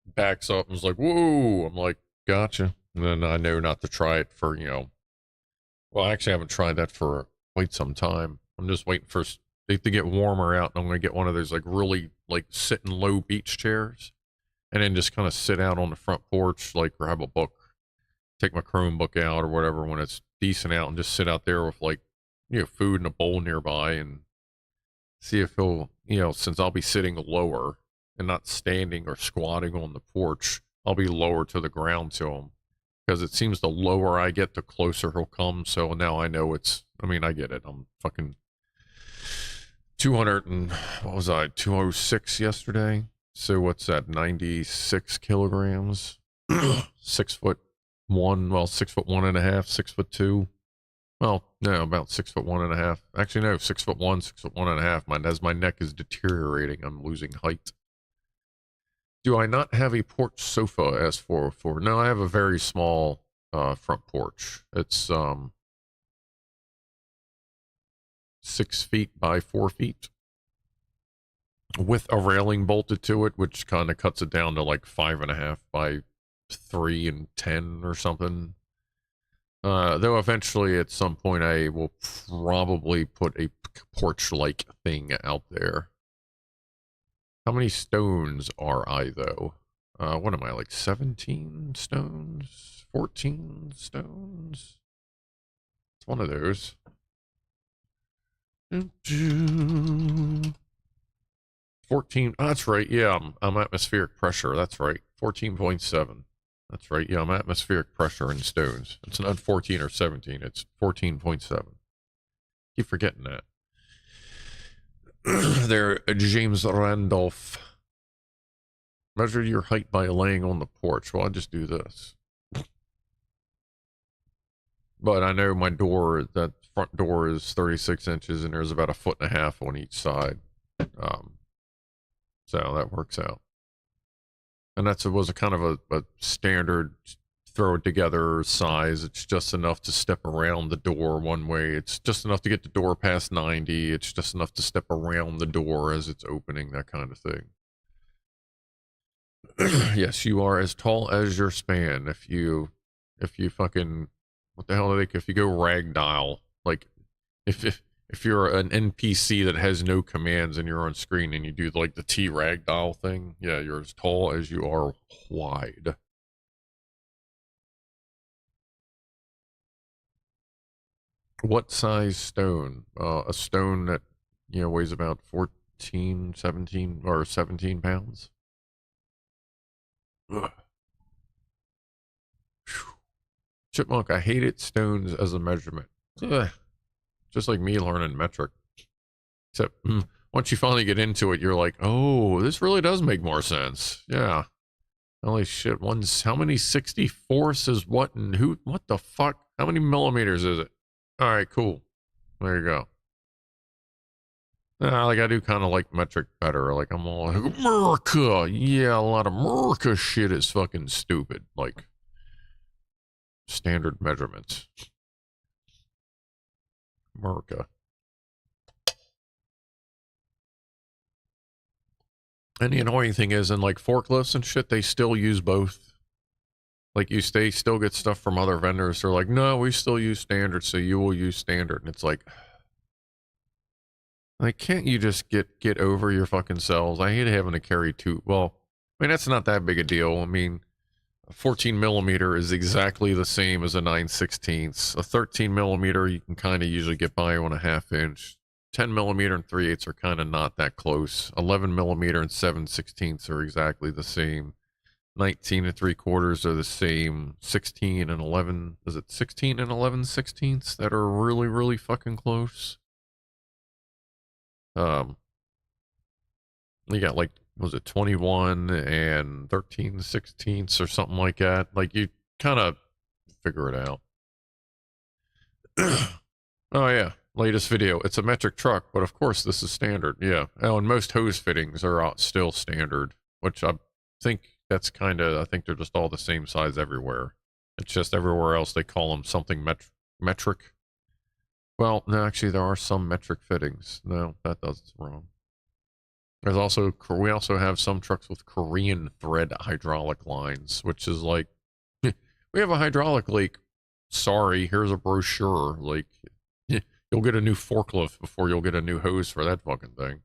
backs up and is like, whoa. I'm like, gotcha. And then I know not to try it for, well, I actually haven't tried that for quite some time. I'm just waiting for it to get warmer out, and I'm going to get one of those like really like sitting low beach chairs and then just kind of sit out on the front porch, like grab a book, take my Chromebook out or whatever when it's decent out, and just sit out there with like, food in a bowl nearby and see if he'll, since I'll be sitting lower and not standing or squatting on the porch, I'll be lower to the ground to him. Because it seems the lower I get, the closer he'll come. So now I know I get it. I'm fucking 206 yesterday. So what's that, 96 kilograms? 6 foot well, 6'1.5", 6'2". Well, no, about 6'1.5". Actually, no, 6'1", 6'1.5". As my neck is deteriorating, I'm losing height. Do I not have a porch sofa? Asked 404. No, I have a very small front porch. It's 6 feet by 4 feet with a railing bolted to it, which kind of cuts it down to like 5.5 by 3 and 10 or something. Though eventually at some point I will probably put a porch-like thing out there. How many stones are I, though? What am I, like 17 stones? 14 stones? It's one of those. 14. Oh, that's right. Yeah, I'm atmospheric pressure. That's right. 14.7. That's right. Yeah, I'm atmospheric pressure in stones. It's not 14 or 17. It's 14.7. Keep forgetting that. There, James Randolph. Measure your height by laying on the porch. Well, I'll just do this. But I know my door, that front door is 36 inches, and there's about 1.5 feet on each side. So that works out. And was a kind of a standard throw it together size. It's just enough to step around the door one way. It's just enough to get the door past 90. It's just enough to step around the door as it's opening, that kind of thing. Yes, you are as tall as your span. If you fucking, what the hell are they, if you go ragdoll, like, if you're an NPC that has no commands and you're on screen and you do like the T ragdoll thing, yeah, you're as tall as you are wide. What size stone? A stone that, weighs about 14, 17, or 17 pounds. Ugh. Chipmunk, I hated stones as a measurement. Ugh. Just like me learning metric. Except, once you finally get into it, you're like, oh, this really does make more sense. Yeah. Holy shit, how many 64ths is what, and what the fuck? How many millimeters is it? Alright, cool. There you go. Like, I do kind of like metric better. Like, I'm all like, America! Yeah, a lot of America shit is fucking stupid. Like, standard measurements. America. And the annoying thing is, in like forklifts and shit, they still use both. Like, they still get stuff from other vendors. They're like, no, we still use standard, so you will use standard. And it's like, can't you just get over your fucking selves? I hate having to carry two. Well, I mean, that's not that big a deal. I mean, a 14 millimeter is exactly the same as a 9/16. A 13 millimeter, you can kind of usually get by on a 1/2 inch. 10 millimeter and 3/8 are kind of not that close. 11 millimeter and 7/16 are exactly the same. 19 and 3/4 are the same. 16 and 11, is it 16 and 11/16 that are really, really fucking close? You got like, was it 21 and 13/16 or something like that? Like, you kind of figure it out. Oh yeah, latest video. It's a metric truck, but of course this is standard. Yeah. Oh, and most hose fittings are still standard, which I think that's kind of, I think they're just all the same size everywhere. It's just everywhere else they call them something metric. Well, no, actually there are some metric fittings. No, that's wrong. There's also, we also have some trucks with Korean thread hydraulic lines, which is like, we have a hydraulic leak. Sorry, here's a brochure. Like, you'll get a new forklift before you'll get a new hose for that fucking thing.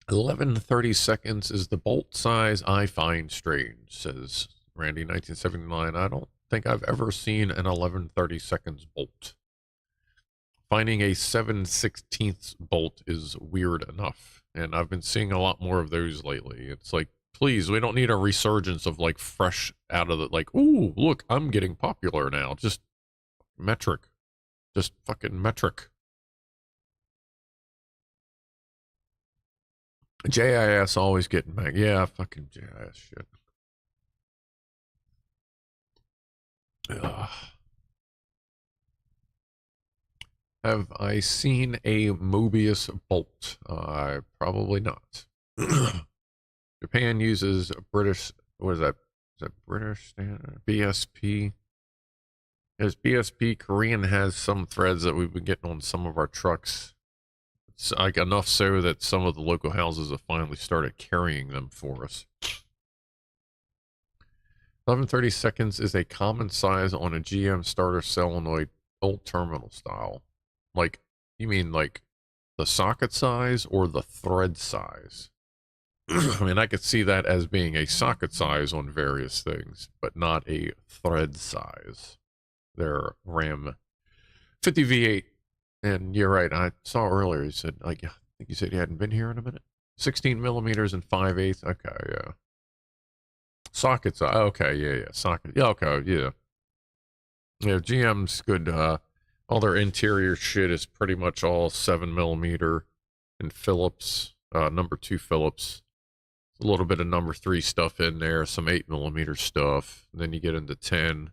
11/30 seconds is the bolt size I find strange, says Randy 1979. I don't think I've ever seen an 11/30 seconds bolt. Finding a 7/16 bolt is weird enough, and I've been seeing a lot more of those lately. It's like, please, we don't need a resurgence of like fresh out of the, like, ooh, look, I'm getting popular now. Just metric. Just fucking metric. JIS always getting back. Yeah, fucking JIS shit. Ugh. Have I seen a Mobius bolt? Probably not. Japan uses British, what is that? Is that British standard? BSP? As BSP, Korean has some threads that we've been getting on some of our trucks. It's like enough so that some of the local houses have finally started carrying them for us. 1130 seconds is a common size on a GM starter solenoid old terminal style. Like, you mean like the socket size or the thread size? I mean, I could see that as being a socket size on various things, but not a thread size. They're RAM 50 V8. And you're right. I saw earlier, you said, like, I think you said you hadn't been here in a minute. 16 millimeters and 5/8. Okay, yeah. Sockets. Okay, yeah. Socket. Yeah, okay, yeah. Yeah, GM's good. All their interior shit is pretty much all 7 millimeter and Phillips, number 2 Phillips. A little bit of number 3 stuff in there, some 8 millimeter stuff. And then you get into 10.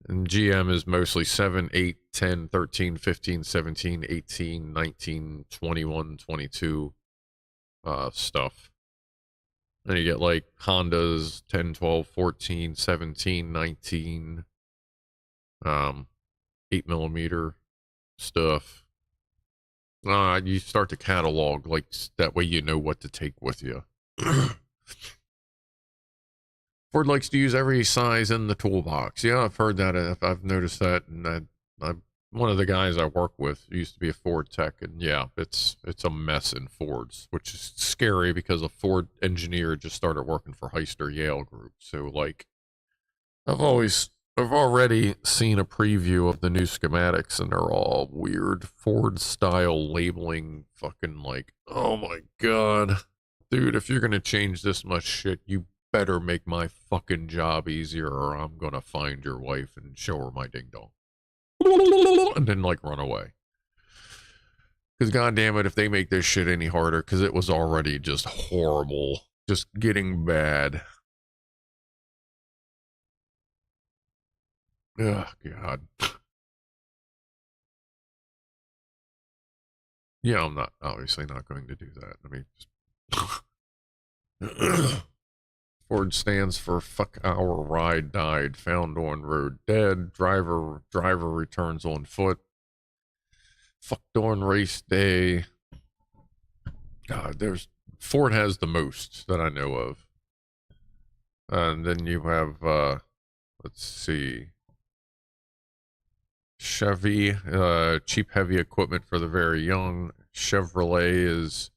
And GM is mostly 7, 8, 10, 13, 15, 17, 18, 19, 21, 22 stuff. Then you get like Hondas 10, 12, 14, 17, 19, 8 millimeter stuff. You start to catalog, like that way you know what to take with you. Ford likes to use every size in the toolbox. Yeah, I've heard that. I've noticed that, and I'm one of the guys I work with used to be a Ford tech, and yeah, it's a mess in Fords, which is scary because a Ford engineer just started working for Heister Yale Group. So like, I've already seen a preview of the new schematics, and they're all weird Ford style labeling. Fucking like, oh my god, dude, if you're gonna change this much shit, you better make my fucking job easier, or I'm gonna find your wife and show her my ding dong. And then like run away. Because goddamn it, if they make this shit any harder, because it was already just horrible, just getting bad. Oh god. Yeah, I'm not obviously not going to do that. I mean, Ford stands for fuck our ride died, found on road dead, driver returns on foot, fucked on race day. God, Ford has the most that I know of. And then you have let's see, Chevy, cheap heavy equipment for the very young. Chevrolet is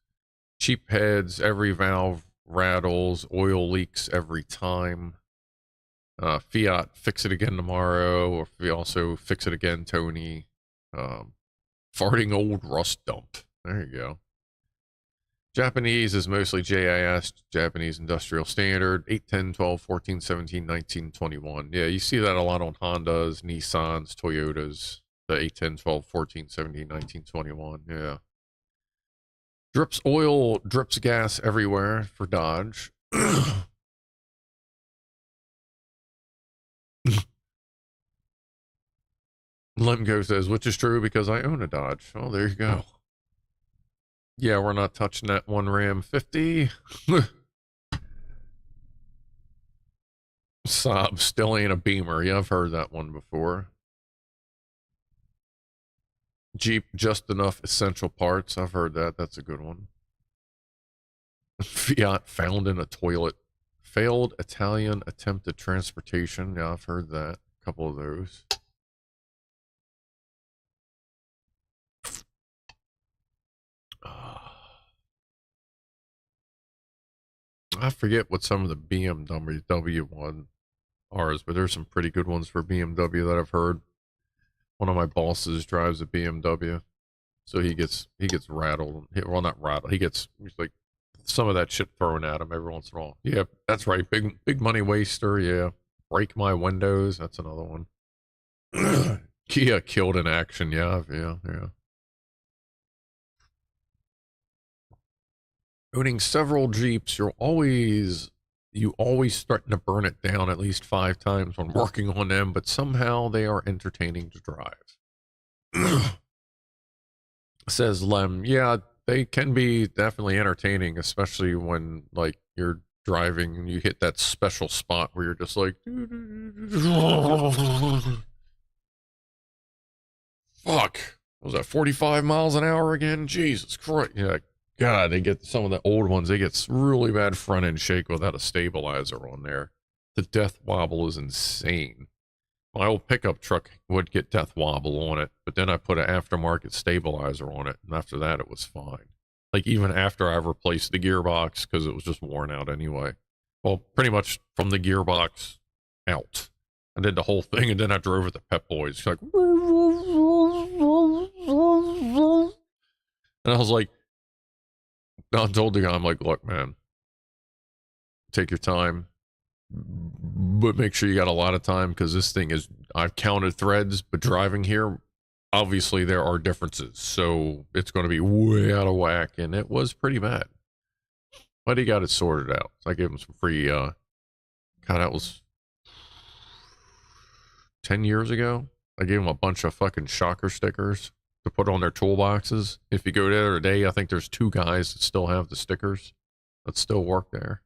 cheap heads, every valve rattles, oil leaks every time. Fiat, fix it again tomorrow, or we also fix it again, Tony. Farting old rust dump. There you go. Japanese is mostly JIS, Japanese Industrial Standard, 8, 10, 12, 14, 17, 19, 21. Yeah, you see that a lot on Hondas, Nissans, Toyotas, the 8, 10, 12, 14, 17, 19, 21. Yeah. Drips oil, drips gas everywhere for Dodge. Lemgo says, which is true because I own a Dodge. Oh, there you go. Yeah, we're not touching that one Ram 50. Sob still ain't a Beamer. Yeah, I've heard that one before. Jeep, just enough essential parts. I've heard that. That's a good one. Fiat found in a toilet. Failed Italian attempt at transportation. Yeah, I've heard that. A couple of those. I forget what some of the BMW one are, but there's some pretty good ones for BMW that I've heard. One of my bosses drives a BMW, so he gets rattled. Well, not rattled. He's like some of that shit thrown at him every once in a while. Yeah, that's right. Big money waster. Yeah, break my windows. That's another one. Kia killed in action. Yeah. Owning several Jeeps, you're always you always starting to burn it down at least 5 times when working on them, but somehow they are entertaining to drive. Says Lem, yeah, they can be definitely entertaining, especially when like you're driving and you hit that special spot where you're just like, fuck, was that 45 miles an hour again? Jesus Christ. Yeah, God, they get some of the old ones, they get really bad front end shake without a stabilizer on there. The death wobble is insane. My old pickup truck would get death wobble on it, but then I put an aftermarket stabilizer on it, and after that it was fine. Like even after I replaced the gearbox, because it was just worn out anyway. Well, pretty much from the gearbox out. I did the whole thing, and then I drove it to Pep Boys. Like, and I was like, I told the guy, I'm like, look, man, take your time, but make sure you got a lot of time, because this thing is, I've counted threads, but driving here, obviously there are differences, so it's going to be way out of whack, and it was pretty bad. But he got it sorted out. So I gave him some free, God, that was 10 years ago. I gave him a bunch of fucking shocker stickers to put on their toolboxes. If you go there today, I think there's 2 guys that still have the stickers that still work there.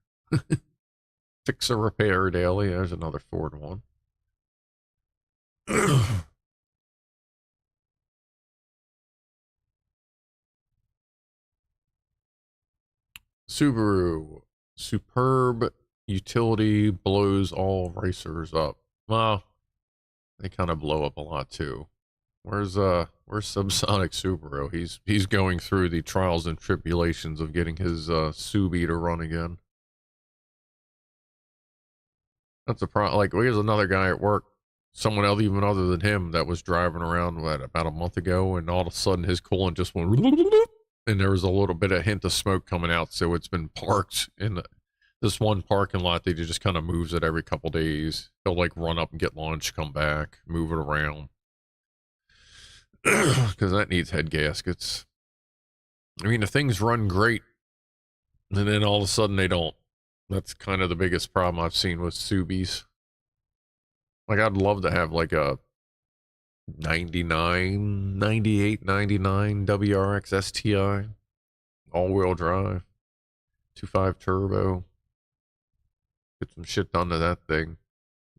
Fix a repair daily. There's another Ford one. Subaru, superb utility, blows all racers up. Well, they kind of blow up a lot too. Where's Subsonic Subaru? He's going through the trials and tribulations of getting his Subi to run again. That's a problem. Like, here's another guy at work, someone else even other than him, that was driving around about a month ago, and all of a sudden his coolant just went, and there was a little bit of hint of smoke coming out. So it's been parked in this one parking lot. They just kind of moves it every couple days. He'll like run up and get lunch, come back, move it around, because that needs head gaskets. I mean, the things run great, and then all of a sudden they don't. That's kind of the biggest problem I've seen with Subis. Like, I'd love to have like a 99, 98, 99 WRX STI, all-wheel drive, 2.5 turbo. Get some shit done to that thing.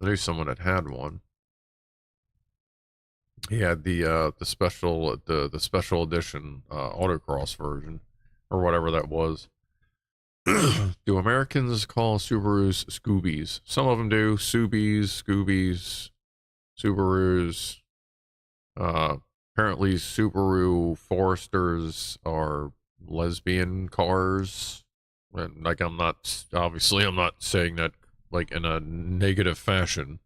I knew someone that had one. He had the special edition autocross version, or whatever that was. Do Americans call Subarus Scoobies? Some of them do. Subies, Scoobies, Subarus. Apparently Subaru Foresters are lesbian cars. And like, I'm not saying that like in a negative fashion,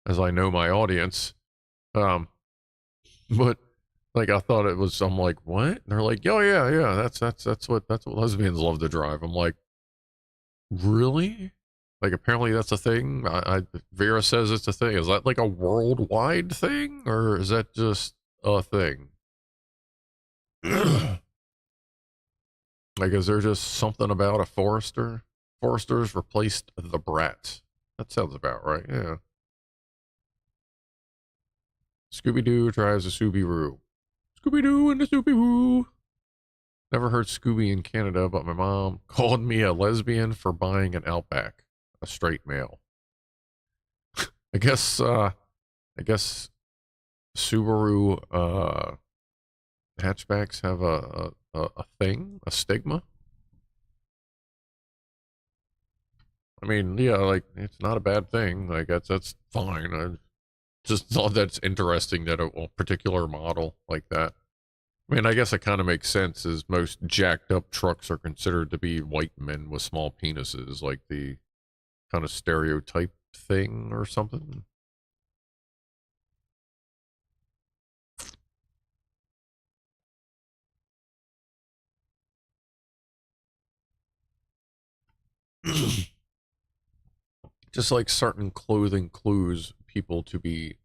as I know my audience. But like, I thought it was, I'm like, what? And they're like, oh yeah, that's what lesbians love to drive. I'm like, really? Like, apparently that's a thing. Vera says it's a thing. Is that like a worldwide thing, or is that just a thing? Like, is there just something about a Forester? Foresters replaced the Brat. That sounds about right, yeah. Scooby-Doo drives a Subaru. Scooby-Doo and the Scooby-Doo. Never heard Scooby in Canada, but my mom called me a lesbian for buying an Outback. A straight male. I guess Subaru hatchbacks have a thing, a stigma. I mean, yeah, like, it's not a bad thing. Like, that's fine. I just thought that's interesting that a particular model like that. I mean, I guess it kind of makes sense, as most jacked up trucks are considered to be white men with small penises, like the kind of stereotype thing or something. Just like certain clothing clues people be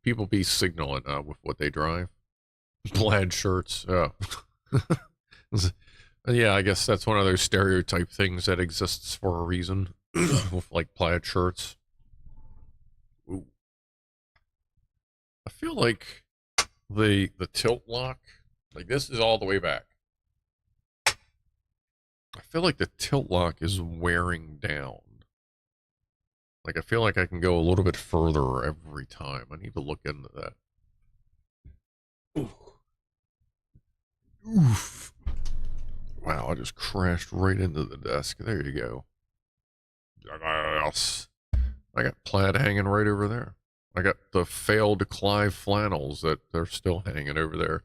signaling with what they drive. Plaid shirts. Yeah. Yeah, I guess that's one of those stereotype things that exists for a reason. with like plaid shirts. Ooh. I feel like the tilt lock, like this is all the way back. I feel like the tilt lock is wearing down. Like I feel like I can go a little bit further every time. I need to look into that. Ooh. Oof. Wow, I just crashed right into the desk. There you go. Yes. I got plaid hanging right over there. I got the failed Clive flannels that they're still hanging over there.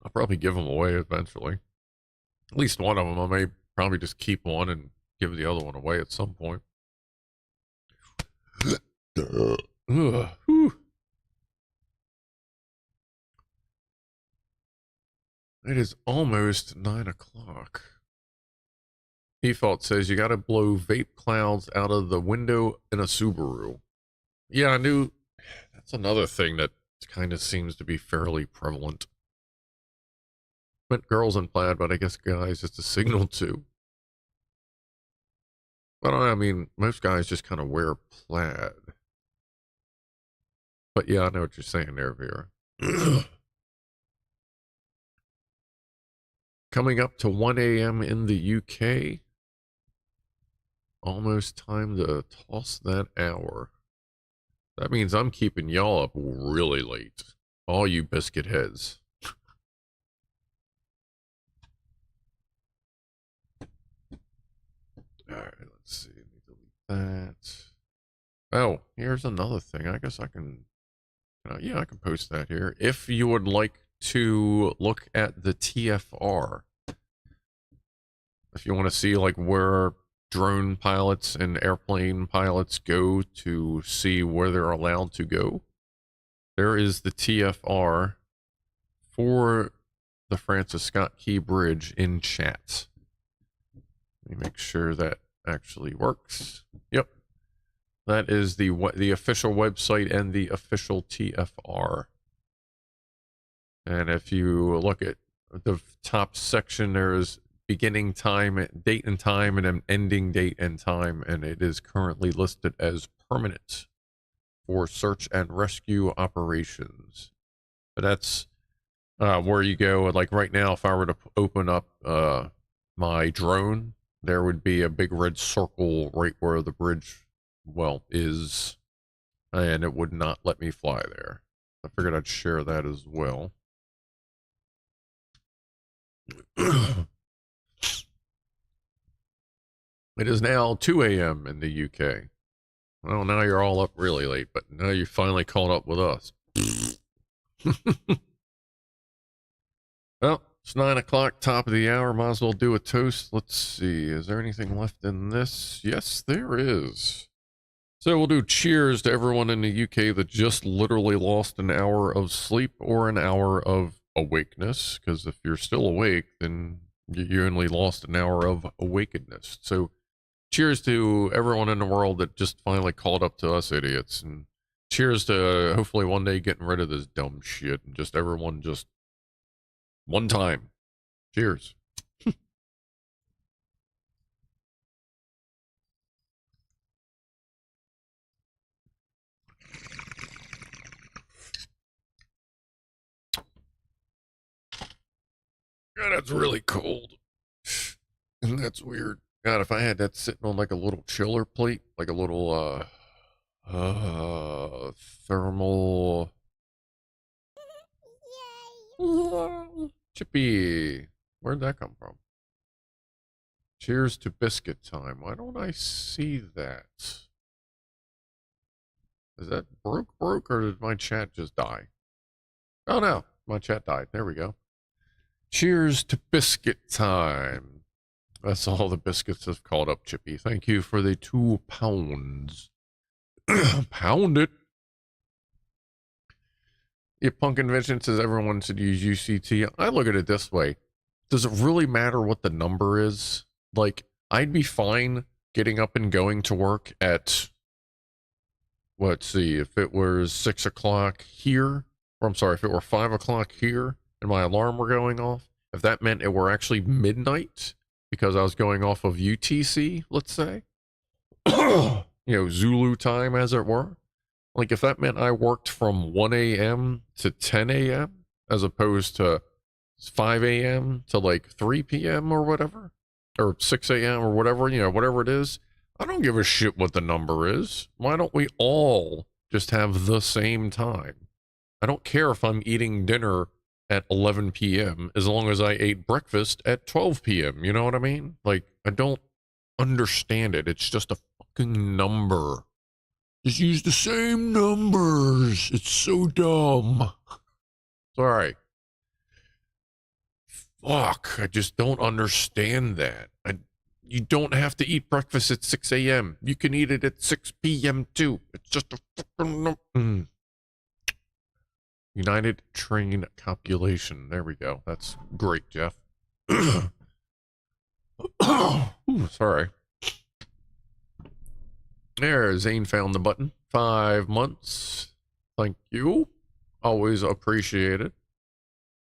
I'll probably give them away eventually. At least one of them. I may probably just keep one and give the other one away at some point. It is almost 9 o'clock. Default says you gotta blow vape clouds out of the window in a Subaru. Yeah, I knew. That's another thing that kind of seems to be fairly prevalent. Meant girls in plaid, but I guess guys it's a signal too. But I mean, most guys just kind of wear plaid. But yeah, I know what you're saying there, Vera. Coming up to 1 a.m. in the UK. Almost time to toss that hour. That means I'm keeping y'all up really late. All you biscuit heads. Alright, let's see. Let me delete that. Oh, here's another thing. I guess I can... yeah, I can post that here. If you would like to look at the TFR. If you want to see like where drone pilots and airplane pilots go to see where they're allowed to go, there is the TFR for the Francis Scott Key Bridge in chat. Let me make sure that actually works. Yep. That is the official website and the official TFR. And if you look at the top section, there is beginning time, date and time, and an ending date and time, and it is currently listed as permanent for search and rescue operations. But that's where you go. Like right now, if I were to open up my drone, there would be a big red circle right where the bridge, well, is, and it would not let me fly there. I figured I'd share that as well. It is now 2 a.m. in the UK. Well, now you're all up really late, but now you finally caught up with us. Well, it's 9 o'clock, top of the hour. Might as well do a toast. Let's see. Is there anything left in this? Yes, there is. So we'll do cheers to everyone in the UK that just literally lost an hour of sleep or an hour of awakeness. Because if you're still awake, then you only lost an hour of awakeness. So cheers to everyone in the world that just finally caught up to us idiots. And cheers to hopefully one day getting rid of this dumb shit. And just everyone just one time. Cheers. God, that's really cold. And that's weird. God, if I had that sitting on like a little chiller plate, like a little thermal chippy. Where'd that come from? Cheers to biscuit time. Why don't I see that? Is that broke, or did my chat just die? Oh no, my chat died. There we go. Cheers to biscuit time. That's all the biscuits have called up, Chippy. Thank you for the 2 pounds. Pound it. Yeah, Punk Convention says everyone should use UCT. I look at it this way. Does it really matter what the number is? Like, I'd be fine getting up and going to work at, let's see, if it was 6 o'clock here, or I'm sorry, if it were 5 o'clock here and my alarm were going off, if that meant it were actually midnight because I was going off of UTC, let's say, Zulu time, as it were. Like, if that meant I worked from 1 a.m. to 10 a.m., as opposed to 5 a.m. to like 3 p.m. or whatever, or 6 a.m. or whatever, whatever it is, I don't give a shit what the number is. Why don't we all just have the same time? I don't care if I'm eating dinner at 11 p.m. as long as I ate breakfast at 12 p.m. You know what I mean? Like, I don't understand it. It's just a fucking number. Just use the same numbers. It's so dumb. Sorry. Fuck, I just don't understand that. You don't have to eat breakfast at 6 a.m. You can eat it at 6 p.m. too. It's just a fucking number. United Train Copulation. There we go. That's great, Jeff. Ooh, sorry. There, Zane found the button. 5 months. Thank you. Always appreciate it.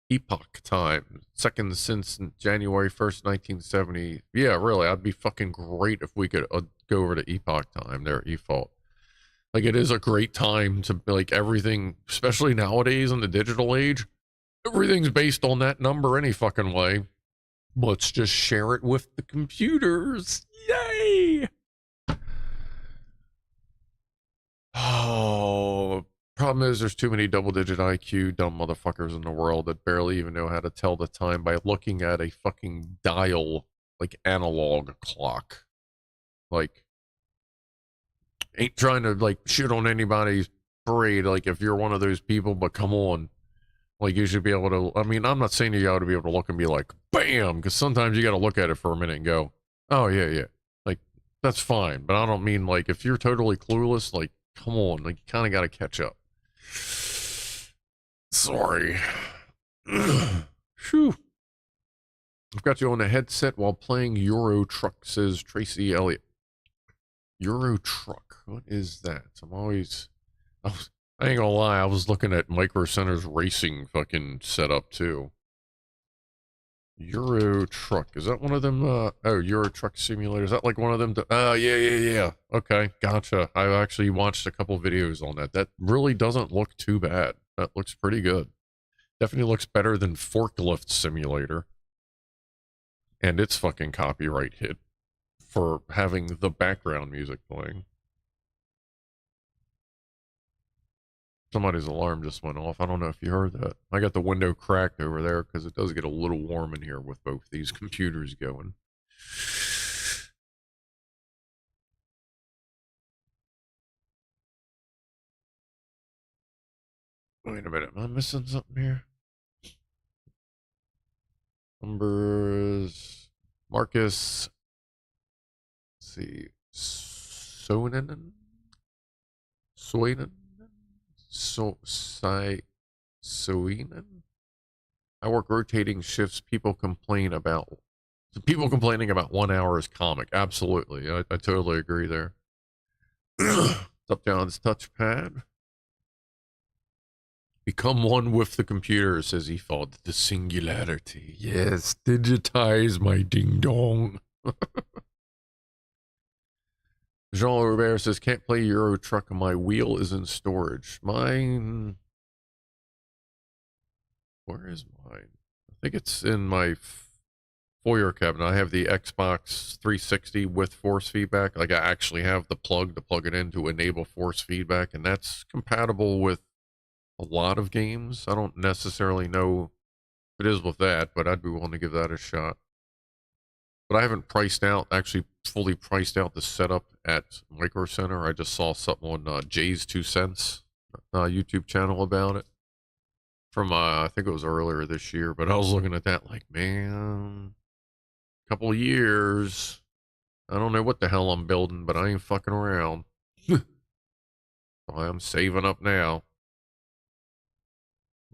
Epoch time. Second since January 1st, 1970. Yeah, really, I'd be fucking great if we could go over to Epoch time there, eFault. Like, it is a great time to, like, everything, especially nowadays in the digital age, everything's based on that number any fucking way. Let's just share it with the computers. Yay! Oh, problem is there's too many double-digit IQ dumb motherfuckers in the world that barely even know how to tell the time by looking at a fucking dial, like analog clock. Like, ain't trying to, like, shit on anybody's parade, like, if you're one of those people, but come on. Like, you should be able to, I mean, I'm not saying you ought to be able to look and be like, bam, because sometimes you got to look at it for a minute and go, oh, yeah. Like, that's fine. But I don't mean, like, if you're totally clueless, like, come on, like, you kind of got to catch up. Sorry. Phew. I've got you on a headset while playing Euro Truck, says Tracy Elliott. Euro Truck, what is that? I ain't gonna lie, I was looking at Micro Center's racing fucking setup too. Euro Truck, is that one of them? Euro Truck Simulator, is that like one of them? Yeah. Okay, gotcha. I've actually watched a couple videos on that. That really doesn't look too bad. That looks pretty good. Definitely looks better than Forklift Simulator. And it's fucking copyright hit for having the background music playing. Somebody's alarm just went off. I don't know if you heard that. I got the window cracked over there because it does get a little warm in here with both these computers going. Wait a minute. Am I missing something here? Numbers. Marcus. Let's see. Soinen. Soinen. I work rotating shifts. People complaining about 1 hour is comic. Absolutely. I totally agree there. Up down's touchpad. Become one with the computer, says he thought. The singularity. Yes, digitize my ding dong. Jean Robert says, can't play Euro Truck. My wheel is in storage. Mine. Where is mine? I think it's in my foyer cabinet. I have the Xbox 360 with force feedback. Like, I actually have the plug to plug it in to enable force feedback, and that's compatible with a lot of games. I don't necessarily know if it is with that, but I'd be willing to give that a shot. But I haven't actually fully priced out the setup at Micro Center. I just saw something on Jay's 2 Cents YouTube channel about it from, I think it was earlier this year. But I was looking at that like, man, couple of years. I don't know what the hell I'm building, but I ain't fucking around. I'm saving up now.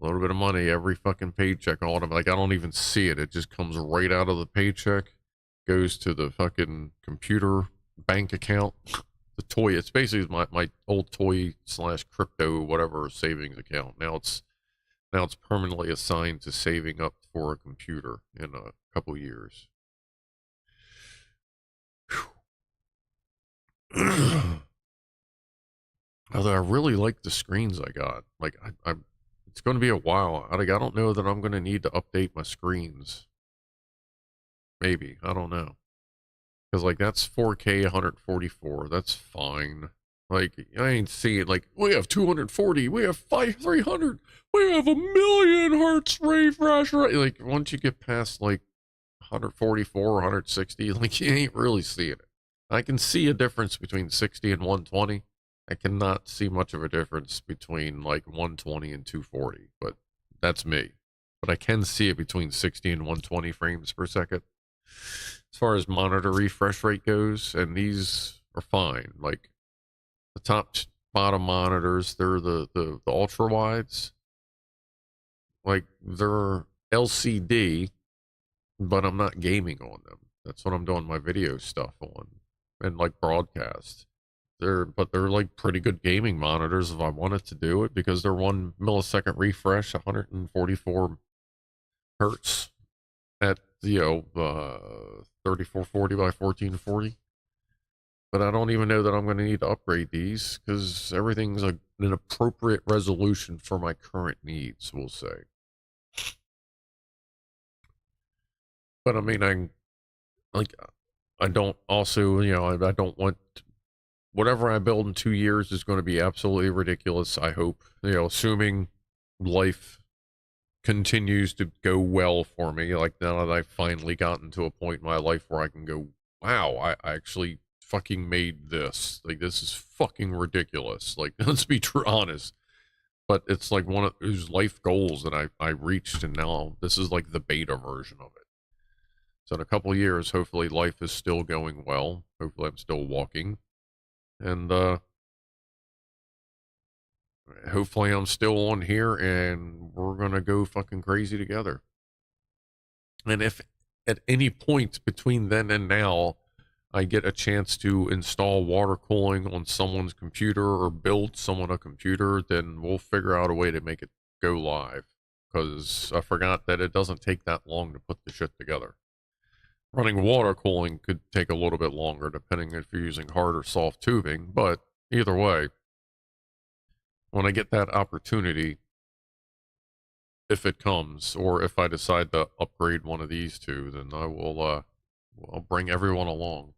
A little bit of money every fucking paycheck. All of it. Like, I don't even see it. It just comes right out of the paycheck. Goes to the fucking computer bank account. The toy. It's basically my old toy / crypto whatever savings account. Now it's permanently assigned to saving up for a computer in a couple years. Although I really like the screens I got. Like, it's going to be a while. I don't know that I'm going to need to update my screens. Maybe. I don't know. Because, like, that's 4K 144. That's fine. Like, I ain't seeing, like, we have 240. We have 300. We have 1,000,000 hertz refresh rate. Like, once you get past, like, 144 or 160, like, you ain't really seeing it. I can see a difference between 60 and 120. I cannot see much of a difference between, like, 120 and 240. But that's me. But I can see it between 60 and 120 frames per second. As far as monitor refresh rate goes, and these are fine. Like, the top bottom monitors, they're the ultra wides. Like, they're LCD, but I'm not gaming on them. That's what I'm doing my video stuff on, and like broadcast. They're like pretty good gaming monitors if I wanted to do it, because they're 1 millisecond refresh, 144 hertz at 3440 by 1440. But I don't even know that I'm going to need to upgrade these, because everything's an appropriate resolution for my current needs, we'll say. But I mean, I don't also, I don't want, whatever I build in 2 years is going to be absolutely ridiculous, I hope. Assuming life continues to go well for me, like now that I've finally gotten to a point in my life where I can go, wow, I actually fucking made this. Like, this is fucking ridiculous. Like, let's be honest. But it's like one of those life goals that I reached, and now this is like the beta version of it. So in a couple of years, hopefully life is still going well. Hopefully I'm still walking. And hopefully I'm still on here, and we're going to go fucking crazy together. And if at any point between then and now I get a chance to install water cooling on someone's computer or build someone a computer, then we'll figure out a way to make it go live. Because I forgot that it doesn't take that long to put the shit together. Running water cooling could take a little bit longer, depending if you're using hard or soft tubing. But either way, when I get that opportunity, if it comes, or if I decide to upgrade one of these two, then I will, I'll bring everyone along.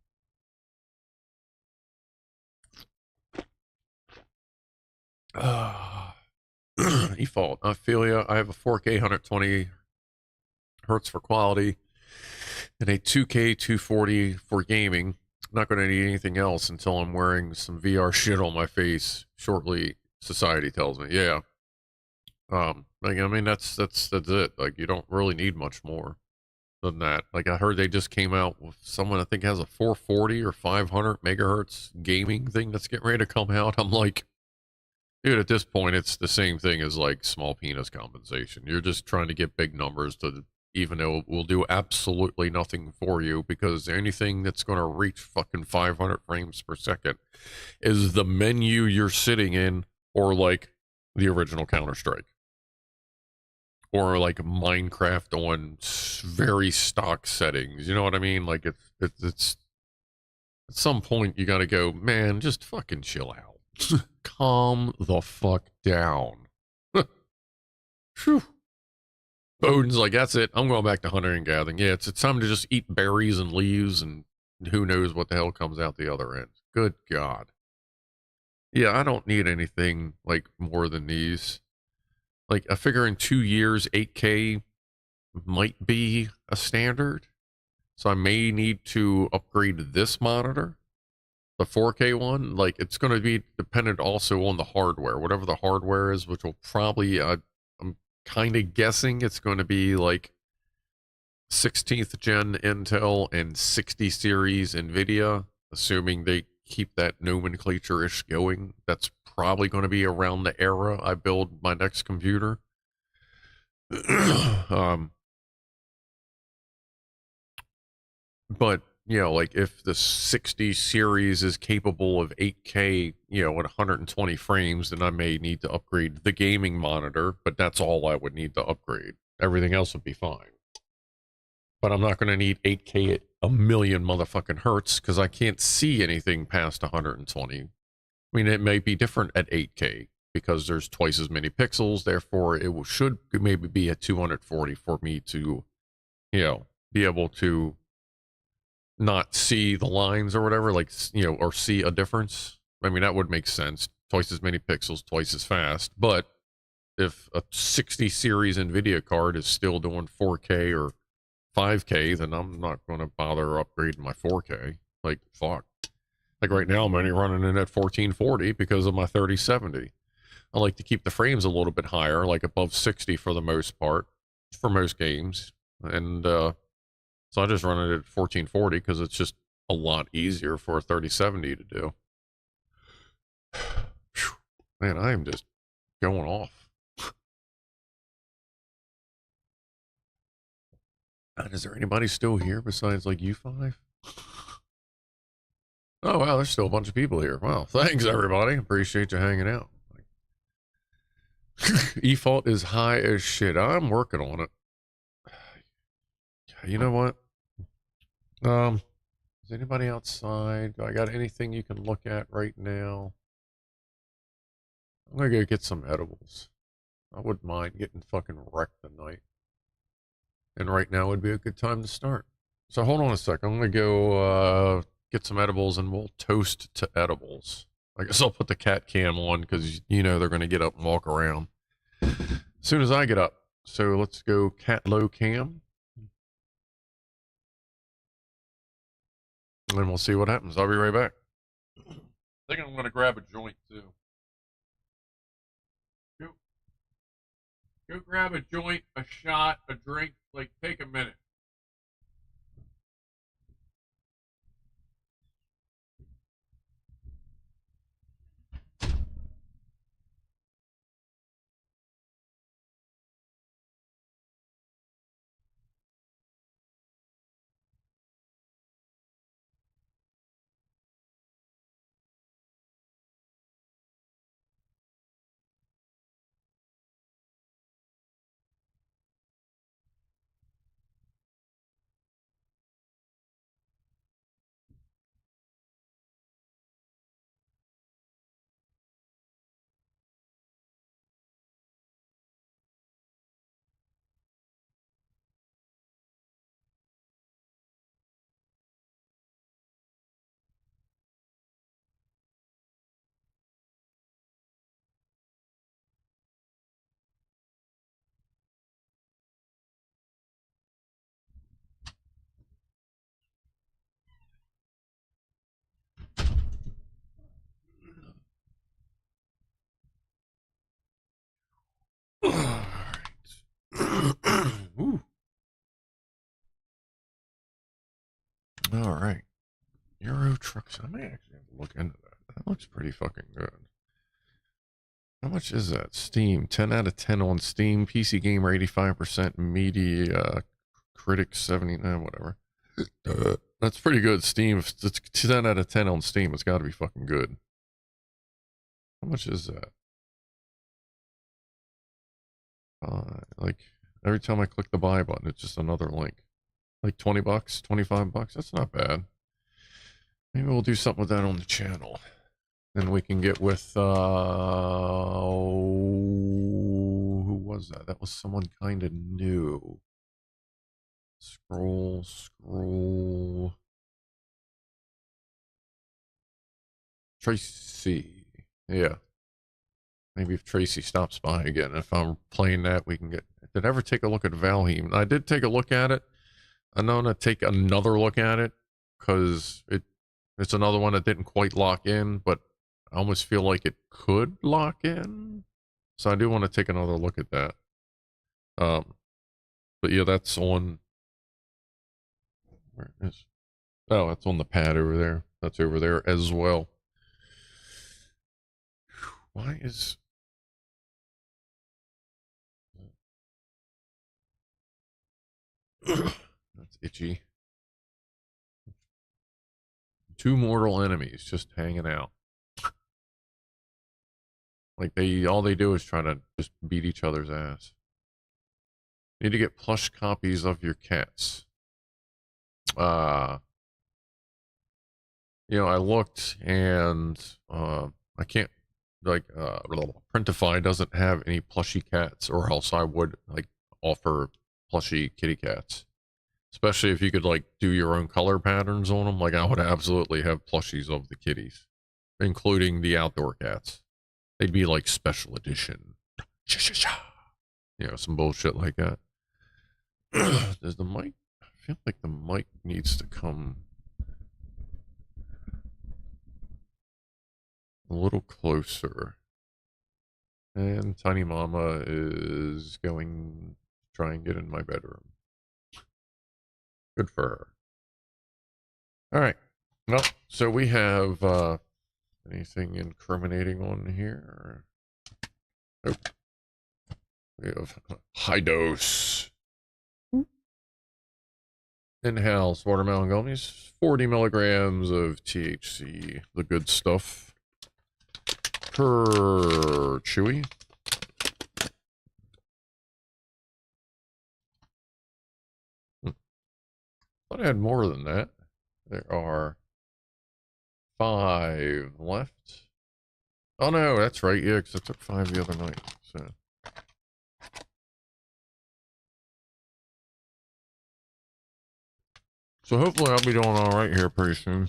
Default. I feel ya. I have a 4K 120 hertz for quality and a 2K 240 for gaming. I'm not going to need anything else until I'm wearing some VR shit on my face shortly, society tells me. Yeah. Like, I mean, that's it. Like, you don't really need much more than that. Like, I heard they just came out with someone, I think, has a 440 or 500 megahertz gaming thing that's getting ready to come out. I'm like, dude, at this point, it's the same thing as, like, small penis compensation. You're just trying to get big numbers to, even though it will do absolutely nothing for you, because anything that's going to reach fucking 500 frames per second is the menu you're sitting in, or, like, the original Counter-Strike. Or, like, Minecraft on very stock settings. You know what I mean? Like, it's at some point, you got to go, man, just fucking chill out. Calm the fuck down. Whew. Odin's like, that's it. I'm going back to hunting and gathering. Yeah, it's time to just eat berries and leaves, and who knows what the hell comes out the other end. Good God. Yeah, I don't need anything, like, more than these. Like, I figure in 2 years, 8K might be a standard. So I may need to upgrade this monitor. The 4K one, like, it's going to be dependent also on the hardware, whatever the hardware is, which will probably, I'm kind of guessing it's going to be like 16th gen Intel and 60 series NVIDIA, assuming they keep that nomenclature-ish going. That's probably going to be around the era I build my next computer. But, like, if the 60 series is capable of 8K, at 120 frames, then I may need to upgrade the gaming monitor, but that's all I would need to upgrade. Everything else would be fine. But I'm not going to need 8K a million motherfucking hertz because I can't see anything past 120. I mean, it may be different at 8K because there's twice as many pixels. Therefore, it should maybe be at 240 for me to, you know, be able to not see the lines or whatever, like, you know, or see a difference. I mean, that would make sense. Twice as many pixels, twice as fast. But if a 60 series NVIDIA card is still doing 4K or 5K, then I'm not going to bother upgrading my 4K. Like, fuck. Like right now, I'm only running it at 1440 because of my 3070. I like to keep the frames a little bit higher, like above 60 for the most part, for most games. And so I just run it at 1440 because it's just a lot easier for a 3070 to do. Man, I am just going off. And is there anybody still here besides like you five? Oh, wow, there's still a bunch of people here. Wow, thanks, everybody. Appreciate you hanging out. E-fault is high as shit. I'm working on it. You know what? Is anybody outside? Do I got anything you can look at right now? I'm gonna go get some edibles. I wouldn't mind getting fucking wrecked tonight. And right now would be a good time to start. So hold on a second. I'm gonna go get some edibles and we'll toast to edibles. I guess I'll put the CatCam on because you know they're gonna get up and walk around as soon as I get up. So let's go cat low cam. And we'll see what happens. I'll be right back. I think I'm gonna grab a joint too. Go grab a joint, a shot, a drink. Like, take a minute. Ooh. All right. Euro trucks. I may actually have to look into that. That looks pretty fucking good. How much is that? Steam. 10 out of 10 on Steam. PC Gamer 85%. Media Critics 79. Whatever. That's pretty good. Steam. If it's 10 out of 10 on Steam, it's got to be fucking good. How much is that? Like every time I click the buy button, it's just another link. Like 20 bucks, 25 bucks. That's not bad. Maybe we'll do something with that on the channel. Then we can get with, who was that? That was someone kind of new. Scroll. Tracy. Yeah. Maybe if Tracy stops by again, if I'm playing that, we can get... Did I ever take a look at Valheim? I did take a look at it. I'm going to take another look at it because it's another one that didn't quite lock in, but I almost feel like it could lock in. So I do want to take another look at that. But yeah, that's on... Where is... Oh, that's on the pad over there. That's over there as well. Why is... That's itchy. Two mortal enemies just hanging out. Like all they do is try to just beat each other's ass. Need to get plush copies of your cats. You know, I looked and I can't, like, Printify doesn't have any plushy cats, or else I would, like, offer plushy kitty cats. Especially if you could, like, do your own color patterns on them. Like, I would absolutely have plushies of the kitties, including the outdoor cats. They'd be, like, special edition. You know, some bullshit like that. Does the mic... I feel like the mic needs to come a little closer. And Tiny Mama is going to try and get in my bedroom. Good for her. All right. Well, so we have anything incriminating on here? Nope. We have high dose. In-house watermelon gummies, 40 milligrams of THC, the good stuff. Per chewy. Thought I had more than that. There are 5 left. Oh no, that's right. Yeah, because I took 5 the other night. So hopefully I'll be doing all right here pretty soon.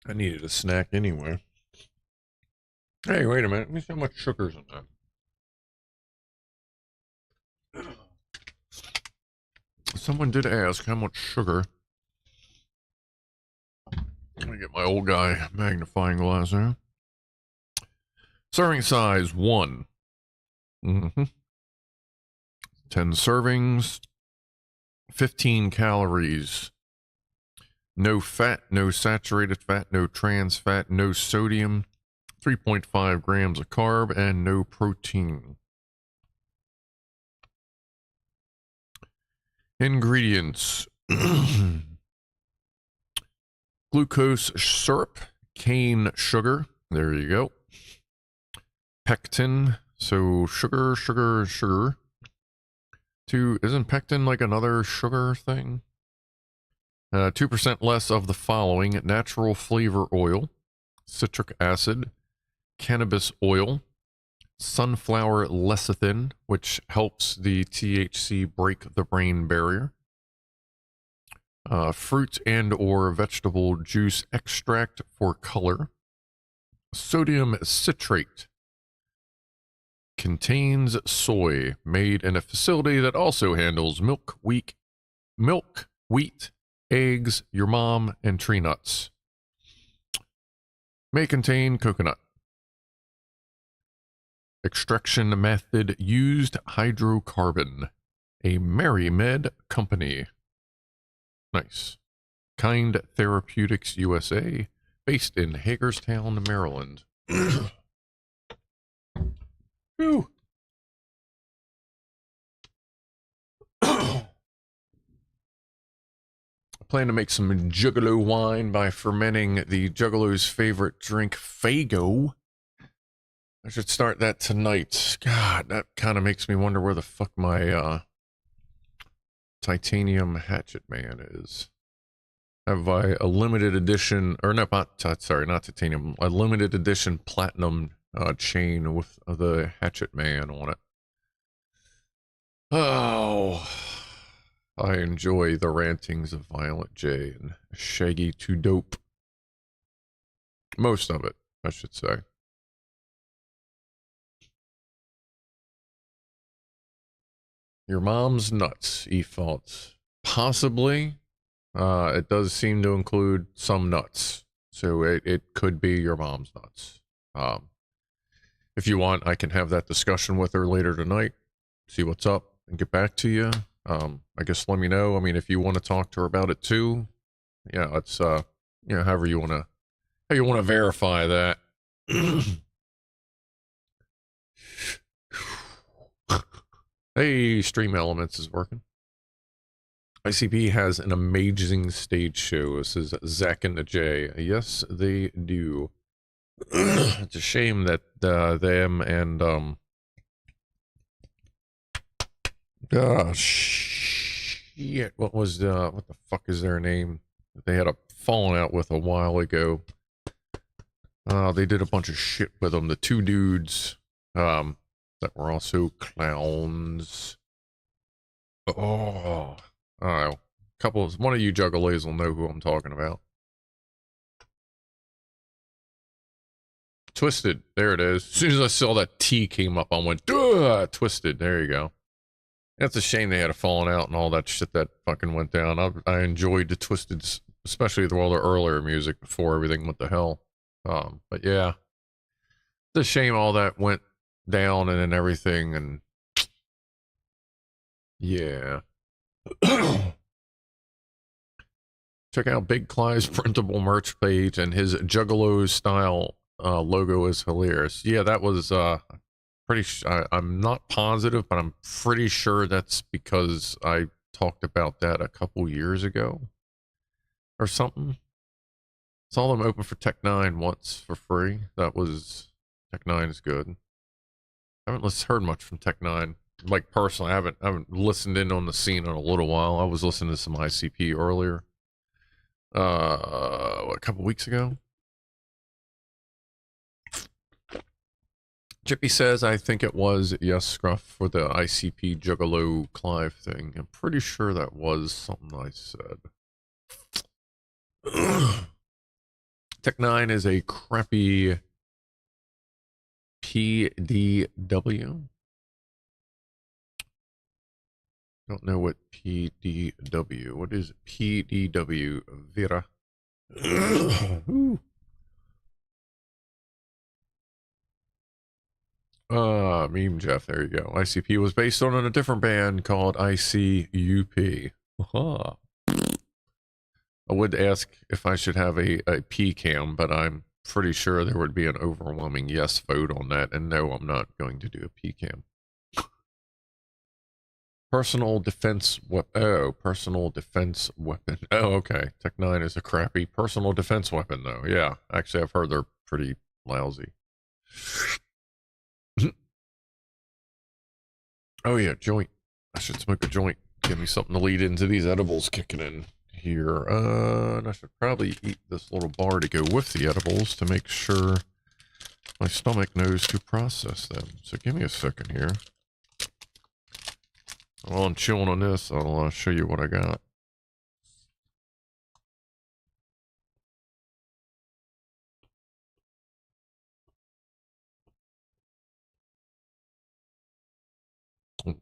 I needed a snack anyway. Hey, wait a minute. Let me see how much sugar's in that. Someone did ask how much sugar. Let me get my old guy magnifying glass here. Serving size 1. 10 servings. 15 calories. No fat, no saturated fat, no trans fat, no sodium. 3.5 grams of carb, and no protein. Ingredients. Glucose syrup, cane sugar. There you go. Pectin. So sugar. Isn't pectin like another sugar thing? 2% less of the following: natural flavor oil, citric acid, cannabis oil, sunflower lecithin, which helps the THC break the brain barrier, fruit and or vegetable juice extract for color, sodium citrate, contains soy, made in a facility that also handles milk, wheat, eggs, your mom, and tree nuts. May contain coconut. Extraction method used: hydrocarbon. A MaryMed company. Nice. Kind Therapeutics USA, based in Hagerstown, Maryland. Whew. I plan to make some Juggalo wine by fermenting the Juggalo's favorite drink, Fago. I should start that tonight. God, that kind of makes me wonder where the fuck my titanium hatchet man is. Have I a limited edition, or no, not titanium, a limited edition platinum chain with the hatchet man on it. Oh, I enjoy the rantings of Violent J and Shaggy 2 Dope. Most of it, I should say. Your mom's nuts, he thought. Possibly. It does seem to include some nuts. So it could be your mom's nuts. If you want, I can have that discussion with her later tonight. See what's up and get back to you. I guess let me know. I mean, if you want to talk to her about it too. Yeah, it's you know, however you want to verify that. Hey, Stream Elements is working. ICP has an amazing stage show. This is Zach and the J. Yes, they do. It's a shame that them and Shit. What the fuck is their name? They had a falling out with a while ago. They did a bunch of shit with them. The two dudes, that were also clowns. Oh, I don't know. One of you juggalos will know who I'm talking about. Twisted. There it is. As soon as I saw that T came up, I went, duh, Twisted. There you go. It's a shame they had a falling out and all that shit that fucking went down. I enjoyed the Twisteds, especially all their earlier music before everything went to hell. But yeah, it's a shame all that went down and then everything, and yeah. Check out BigClive's printable merch page, and his Juggalo style logo is hilarious. Yeah, that was I'm not positive, but I'm pretty sure that's because I talked about that a couple years ago or something. Saw them open for Tech 9 once for free. That was, Tech 9 is good. I haven't heard much from Tech 9. Like personally, I haven't listened in on the scene in a little while. I was listening to some ICP earlier. A couple weeks ago. Chippy says, I think it was, yes, Scruff, for the ICP Juggalo Clive thing. I'm pretty sure that was something I said. Tech 9 is a crappy PDW. Don't know what PDW. What is PDW? Vera. Meme Jeff, there you go. ICP was based on a different band called ICUP. I would ask if I should have a P-cam, but I'm pretty sure there would be an overwhelming yes vote on that, and no, I'm not going to do a P-cam. Personal defense weapon. Oh, personal defense weapon. Oh, okay. Tech 9 is a crappy personal defense weapon, though. Yeah, actually, I've heard they're pretty lousy. Oh, yeah, joint. I should smoke a joint. Give me something to lead into these edibles kicking in here. And I should probably eat this little bar to go with the edibles to make sure my stomach knows to process them. So give me a second here. While I'm chilling on this, I'll show you what I got.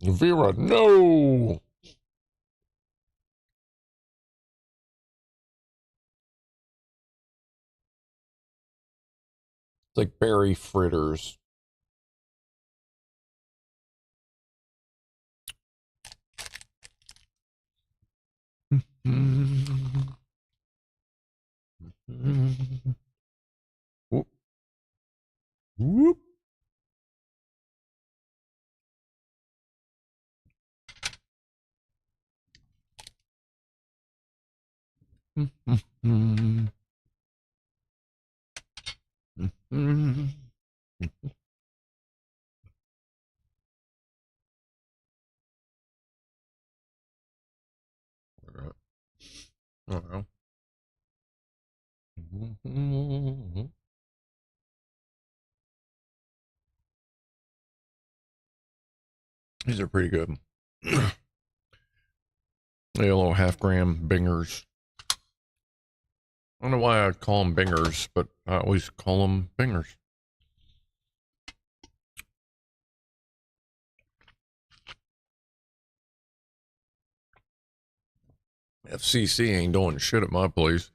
Vera, no! It's like berry fritters. Whoop. Whoop. These are pretty good. A little half-gram bingers. I don't know why I call them bingers, but I always call them bingers. FCC ain't doing shit at my place.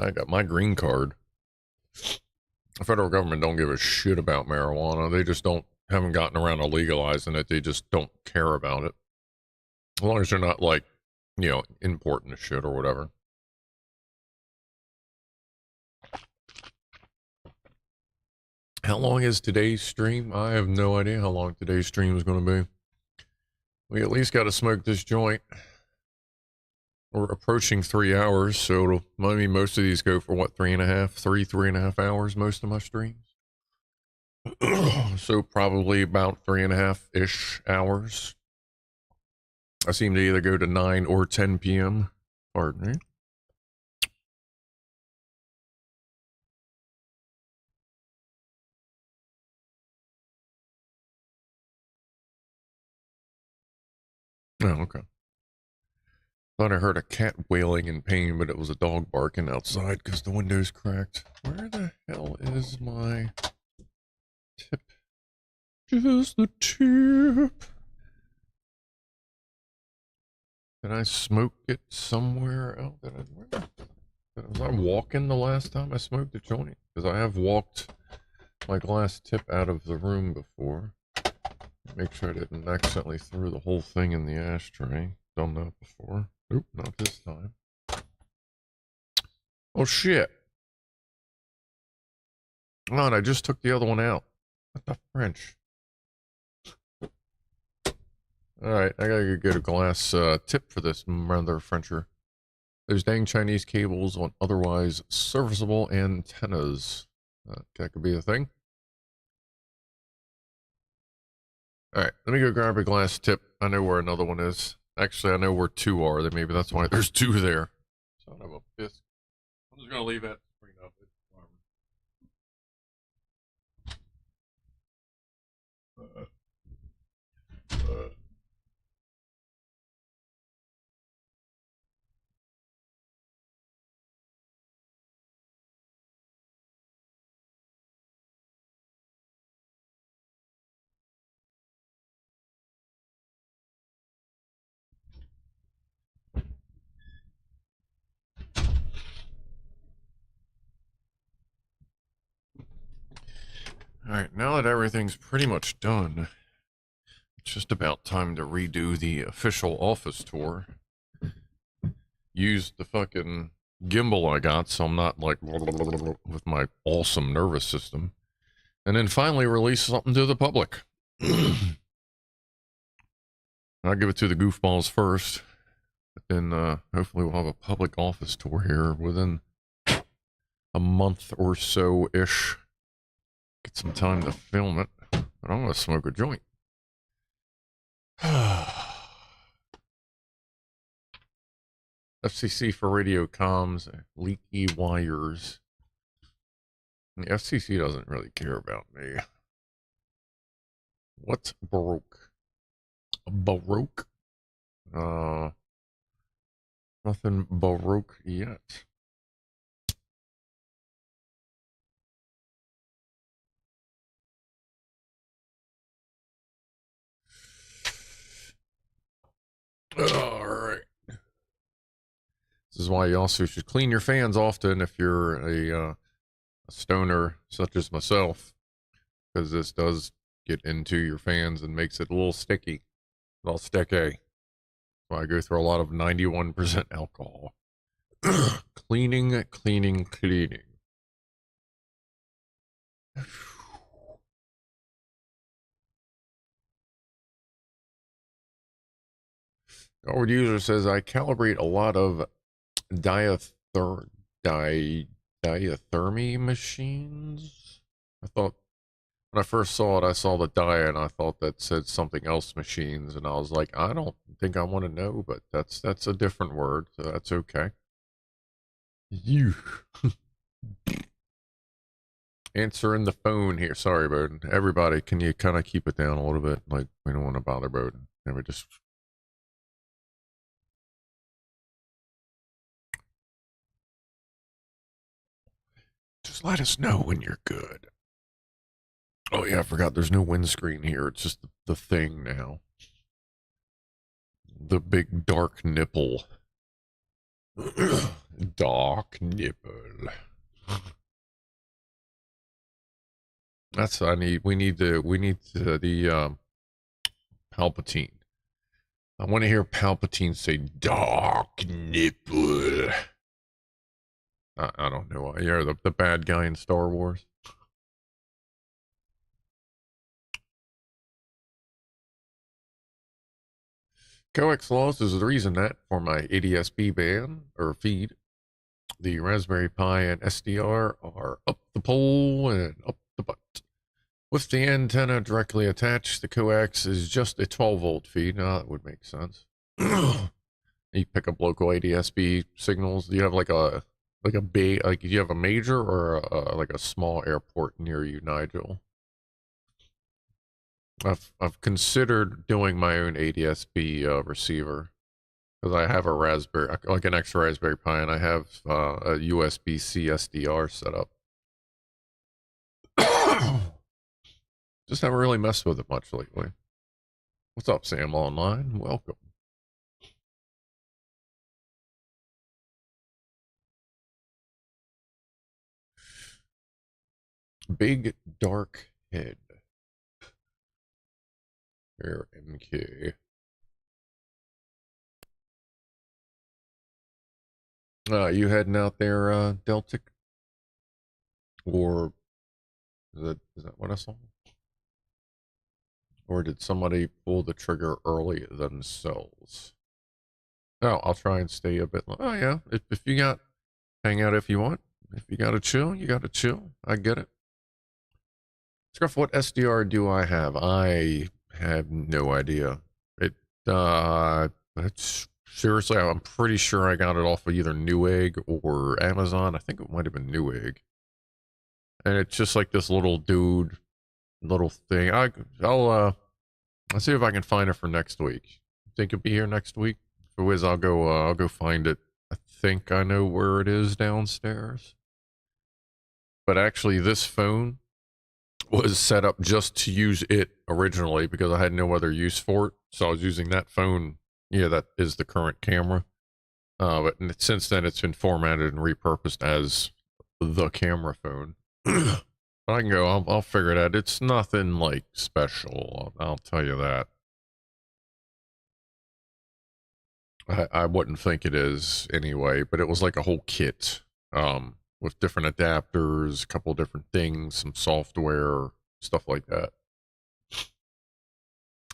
I got my green card. The federal government don't give a shit about marijuana. They just haven't gotten around to legalizing it. They just don't care about it. As long as they're not like, importing the shit or whatever. How long is today's stream? I have no idea how long today's stream is going to be. We at least got to smoke this joint. We're approaching 3 hours, so most of these go for what, 3.5 hours, most of my streams. So probably about 3.5-ish hours. I seem to either go to 9 or 10 p.m. Pardon me. Oh, okay. Thought I heard a cat wailing in pain, but it was a dog barking outside because the window's cracked. Where the hell is my tip? Just the tip. Did I smoke it somewhere else? Was I walking the last time I smoked a joint? Because I have walked my glass tip out of the room before. Make sure I didn't accidentally throw the whole thing in the ashtray. Done that before. Nope, not this time. Oh shit. Oh, and I just took the other one out. What the French? Alright, I gotta get a glass tip for this mother Frencher. Those dang Chinese cables on otherwise serviceable antennas. That could be a thing. Alright, let me go grab a glass tip. I know where another one is. Actually, I know where two are. Maybe that's why there's two there. Son of a biscuit. I'm just gonna leave that screen up. Alright, now that everything's pretty much done, it's just about time to redo the official office tour. Use the fucking gimbal I got so I'm not like with my awesome nervous system. And then finally release something to the public. I'll give it to the goofballs first. But then hopefully we'll have a public office tour here within a month or so-ish. Get some time to film it. But I'm going to smoke a joint. FCC for radio comms, leaky wires. The FCC doesn't really care about me. What's Baroque? Baroque? Nothing Baroque yet. Alright. This is why you also should clean your fans often if you're a stoner such as myself, because this does get into your fans and makes it a little sticky, all sticky. So I go through a lot of 91% alcohol. Cleaning, cleaning, cleaning. Forward user says I calibrate a lot of diathermy machines. I thought when I first saw it, I saw the dia and I thought that said something else machines, and I was like, I don't think I want to know, but that's a different word, so that's okay. You answering the phone here. Sorry, Bowden. Everybody, can you kind of keep it down a little bit? Like, we don't want to bother Bowden. Never just. Just let us know when you're good. Oh yeah, I forgot there's no windscreen here. It's just the thing now. The big dark nipple. Dark nipple. That's we need the Palpatine. I want to hear Palpatine say dark nipple. I don't know why. You're the bad guy in Star Wars. Coax loss is the reason that for my ADSB band or feed, the Raspberry Pi and SDR are up the pole and up the butt. With the antenna directly attached, the coax is just a 12-volt feed. Now that would make sense. You pick up local ADSB signals. Do you have like a bay? Like, do you have a major or like a small airport near you, Nigel? I've considered doing my own ADSB receiver because I have a Raspberry, like an extra Raspberry Pi, and I have a USB-C SDR set up. Just haven't really messed with it much lately. What's up, Sam Online? Welcome. Big dark head. Here, MK. You heading out there, Deltic? Or is that what I saw? Or did somebody pull the trigger early themselves? Oh, I'll try and stay a bit. Oh yeah, if you got hang out if you want. If you gotta chill, you gotta chill. I get it. Scruff, what SDR do I have? I have no idea. It's seriously, I'm pretty sure I got it off of either Newegg or Amazon. I think it might have been Newegg. And it's just like this little dude, little thing. I'll see if I can find it for next week. Think it'll be here next week? If it is, I'll go find it. I think I know where it is downstairs. But actually, this phone was set up just to use it originally because I had no other use for it. So I was using that phone. Yeah, that is the current camera. But since then, it's been formatted and repurposed as the camera phone. But I can go. I'll figure it out. It's nothing like special. I'll tell you that. I wouldn't think it is anyway, but it was like a whole kit. With different adapters, a couple different things, some software, stuff like that.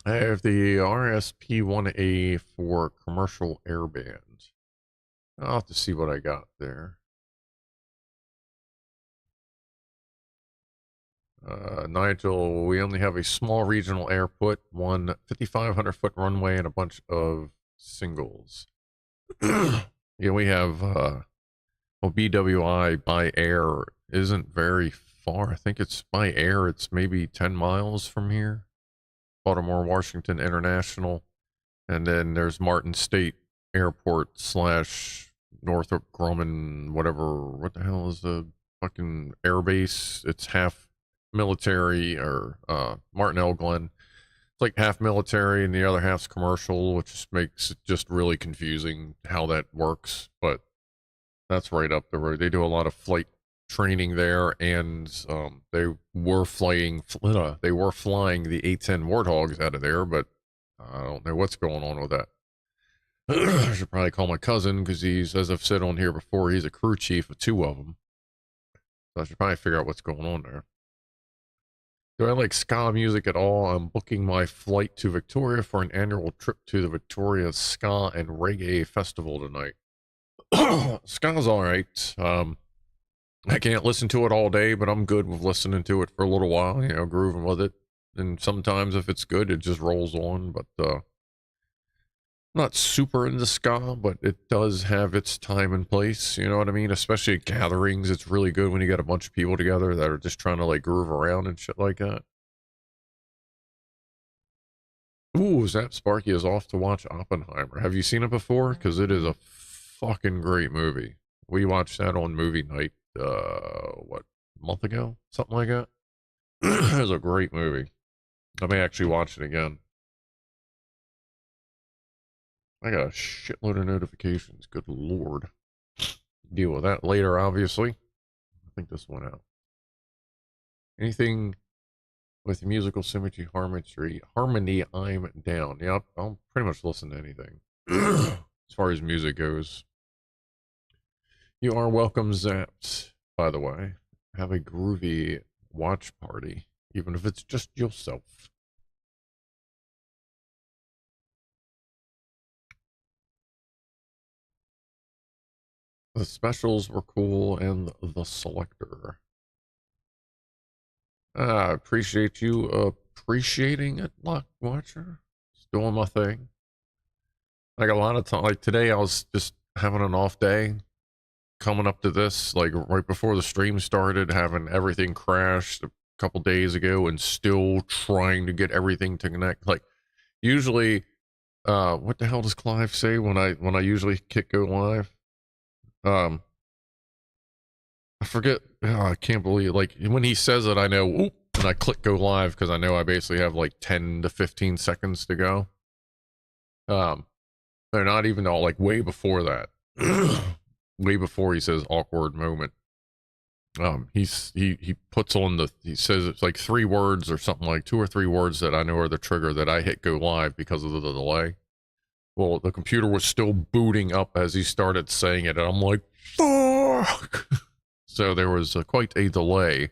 I have the RSP-1A for commercial airband. I'll have to see what I got there. Nigel, we only have a small regional airport, one 5,500-foot runway, and a bunch of singles. Yeah, we have... well, BWI by air isn't very far. I think it's by air. It's maybe 10 miles from here. Baltimore, Washington International. And then there's Martin State Airport / Northrop Grumman, whatever. What the hell is the fucking air base? It's half military, or Martin L. Glenn. It's like half military and the other half's commercial, which just makes it just really confusing how that works. But that's right up the road. They do a lot of flight training there, and they were flying the A-10 Warthogs out of there, but I don't know what's going on with that. I should probably call my cousin because he's, as I've said on here before, he's a crew chief of 2 of them. So I should probably figure out what's going on there. Do I like ska music at all? I'm booking my flight to Victoria for an annual trip to the Victoria Ska and Reggae Festival tonight. Ska's all right. I can't listen to it all day, but I'm good with listening to it for a little while, you know, grooving with it. And sometimes if it's good, it just rolls on. But not super into ska, but it does have its time and place. You know what I mean? Especially at gatherings, it's really good when you got a bunch of people together that are just trying to like groove around and shit like that. Ooh, Zap Sparky is off to watch Oppenheimer. Have you seen it before? Because it is a fucking great movie. We watched that on movie night, what, a month ago? Something like that. It was a great movie. I may actually watch it again. I got a shitload of notifications. Good lord. Deal with that later, obviously. I think this went out. Anything with musical symmetry, harmony, I'm down. Yeah, I'll pretty much listen to anything. As far as music goes. You are welcome, Zaps, by the way. Have a groovy watch party, even if it's just yourself. The specials were cool, and the selector. I appreciate you appreciating it, Lock Watcher. Just doing my thing. Like a lot of time, like today I was just having an off day coming up to this, like right before the stream started, having everything crashed a couple days ago and still trying to get everything to connect. Like usually, what the hell does Clive say when I usually kick go live? I forget. Oh, I can't believe, like when he says it, I know, oop, and I click go live because I know I basically have like 10 to 15 seconds to go. They're not even all like way before that. Way before he says awkward moment. He puts on he says it's like 3 words or something, like 2 or 3 words that I know are the trigger that I hit go live because of the delay. Well, the computer was still booting up as he started saying it, and I'm like, fuck. So there was quite a delay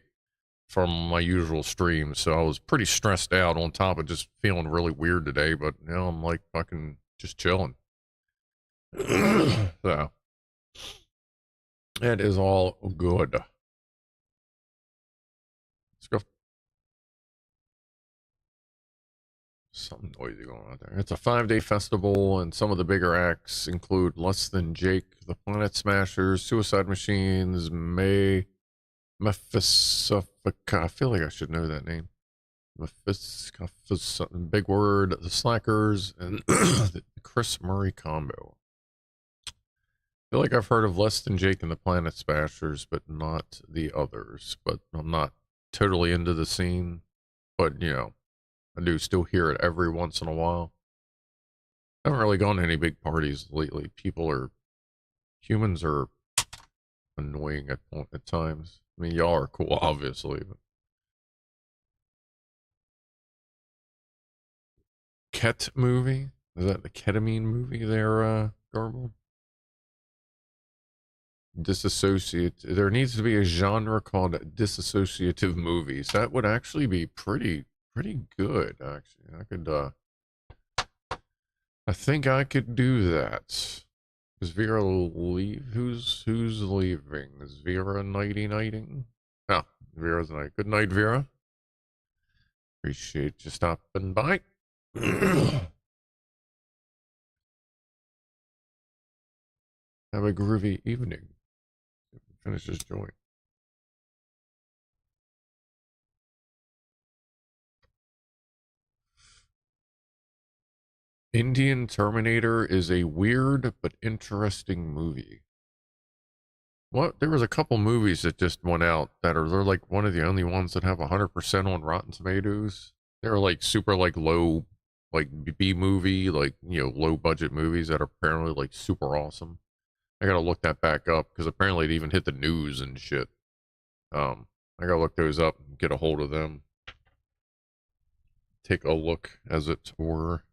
from my usual stream, so I was pretty stressed out on top of just feeling really weird today, but now I'm like fucking just chilling. So it is all good. Let's go. Something noisy going on there. It's a 5-day festival, and some of the bigger acts include Less Than Jake, the Planet Smashers, Suicide Machines, Mephistophelica. I feel like I should know that name. Mephistophelica, Big Word, the Slackers, and the Chris Murray combo. I feel like I've heard of Less Than Jake and the Planet Smashers, but not the others. But I'm not totally into the scene. But, you know, I do still hear it every once in a while. I haven't really gone to any big parties lately. Humans are annoying at times. I mean, y'all are cool, obviously. But Ket movie? Is that the ketamine movie there, Garble? There needs to be a genre called disassociative movies. That would actually be pretty good, actually. I think I could do that. Is Vera leave? Who's leaving? Is Vera nighting? Oh, Vera's night. Good night, Vera. Appreciate you stopping by. Have a groovy evening. Finish this joint. Indian Terminator is a weird but interesting movie. What? There was a couple movies that just went out they're like one of the only ones that have 100% on Rotten Tomatoes. They're like super like low, like B movie, like, you know, low budget movies that are apparently like super awesome. I gotta look that back up because apparently it even hit the news and shit. I gotta look those up and get a hold of them. Take a look, as it were.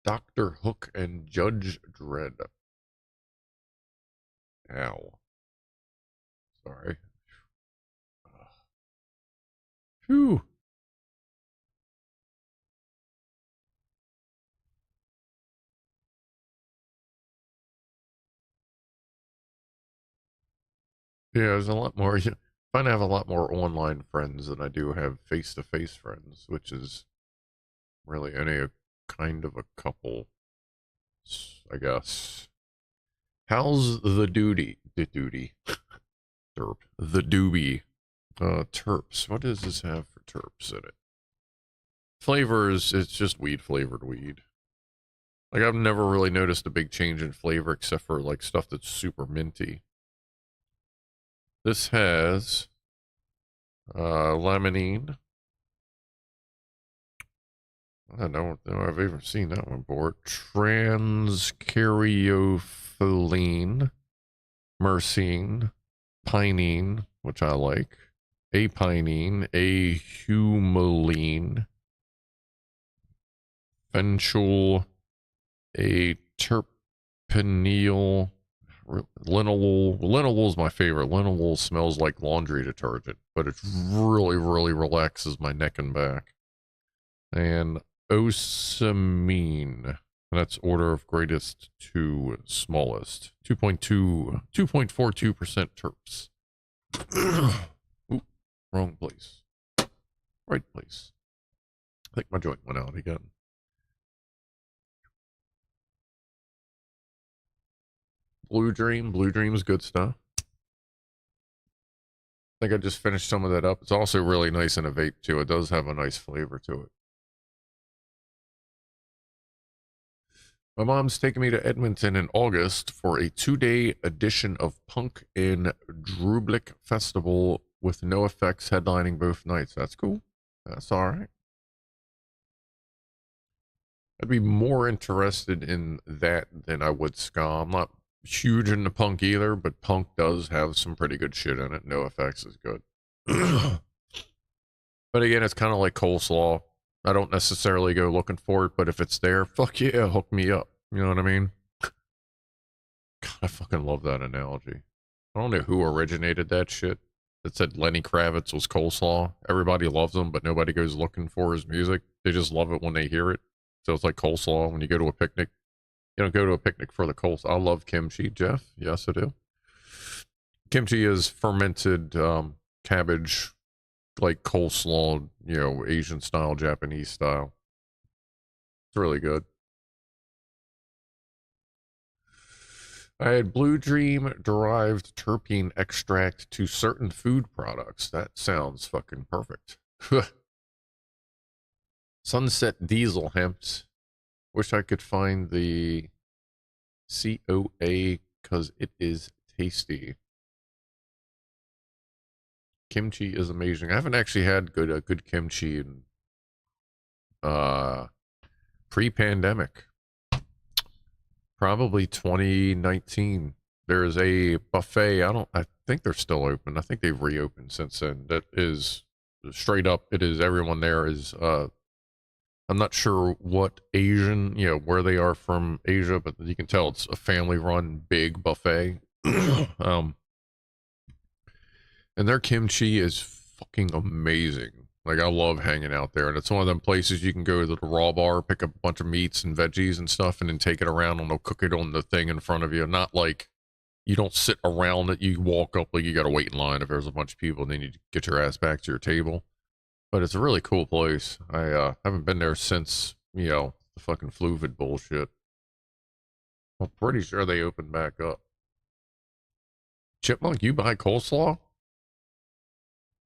Dr. Hook and Judge Dredd. Ow. Sorry. Phew. Yeah, there's a lot more. I find I have a lot more online friends than I do have face-to-face friends, which is really only a kind of a couple, I guess. How's the duty? The duty. Derp. The doobie. Terps. What does this have for terps in it? Flavors, it's just weed-flavored weed. Like, I've never really noticed a big change in flavor except for, like, stuff that's super minty. This has limonene. I don't know I've ever seen that one before. Transcaryophyllene, myrcene, pinene, which I like, apinene, ahumylene, fenchel, a terpineal, linalool. Linalool is my favorite. Linalool smells like laundry detergent, but it really relaxes my neck and back. And osamine. That's order of greatest to smallest. 2.42% terps. Oop, wrong place. Right place. I think my joint went out again. Blue Dream's good stuff. I think I just finished some of that up. It's also really nice in a vape too. It does have a nice flavor to it. My mom's taking me to Edmonton in August for a 2-day edition of Punk in Drublic Festival with No Effects headlining both nights. That's cool. That's all right. I'd be more interested in that than I would ska. I'm not huge into punk either, but punk does have some pretty good shit in it. No Effects is good. But again, it's kind of like coleslaw. I don't necessarily go looking for it, but if it's there, fuck yeah, hook me up. You know what I mean? God, I fucking love that analogy. I don't know who originated that shit. That said Lenny Kravitz was coleslaw. Everybody loves him, but nobody goes looking for his music. They just love it when they hear it. So it's like coleslaw when you go to a picnic. You don't go to a picnic for the coleslaw. I love kimchi, Jeff. Yes, I do. Kimchi is fermented cabbage, like coleslaw, you know, Asian style, Japanese style. It's really good. I had Blue Dream derived terpene extract to certain food products. That sounds fucking perfect. Sunset Diesel Hemps. Wish I could find the COA because it is tasty. Kimchi is amazing. I haven't actually had good kimchi in pre-pandemic. Probably 2019. There's a buffet. I think they're still open. I think they've reopened since then. That is straight up. It is everyone there is I'm not sure what Asian, you know, where they are from Asia, but you can tell it's a family run big buffet. And their kimchi is fucking amazing. Like, I love hanging out there. And it's one of them places you can go to the raw bar, pick up a bunch of meats and veggies and stuff, and then take it around and they'll cook it on the thing in front of you. Not like you don't sit around it. You walk up, like you got to wait in line if there's a bunch of people, and then you get your ass back to your table. But it's a really cool place. I haven't been there since, you know, the fucking Fluvid bullshit. I'm pretty sure they opened back up. Chipmunk, you buy coleslaw?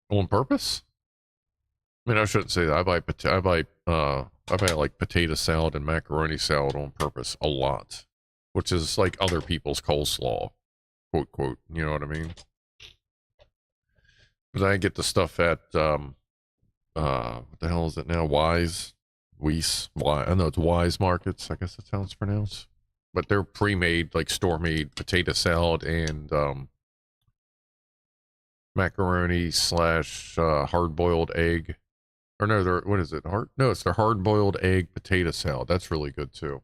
On purpose? I mean, I shouldn't say that. I buy like potato salad and macaroni salad on purpose a lot, which is like other people's coleslaw, quote, quote. You know what I mean? But I get the stuff at, what the hell is it now? Weiss. I know it's Wise Markets. I guess that's how it's pronounced. But they're pre-made, like store-made potato salad and, macaroni slash hard-boiled egg. Or no, what is it? No, it's their hard-boiled egg potato salad. That's really good too.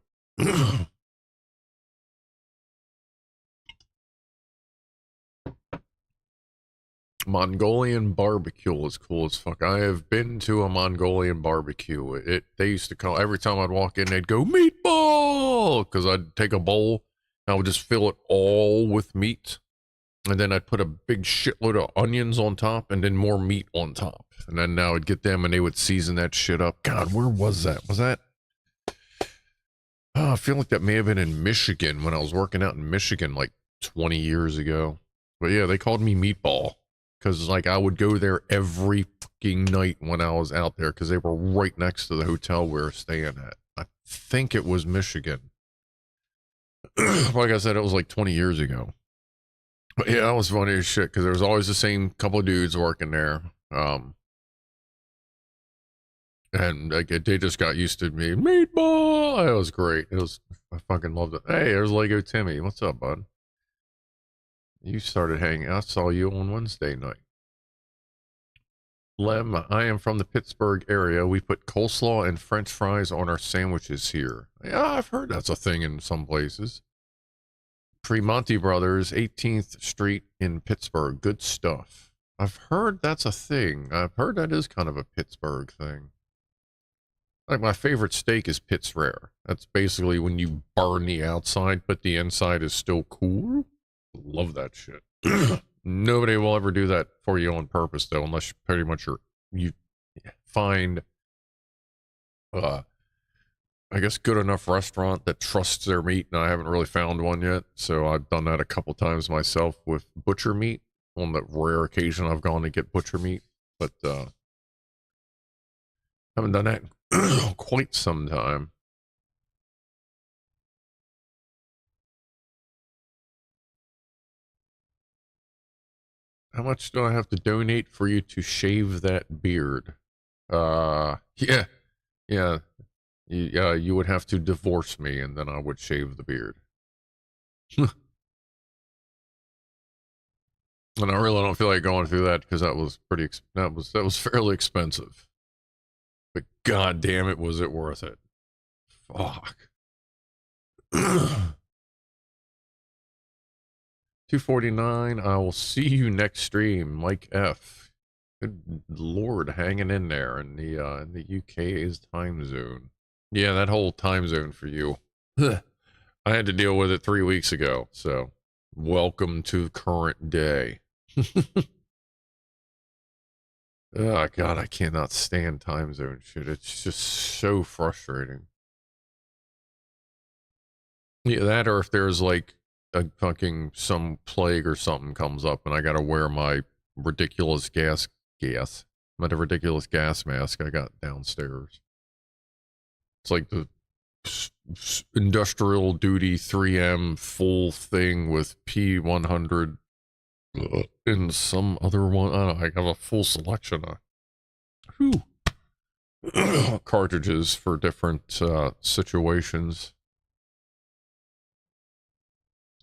Mongolian barbecue is cool as fuck. I have been to a Mongolian barbecue. They used to call, every time I'd walk in, they'd go meatball, because I'd take a bowl and I would just fill it all with meat. And then I'd put a big shitload of onions on top and then more meat on top. And then I would get them and they would season that shit up. God, where was that? Was that? Oh, I feel like that may have been in Michigan when I was working out in Michigan like 20 years ago. But yeah, they called me Meatball. Because like I would go there every fucking night when I was out there because they were right next to the hotel we were staying at. I think it was Michigan. Like I said, it was like 20 years ago. But yeah, that was funny as shit because there was always the same couple of dudes working there. And like, they just got used to me. Meatball! It was great. I fucking loved it. Hey, there's Lego Timmy. What's up, bud? You started hanging. I saw you on Wednesday night. Lem, I am from the Pittsburgh area. We put coleslaw and french fries on our sandwiches here. Yeah, I've heard that's a thing in some places. Tremonti Brothers, 18th Street in Pittsburgh. Good stuff. I've heard that's a thing. I've heard that is kind of a Pittsburgh thing. Like, my favorite steak is Pitts Rare. That's basically when you burn the outside, but the inside is still cool. Love that shit. Nobody will ever do that for you on purpose, though, unless pretty much you find I guess good enough restaurant that trusts their meat, and I haven't really found one yet. So I've done that a couple times myself with butcher meat on the rare occasion I've gone to get butcher meat, but haven't done that in quite some time. How much do I have to donate for you to shave that beard? Yeah. You would have to divorce me, and then I would shave the beard. And I really don't feel like going through that because that was that was fairly expensive. But god damn it, was it worth it? Fuck. 249. I will see you next stream, Mike F. Good lord, hanging in there in the UK's time zone. Yeah, that whole time zone for you. I had to deal with it 3 weeks ago, so welcome to current day. Oh god, I cannot stand time zone shit. It's just so frustrating. Yeah, that, or if there's like a fucking some plague or something comes up and I gotta wear my ridiculous gas mask I got downstairs. It's like the industrial duty 3M full thing with P100 and some other one. I don't know, I have a full selection of cartridges for different situations.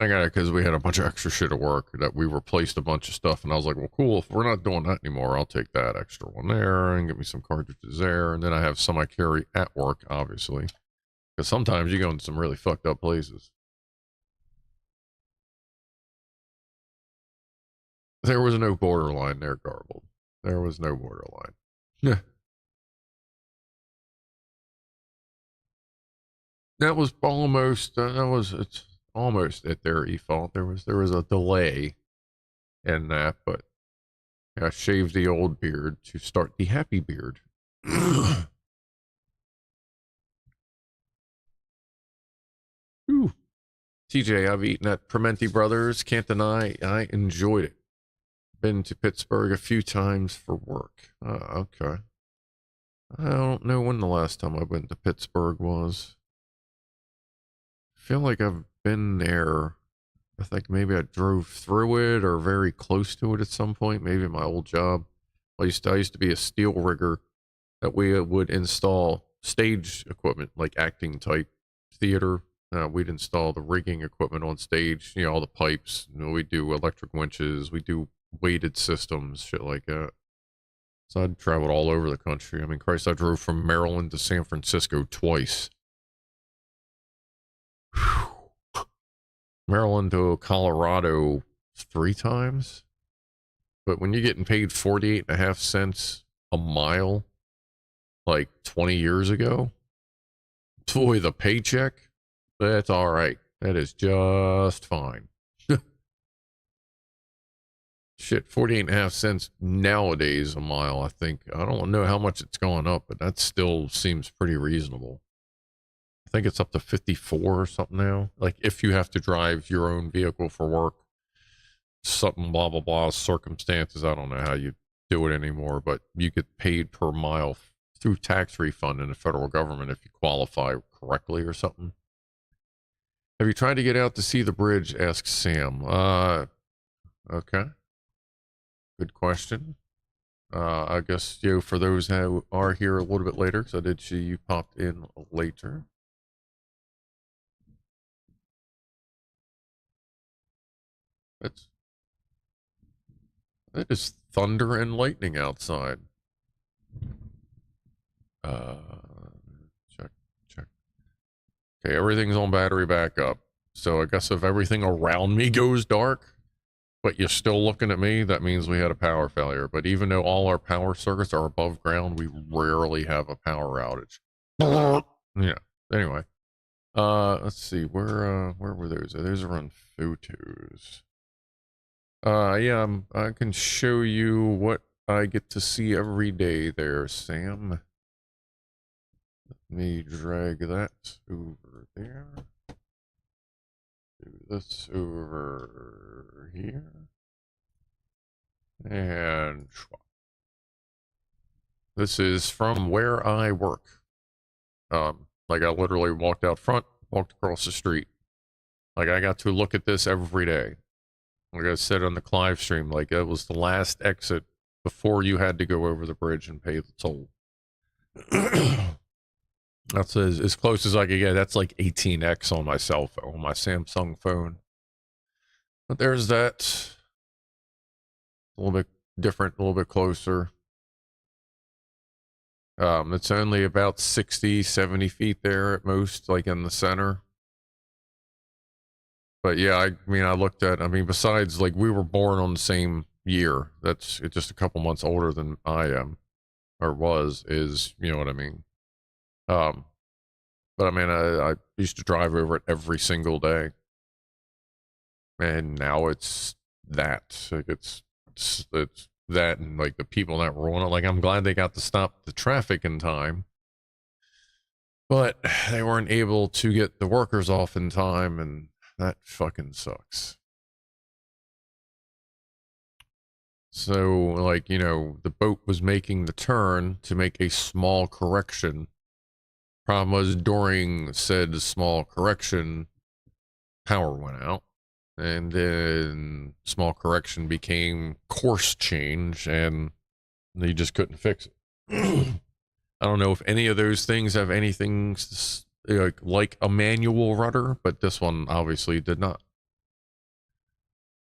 I got it because we had a bunch of extra shit at work that we replaced a bunch of stuff, and I was like, well, cool, if we're not doing that anymore, I'll take that extra one there and get me some cartridges there, and then I have some I carry at work, obviously, because sometimes you go in some really fucked up places. There was no borderline there, Garbled. There was no borderline. Yeah. That was almost, it's almost at their fault. There was a delay in that, but I shaved the old beard to start the happy beard. Ooh. TJ, I've eaten at Prementi Brothers. Can't deny I enjoyed it. Been to Pittsburgh a few times for work. Okay. I don't know when the last time I went to Pittsburgh was. I feel like I've been there. I think maybe I drove through it or very close to it at some point. Maybe my old job. I used to be a steel rigger that we would install stage equipment, like acting type theater. We'd install the rigging equipment on stage, all the pipes. We do electric winches. We do weighted systems, shit like that. So I'd traveled all over the country. I mean, Christ, I drove from Maryland to San Francisco twice. Whew. Maryland to Colorado 3 times. But when you're getting paid 48.5 cents a mile, like 20 years ago, boy, the paycheck, that's all right. That is just fine. Shit, 48.5 cents nowadays a mile, I think. I don't know how much it's gone up, but that still seems pretty reasonable. I think it's up to 54 or something now. Like, if you have to drive your own vehicle for work, something blah, blah, blah, circumstances. I don't know how you do it anymore, but you get paid per mile through tax refund in the federal government if you qualify correctly or something. Have you tried to get out to see the bridge? Asks Sam. Okay. Good question. I guess, for those who are here a little bit later, because I did see you popped in later. It is thunder and lightning outside. Check. Okay, everything's on battery backup. So I guess if everything around me goes dark, but you're still looking at me, that means we had a power failure. But even though all our power circuits are above ground, we rarely have a power outage. Yeah. Anyway. Let's see. Where were those? Those are on photos. Yeah, I can show you what I get to see every day there, Sam. Let Let me drag that over there. Do this over here. And this is from where I work. Like I literally walked out front, walked across the street. Like I got to look at this every day. Like I said on the Clive stream, like it was the last exit before you had to go over the bridge and pay the toll. That's as close as I could get. That's like 18x on my cell phone, on my Samsung phone. But there's that. A little bit different, a little bit closer. It's only about 60, 70 feet there at most, like in the center. But yeah, I mean, besides, like, we were born on the same year. It's just a couple months older than I am, or was, you know what I mean? But I mean, I used to drive over it every single day. And now it's that. Like, it's that, and like the people that were on it. Like, I'm glad they got to stop the traffic in time, but they weren't able to get the workers off in time, and that fucking sucks. So, like, you know, the boat was making the turn to make a small correction. Problem was, during said small correction, power went out. And then small correction became course change, and they just couldn't fix it. I don't know if any of those things have anything like a manual rudder, but this one obviously did not.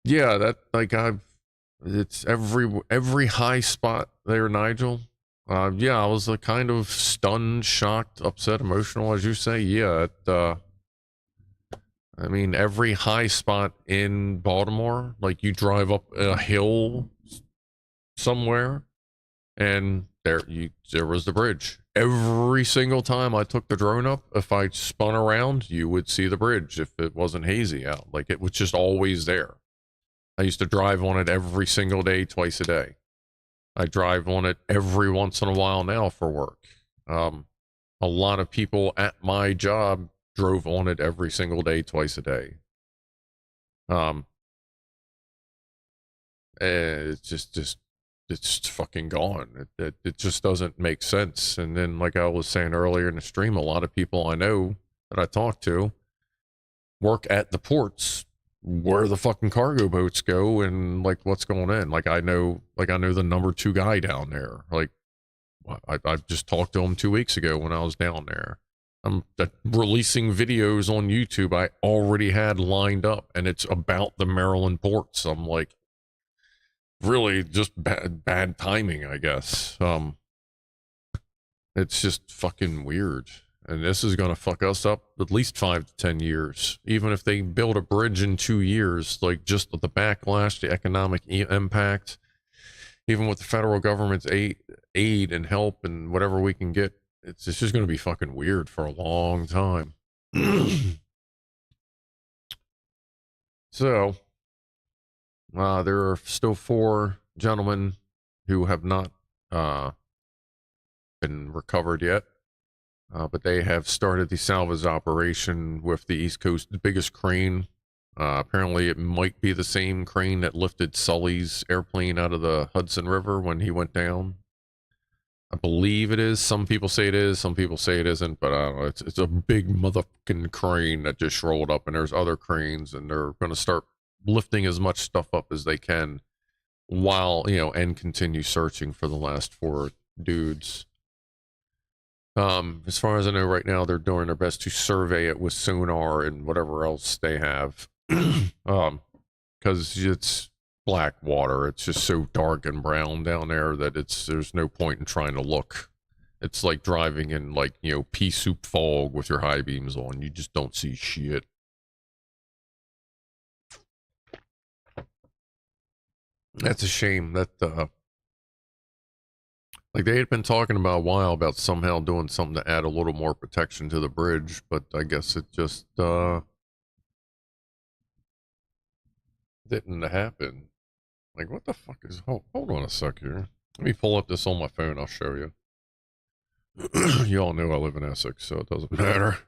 Yeah, that, like, it's every high spot there, Nigel. Yeah, I was like kind of stunned, shocked, upset, emotional, as you say. Yeah, I mean, every high spot in Baltimore, like you drive up a hill somewhere, and there was the bridge. Every single time I took the drone up, if I spun around, you would see the bridge if it wasn't hazy out. Like, it was just always there. I used to drive on it every single day, twice a day. I drive on it every once in a while now for work. A lot of people at my job drove on it every single day, twice a day. It's just fucking gone. It just doesn't make sense. And then, like I was saying earlier in the stream, a lot of people I know that I talk to work at the ports where the fucking cargo boats go, and like what's going in. Like I know the #2 guy down there. Like I just talked to him 2 weeks ago when I was down there. I'm releasing videos on YouTube I already had lined up, and it's about the Maryland ports. I'm like, really just bad timing, I guess. It's just fucking weird. And this is going to fuck us up at least 5 to 10 years. Even if they build a bridge in 2 years, like just the backlash, the economic impact, even with the federal government's aid and help and whatever we can get, it's just going to be fucking weird for a long time. So, there are still 4 gentlemen who have not been recovered yet. But they have started the salvage operation with the East Coast's biggest crane. Apparently it might be the same crane that lifted Sully's airplane out of the Hudson River when he went down. I believe it is. Some people say it is, some people say it isn't, but I don't know. It's a big motherfucking crane that just rolled up, and there's other cranes, and they're going to start lifting as much stuff up as they can while, you know, and continue searching for the last 4 dudes. As far as I know right now, they're doing their best to survey it with sonar and whatever else they have. Because it's black water. It's just so dark and brown down there that there's no point in trying to look. It's like driving in, like, you know, pea soup fog with your high beams on. You just don't see shit. That's a shame that, like, they had been talking about a while about somehow doing something to add a little more protection to the bridge, but I guess it just, didn't happen. Like, what the fuck is... hold on a sec here. Let me pull up this on my phone, I'll show you. You all know I live in Essex, so it doesn't matter.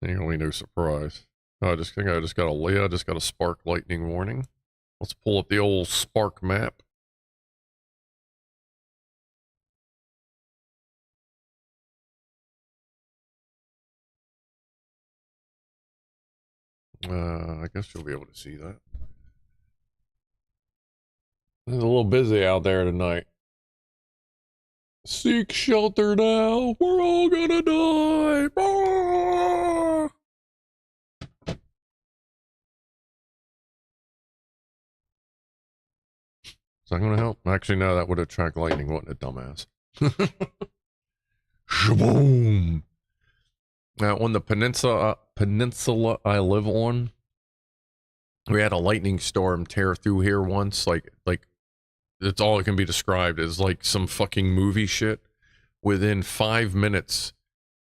Ain't really no surprise. I just think I just got a spark lightning warning. Let's pull up the old spark map. I guess you'll be able to see that. It's a little busy out there tonight. Seek shelter now. We're all gonna die. Ah! Is that gonna help? Actually, no, that would attract lightning, wouldn't it, dumbass? Shaboom! Now, on the peninsula I live on, we had a lightning storm tear through here once. Like it's all it can be described as, like some fucking movie shit. Within 5 minutes,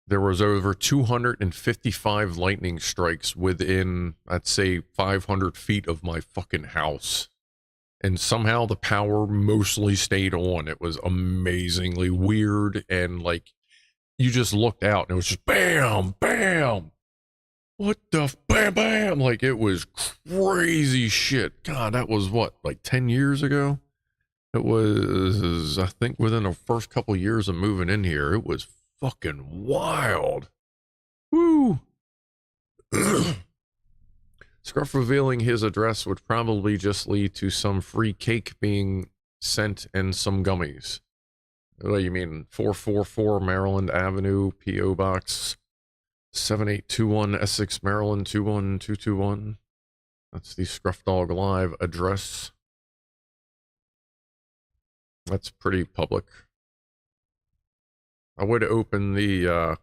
there was over 255 lightning strikes within, I'd say, 500 feet of my fucking house. And somehow the power mostly stayed on. It was amazingly weird, and like, you just looked out and it was just bam, bam. What the bam, bam? Like, it was crazy shit. God, that was what, like 10 years ago? It was, I think, within the first couple years of moving in here. It was fucking wild. Woo! Scruff revealing his address would probably just lead to some free cake being sent and some gummies. What do you mean? 444 Maryland Avenue, P.O. Box 7821, Essex, Maryland 21221. That's the Scrufdog Live address. That's pretty public. I would open the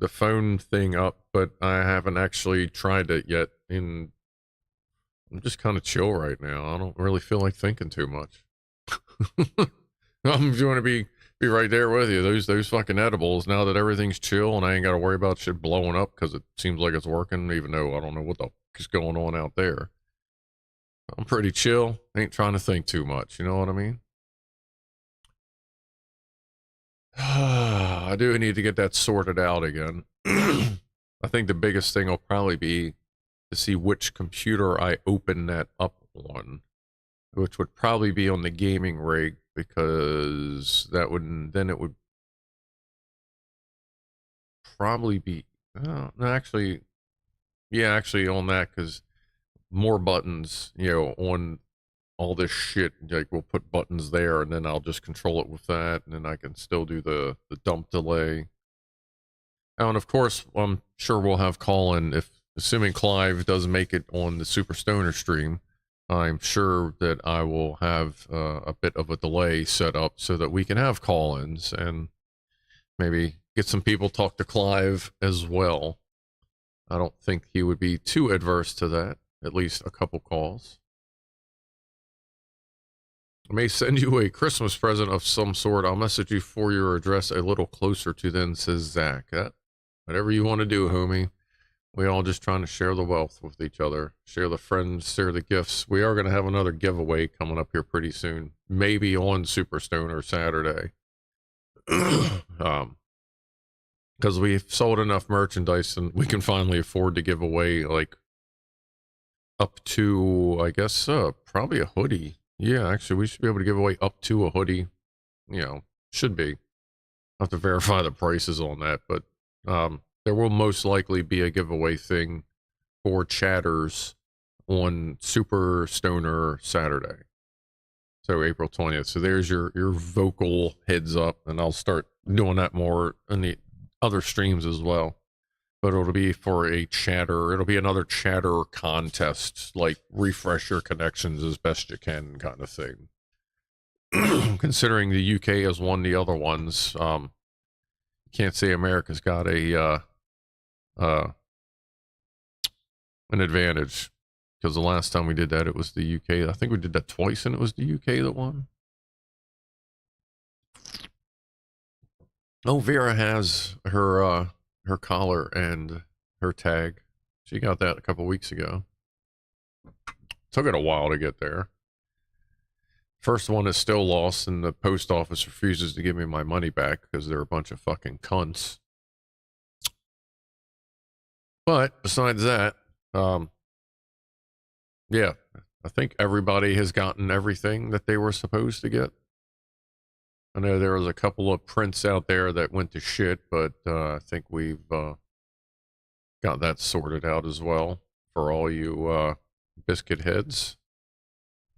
phone thing up, but I haven't actually tried it yet. And I'm just kind of chill right now. I don't really feel like thinking too much. I'm going to be right there with you. Those fucking edibles, now that everything's chill and I ain't got to worry about shit blowing up because it seems like it's working, even though I don't know what the fuck is going on out there. I'm pretty chill. Ain't trying to think too much. You know what I mean? I do need to get that sorted out again. I think the biggest thing will probably be to see which computer I open that up on, which would probably be on the gaming rig, because that would, then it would probably be, no, actually, yeah, actually on that, because more buttons, you know, on all this shit, like we'll put buttons there and then I'll just control it with that, and then I can still do the dump delay. Oh, and of course, I'm sure we'll have call-in if, assuming Clive does make it on the Super Stoner stream. I'm sure that I will have a bit of a delay set up so that we can have call-ins and maybe get some people talk to Clive as well. I don't think he would be too adverse to that, at least a couple calls. I may send you a Christmas present of some sort. I'll message you for your address a little closer to then, says Zach. Whatever you want to do, homie. We all just trying to share the wealth with each other. Share the friends, share the gifts. We are going to have another giveaway coming up here pretty soon. Maybe on Super Stoner Saturday. Because we've sold enough merchandise and we can finally afford to give away, like, up to, I guess, probably a hoodie. Yeah, actually, we should be able to give away up to a hoodie. You know, should be. I'll have to verify the prices on that, but there will most likely be a giveaway thing for chatters on Super Stoner Saturday. So April 20th. So there's your vocal heads up, and I'll start doing that more in the other streams as well. But it'll be for a chatter. It'll be another chatter contest, like refresh your connections as best you can kind of thing. Considering the UK has won the other ones, can't say America's got a an advantage, because the last time we did that, it was the UK. I think we did that twice, and it was the UK that won. Oh, Vera has her collar and her tag. She got that a couple weeks ago. Took it a while to get there. First one is still lost, and the post office refuses to give me my money back because they're a bunch of fucking cunts. But besides that, yeah, I think everybody has gotten everything that they were supposed to get. I know there was a couple of prints out there that went to shit, but I think we've got that sorted out as well for all you biscuit heads.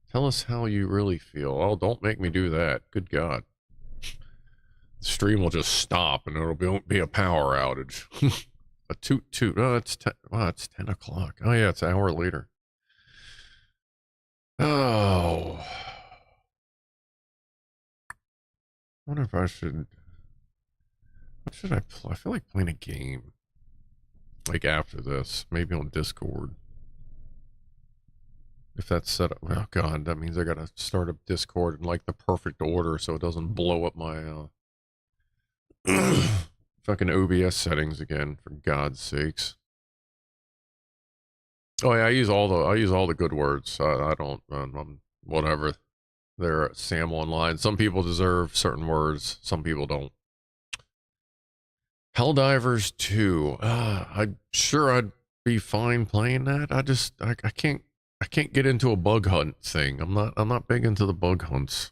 Tell us how you really feel. Oh, don't make me do that. Good God. The stream will just stop and it'll be a power outage. A toot toot. Oh, it's 10. Wow, it's 10 o'clock. Oh, yeah, it's an hour later. Oh. I wonder if I should. What should I play? I feel like playing a game. Like after this. Maybe on Discord. If that's set up. Oh, God. That means I gotta start up Discord in like the perfect order so it doesn't blow up my fucking OBS settings again, for God's sakes. Oh yeah, I use all the good words. I don't whatever. They're Sam online. Some people deserve certain words, some people don't. Helldivers 2. I'm sure I'd be fine playing that. I can't get into a bug hunt thing. I'm not big into the bug hunts.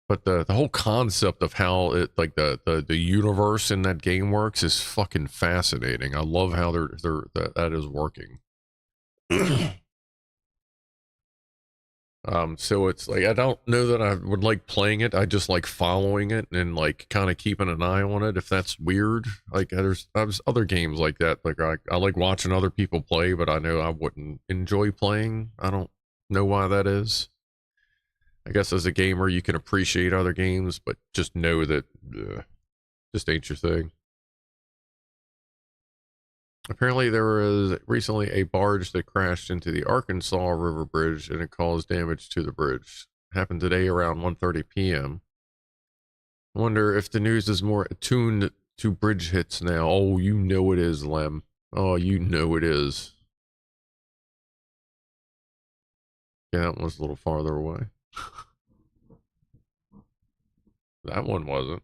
But the whole concept of how it like the universe in that game works is fucking fascinating. I love how that is working. So it's like I don't know that I would like playing it. I just like following it and like kind of keeping an eye on it. If that's weird, like there's other games like that. Like I like watching other people play, but I know I wouldn't enjoy playing. I don't know why that is. I guess as a gamer, you can appreciate other games, but just know that just ain't your thing. Apparently, there was recently a barge that crashed into the Arkansas River Bridge and it caused damage to the bridge. It happened today around 1:30 p.m. I wonder if the news is more attuned to bridge hits now. Oh, you know it is, Lem. Oh, you know it is. Yeah, that one was a little farther away. That one wasn't.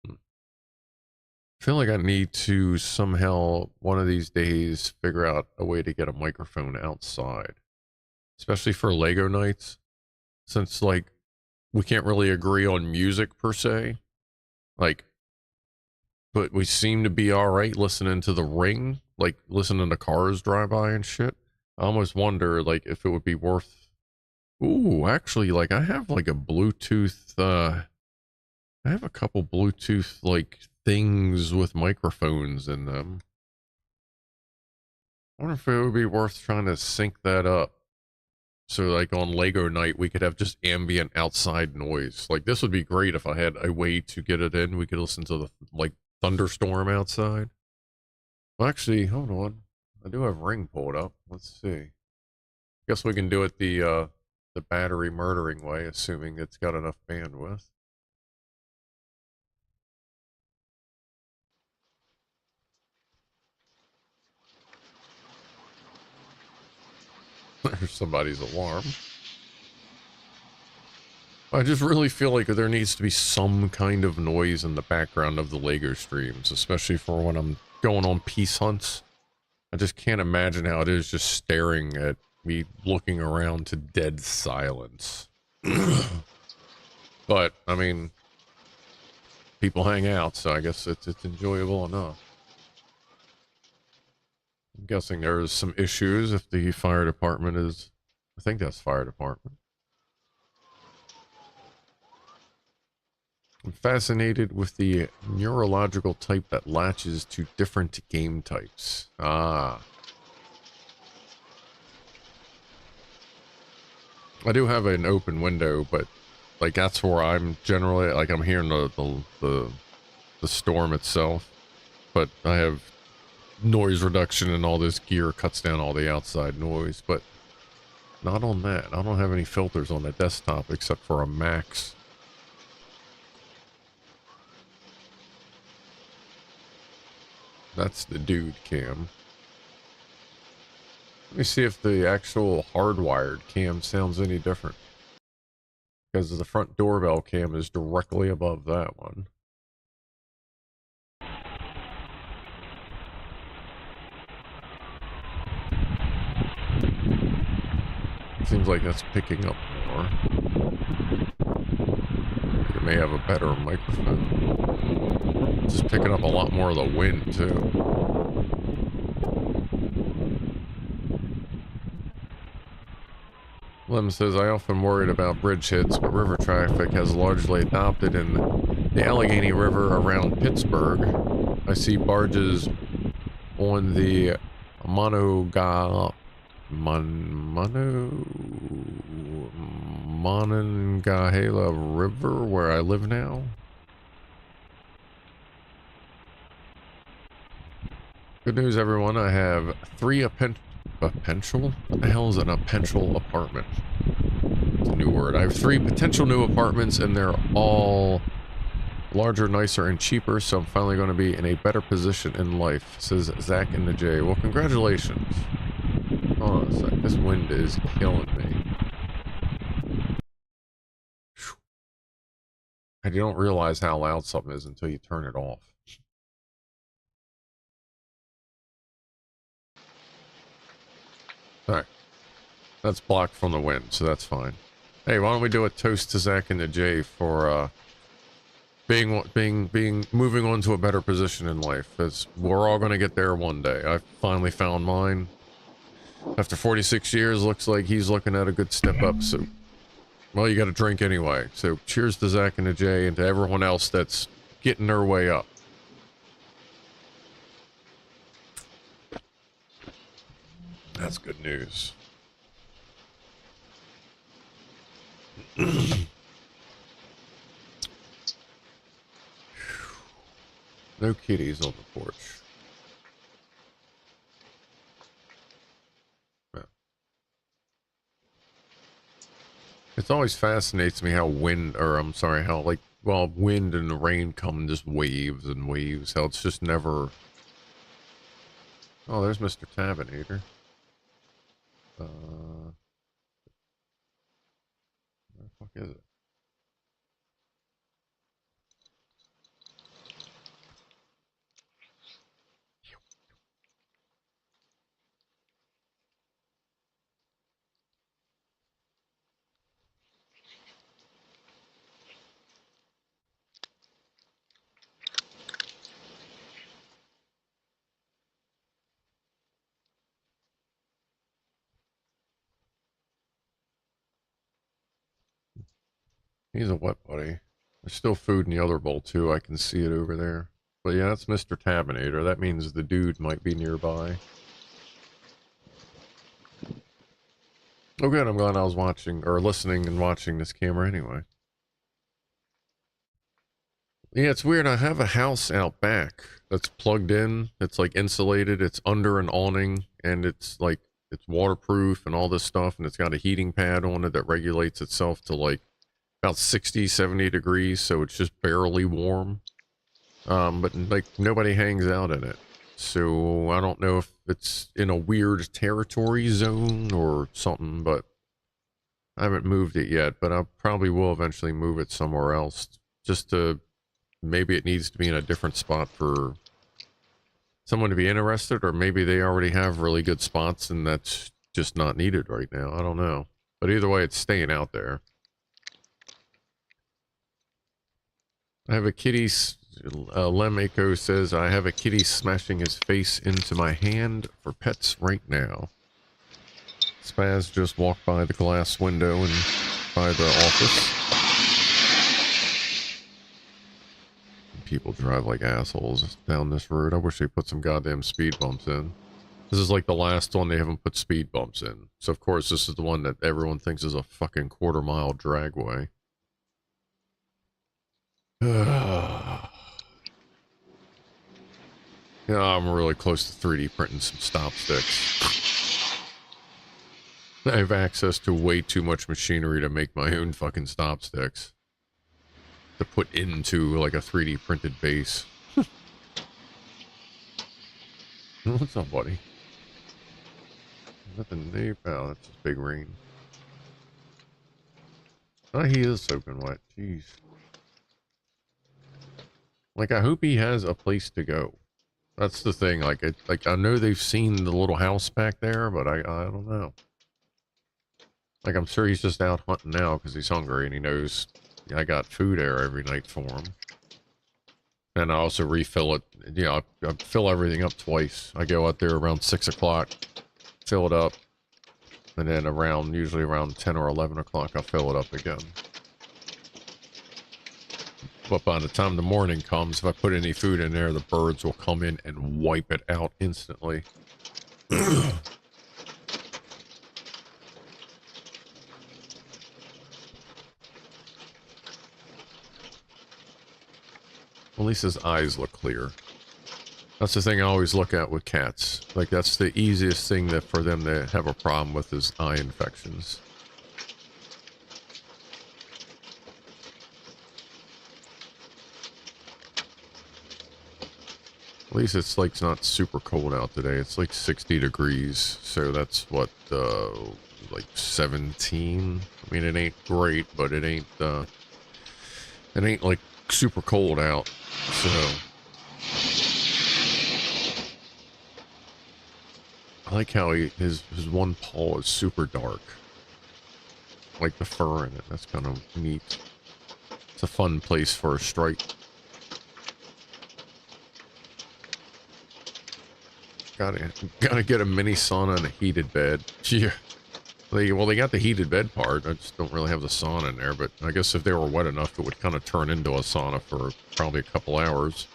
I feel like I need to somehow, one of these days, figure out a way to get a microphone outside. Especially for Lego nights. Since, like, we can't really agree on music, per se. Like, but we seem to be alright listening to The Ring. Like, listening to cars drive by and shit. I almost wonder, like, if it would be worth... Ooh, actually, like, I have, like, a Bluetooth, I have a couple Bluetooth, like, things with microphones in them. I wonder if it would be worth trying to sync that up. So, like, on Lego night, we could have just ambient outside noise. Like, this would be great if I had a way to get it in. We could listen to the, like, thunderstorm outside. Well, actually, hold on. I do have Ring pulled up. Let's see. Guess we can do it the battery murdering way, assuming it's got enough bandwidth. There's somebody's alarm. I just really feel like there needs to be some kind of noise in the background of the Lego streams, especially for when I'm going on peace hunts. I just can't imagine how it is just staring at me looking around to dead silence. But, I mean, people hang out, so I guess it's enjoyable enough. I'm guessing there's some issues if the fire department is... I think that's fire department. I'm fascinated with the neurological type that latches to different game types. Ah. I do have an open window, but like that's where I'm generally like I'm hearing the storm itself. But I have noise reduction and all this gear cuts down all the outside noise, but not on that. I don't have any filters on the desktop except for a max. That's the dude cam. Let me see if the actual hardwired cam sounds any different. Because the front doorbell cam is directly above that one. Seems like that's picking up more. It may have a better microphone. It's just picking up a lot more of the wind, too. Lem says, I often worried about bridge hits, but river traffic has largely adopted in the Allegheny River around Pittsburgh. I see barges on the Monongahela River, where I live now. Good news, everyone. I have 3 potential? What the hell is an potential apartment? It's a new word. I have 3 potential new apartments, and they're all larger, nicer, and cheaper, so I'm finally going to be in a better position in life, says Zach in the J. Well, congratulations. Hold on a sec. This wind is killing me. And you don't realize how loud something is until you turn it off. Alright. That's blocked from the wind, so that's fine. Hey, why don't we do a toast to Zach and the J for moving on to a better position in life. Because we're all going to get there one day. I finally found mine. After 46 years, looks like he's looking at a good step up, so... Well, you got to drink anyway. So, cheers to Zach and the J and to everyone else that's getting their way up. That's good news. No kitties on the porch. It always fascinates me how wind and the rain come in just waves and waves. How it's just never... Oh, there's Mr. Tabinator. Where the fuck is it? He's a wet buddy. There's still food in the other bowl, too. I can see it over there. But yeah, that's Mr. Tabinator. That means the dude might be nearby. Oh, good. I'm glad I was listening and watching this camera anyway. Yeah, it's weird. I have a house out back that's plugged in. It's like insulated. It's under an awning, and it's like, it's waterproof and all this stuff, and it's got a heating pad on it that regulates itself to like about 60, 70 degrees, so it's just barely warm. But like nobody hangs out in it. So I don't know if it's in a weird territory zone or something, but I haven't moved it yet, but I probably will eventually move it somewhere else. Just to, maybe it needs to be in a different spot for someone to be interested, or maybe they already have really good spots and that's just not needed right now. I don't know. But either way, it's staying out there. I have a kitty, Lem Echo says, I have a kitty smashing his face into my hand for pets right now. Spaz just walked by the glass window and by the office. People drive like assholes down this road. I wish they put some goddamn speed bumps in. This is like the last one they haven't put speed bumps in. So of course this is the one that everyone thinks is a fucking quarter-mile dragway. Yeah, I'm really close to 3D printing some stop sticks. I have access to way too much machinery to make my own fucking stop sticks. To put into like a 3D printed base. What's up, buddy? Nothing deep. Oh, that's just big rain. Oh, he is soaking wet. Jeez. Like, I hope he has a place to go. That's the thing. Like, I know they've seen the little house back there, but I don't know. Like, I'm sure he's just out hunting now because he's hungry and he knows I got food there every night for him. And I also refill it. You know, I fill everything up twice. I go out there around 6 o'clock, fill it up, and then usually around 10 or 11 o'clock, I'll fill it up again. But by the time the morning comes, if I put any food in there, the birds will come in and wipe it out instantly. At least his eyes look clear. That's the thing I always look at with cats. Like, that's the easiest thing that for them to have a problem with is eye infections. At least it's like not super cold out today. It's like 60 degrees. So that's what, like 17. I mean, it ain't great, but it ain't like super cold out. So I like how his one paw is super dark. Like the fur in it. That's kind of neat. It's a fun place for a strike. Gotta get a mini sauna and a heated bed. Yeah. Well, they got the heated bed part. I just don't really have the sauna in there, but I guess if they were wet enough, it would kind of turn into a sauna for probably a couple hours.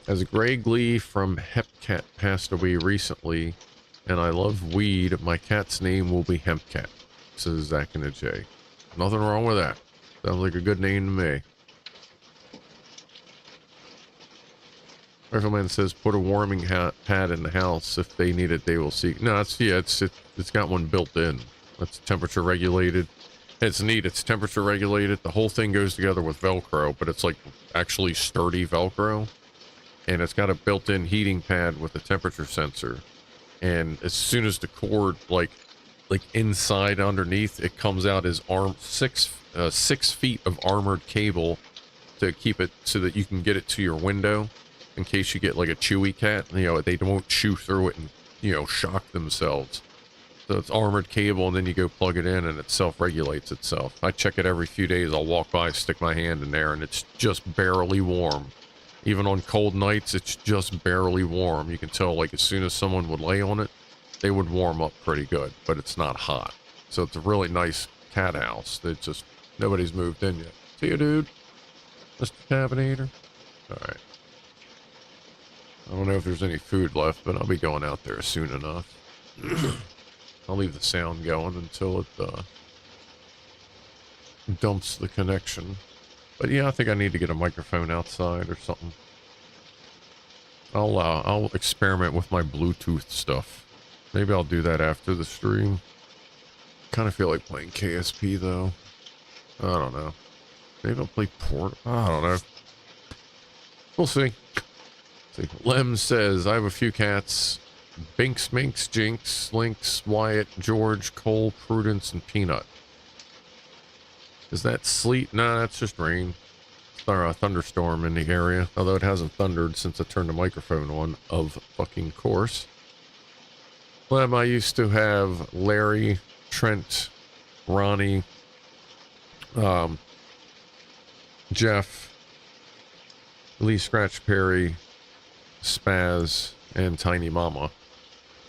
As Greg Lee from Hepcat passed away recently, and I love weed, my cat's name will be Hempcat, says Zach and a J. Nothing wrong with that. Sounds like a good name to me. Rifleman says, put a warming pad in the house. If they need it, they will see. No, it's got one built in. That's temperature regulated. It's neat. It's temperature regulated. The whole thing goes together with Velcro, but it's like actually sturdy Velcro. And it's got a built-in heating pad with a temperature sensor. And as soon as the cord, like inside underneath, it comes out as 6 feet of armored cable to keep it so that you can get it to your window. In case you get like a chewy cat, you know, they won't chew through it and, you know, shock themselves. So it's armored cable, and then you go plug it in and it self-regulates itself. I check it every few days. I'll walk by, stick my hand in there, and it's just barely warm. Even on cold nights, it's just barely warm. You can tell, like, as soon as someone would lay on it, they would warm up pretty good, but it's not hot. So it's a really nice cat house that just nobody's moved in yet. See you, dude. Mr. Cabinator. All right. I don't know if there's any food left, but I'll be going out there soon enough. I'll leave the sound going until it dumps the connection. But yeah, I think I need to get a microphone outside or something. I'll experiment with my Bluetooth stuff. Maybe I'll do that after the stream. Kind of feel like playing KSP though. I don't know. Maybe I'll play Port. I don't know. We'll see. Lem says, I have a few cats. Binks, Minks, Jinx, Lynx, Wyatt, George, Cole, Prudence, and Peanut. Is that sleet? Nah, that's just rain. There's a thunderstorm in the area. Although it hasn't thundered since I turned the microphone on, of fucking course. Lem, I used to have Larry, Trent, Ronnie, Jeff, Lee Scratch Perry, Spaz, and Tiny Mama.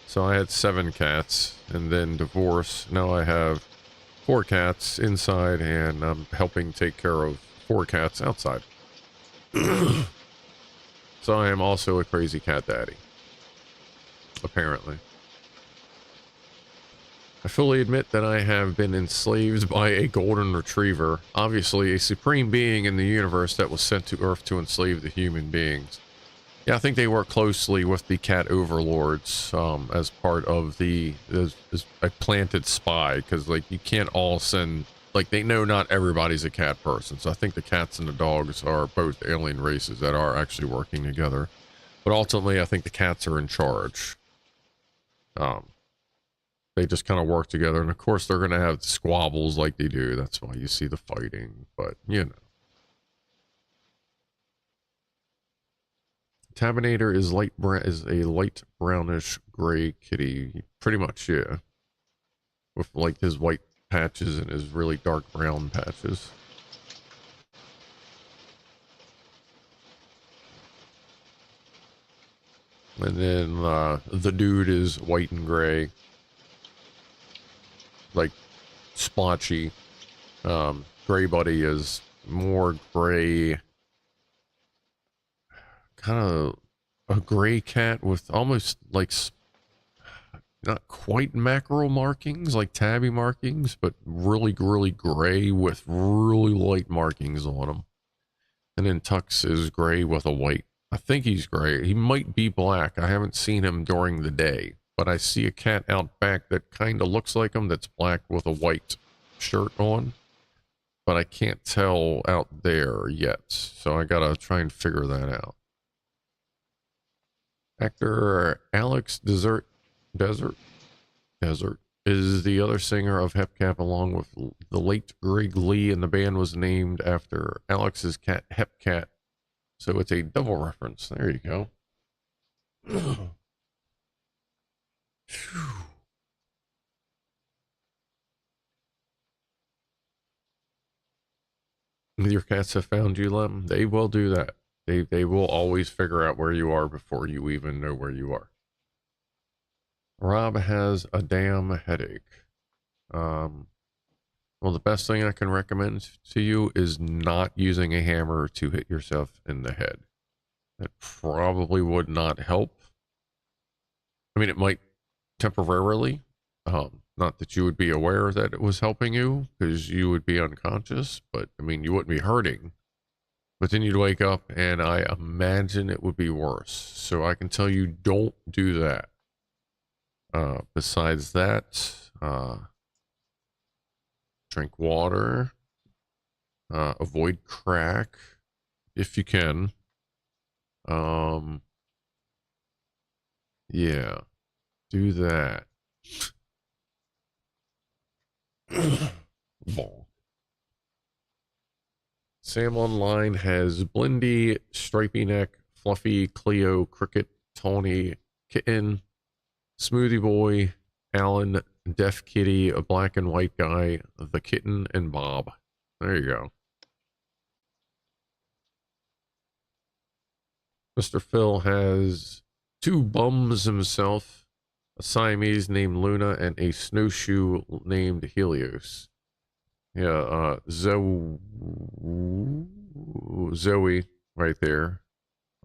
So I had 7 cats, and then divorce. Now I have 4 cats inside, and I'm helping take care of 4 cats outside. So I am also a crazy cat daddy. Apparently. I fully admit that I have been enslaved by a golden retriever, obviously a supreme being in the universe that was sent to Earth to enslave the human beings. Yeah, I think they work closely with the cat overlords as part of the as a planted spy, because like you can't all send, like they know not everybody's a cat person. So I think the cats and the dogs are both alien races that are actually working together. But ultimately, I think the cats are in charge. They just kind of work together. And of course, they're going to have squabbles like they do. That's why you see the fighting. But, you know. Tabinator is a light brownish gray kitty. Pretty much, yeah. With like his white patches and his really dark brown patches. And then the dude is white and gray. Like splotchy. Gray Buddy is more gray. Kind of a gray cat with almost like not quite mackerel markings, like tabby markings, but really, really gray with really light markings on them. And then Tux is gray with a white. I think he's gray. He might be black. I haven't seen him during the day, but I see a cat out back that kind of looks like him that's black with a white shirt on. But I can't tell out there yet, so I gotta try and figure that out. Actor Alex Desert is the other singer of Hepcap, along with the late Greg Lee, and the band was named after Alex's cat Hepcat. So it's a double reference. There you go. Your cats have found you, Lem. They will do that. They will always figure out where you are before you even know where you are. Rob has a damn headache. Well, the best thing I can recommend to you is not using a hammer to hit yourself in the head. That probably would not help. I mean, it might temporarily. Not that you would be aware that it was helping you, because you would be unconscious, but I mean, you wouldn't be hurting. But then you'd wake up, and I imagine it would be worse. So I can tell you, don't do that. Besides that, drink water, avoid crack if you can. Yeah, do that. Sam Online has Blindy, Stripey Neck, Fluffy, Cleo, Cricket, Tawny, Kitten, Smoothie Boy, Alan, Deaf Kitty, a black and white guy, the Kitten, and Bob. There you go. Mr. Phil has two bums himself, a Siamese named Luna and a snowshoe named Helios. Yeah, Zoe right there,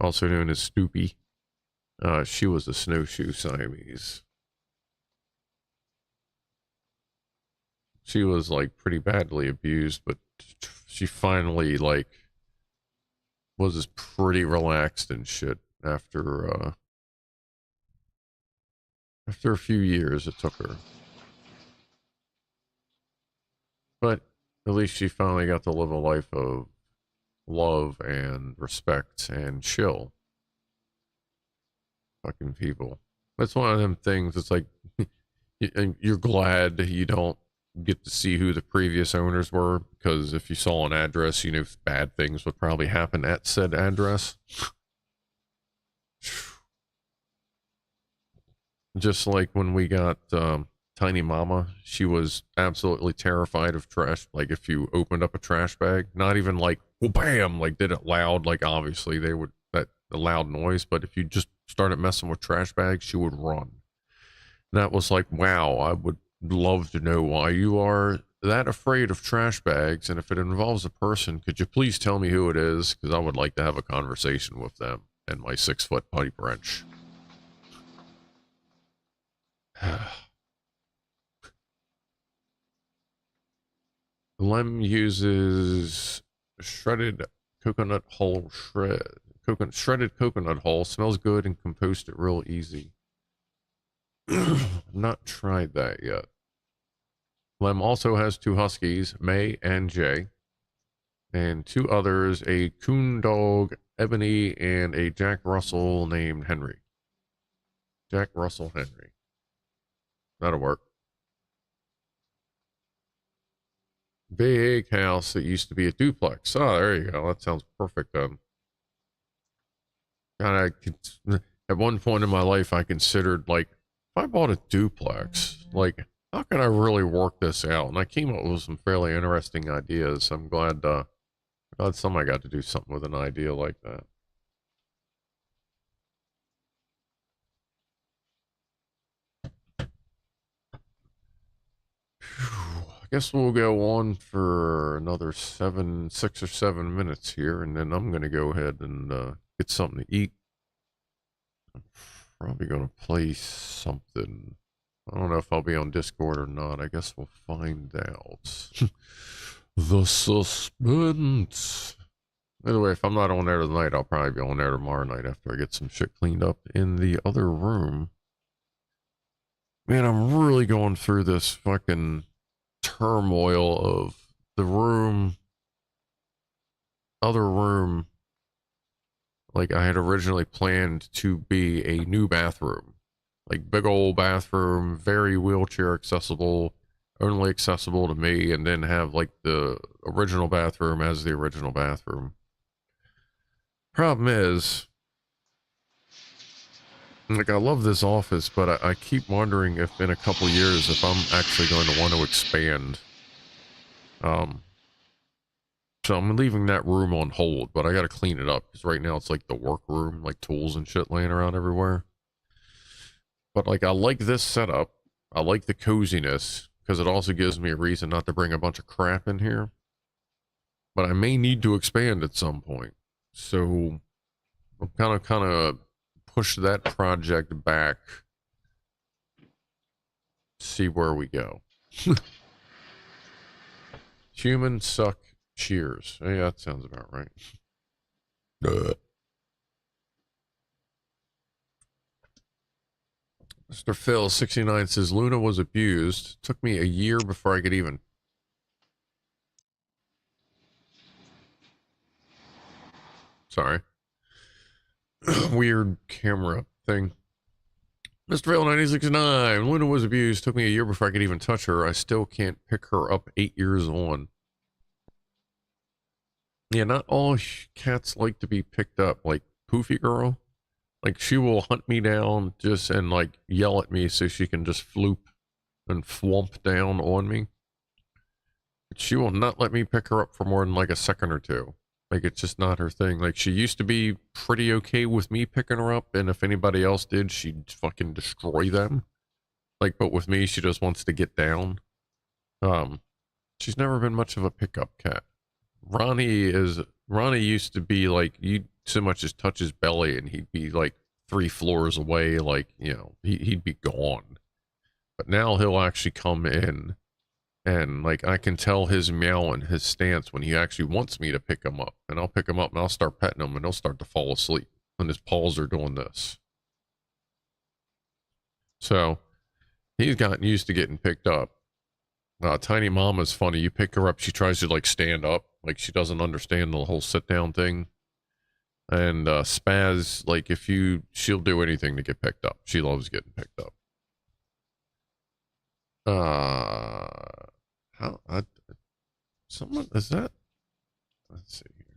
also known as Stoopy. She was a snowshoe Siamese. She was like pretty badly abused, but she finally like was pretty relaxed and shit after a few years it took her. But at least she finally got to live a life of love and respect and chill. Fucking people. That's one of them things. It's like you're glad you don't get to see who the previous owners were, because if you saw an address, you know bad things would probably happen at said address. Just like when we got Tiny Mama, she was absolutely terrified of trash. Like if you opened up a trash bag, not even like, well, bam, like did it loud, like obviously they would, that the loud noise, but if you just started messing with trash bags, she would run. And that was like, wow, I would love to know why you are that afraid of trash bags. And if it involves a person, could you please tell me who it is? Because I would like to have a conversation with them and my 6-foot pipe wrench. Lem uses shredded coconut hull shredded coconut hull. Smells good and compost it real easy. Not tried that yet. Lem also has 2 huskies, May and Jay, and 2 others, a coon dog, Ebony, and a Jack Russell named Henry. Jack Russell Henry. That'll work. Big house that used to be a duplex. Oh, there you go. That sounds perfect then. God, at one point in my life, I considered, like, if I bought a duplex, like, how can I really work this out? And I came up with some fairly interesting ideas. I'm glad somebody got to do something with an idea like that. I guess we'll go on for another 6 or 7 minutes here, and then I'm going to go ahead and get something to eat. I'm probably going to play something. I don't know if I'll be on Discord or not. I guess we'll find out. The suspense. By the way, if I'm not on there tonight, I'll probably be on there tomorrow night after I get some shit cleaned up in the other room. Man, I'm really going through this fucking turmoil of the other room. Like, I had originally planned to be a new bathroom. Like, big old bathroom, very wheelchair accessible, only accessible to me, and then have, like, the original bathroom as the original bathroom. Problem is, like, I love this office, but I keep wondering if in a couple years, if I'm actually going to want to expand. So I'm leaving that room on hold, but I got to clean it up because right now it's like the work room, like tools and shit laying around everywhere. But, like, I like this setup. I like the coziness because it also gives me a reason not to bring a bunch of crap in here. But I may need to expand at some point. So I'm kind of push that project back. See where we go. Human suck. Cheers. Hey, that sounds about right. Mr. Phil 69 says Luna was abused. Took me a year before I could even. Sorry. Weird camera thing. Mr. Phil 1969. Luna was abused. Took me a year before I could even touch her. I still can't pick her up 8 years on. Yeah, not all cats like to be picked up. Like Poofy Girl. Like, she will hunt me down just and, like, yell at me so she can just floop and flump down on me. But she will not let me pick her up for more than, like, a second or two. Like, it's just not her thing. Like, she used to be pretty okay with me picking her up, and if anybody else did, she'd fucking destroy them. Like, but with me, she just wants to get down. She's never been much of a pickup cat. Ronnie used to be like, you so much as touch his belly and he'd be like 3 floors away, like, you know, he'd be gone. But now he'll actually come in and, like, I can tell his meow and his stance when he actually wants me to pick him up. And I'll pick him up and I'll start petting him and he'll start to fall asleep when his paws are doing this. So he's gotten used to getting picked up. Tiny Mama's funny. You pick her up, she tries to, like, stand up. Like, she doesn't understand the whole sit-down thing. And Spaz, like, she'll do anything to get picked up. She loves getting picked up. Someone, is that, let's see here.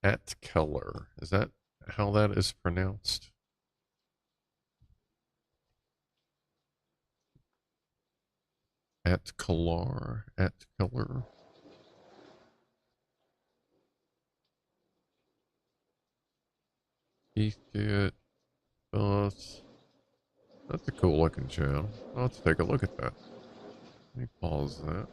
At Keller. Is that how that is pronounced? At Keller. Heathgate. Phyllis. That's a cool looking channel. Let's take a look at that. Let me pause that.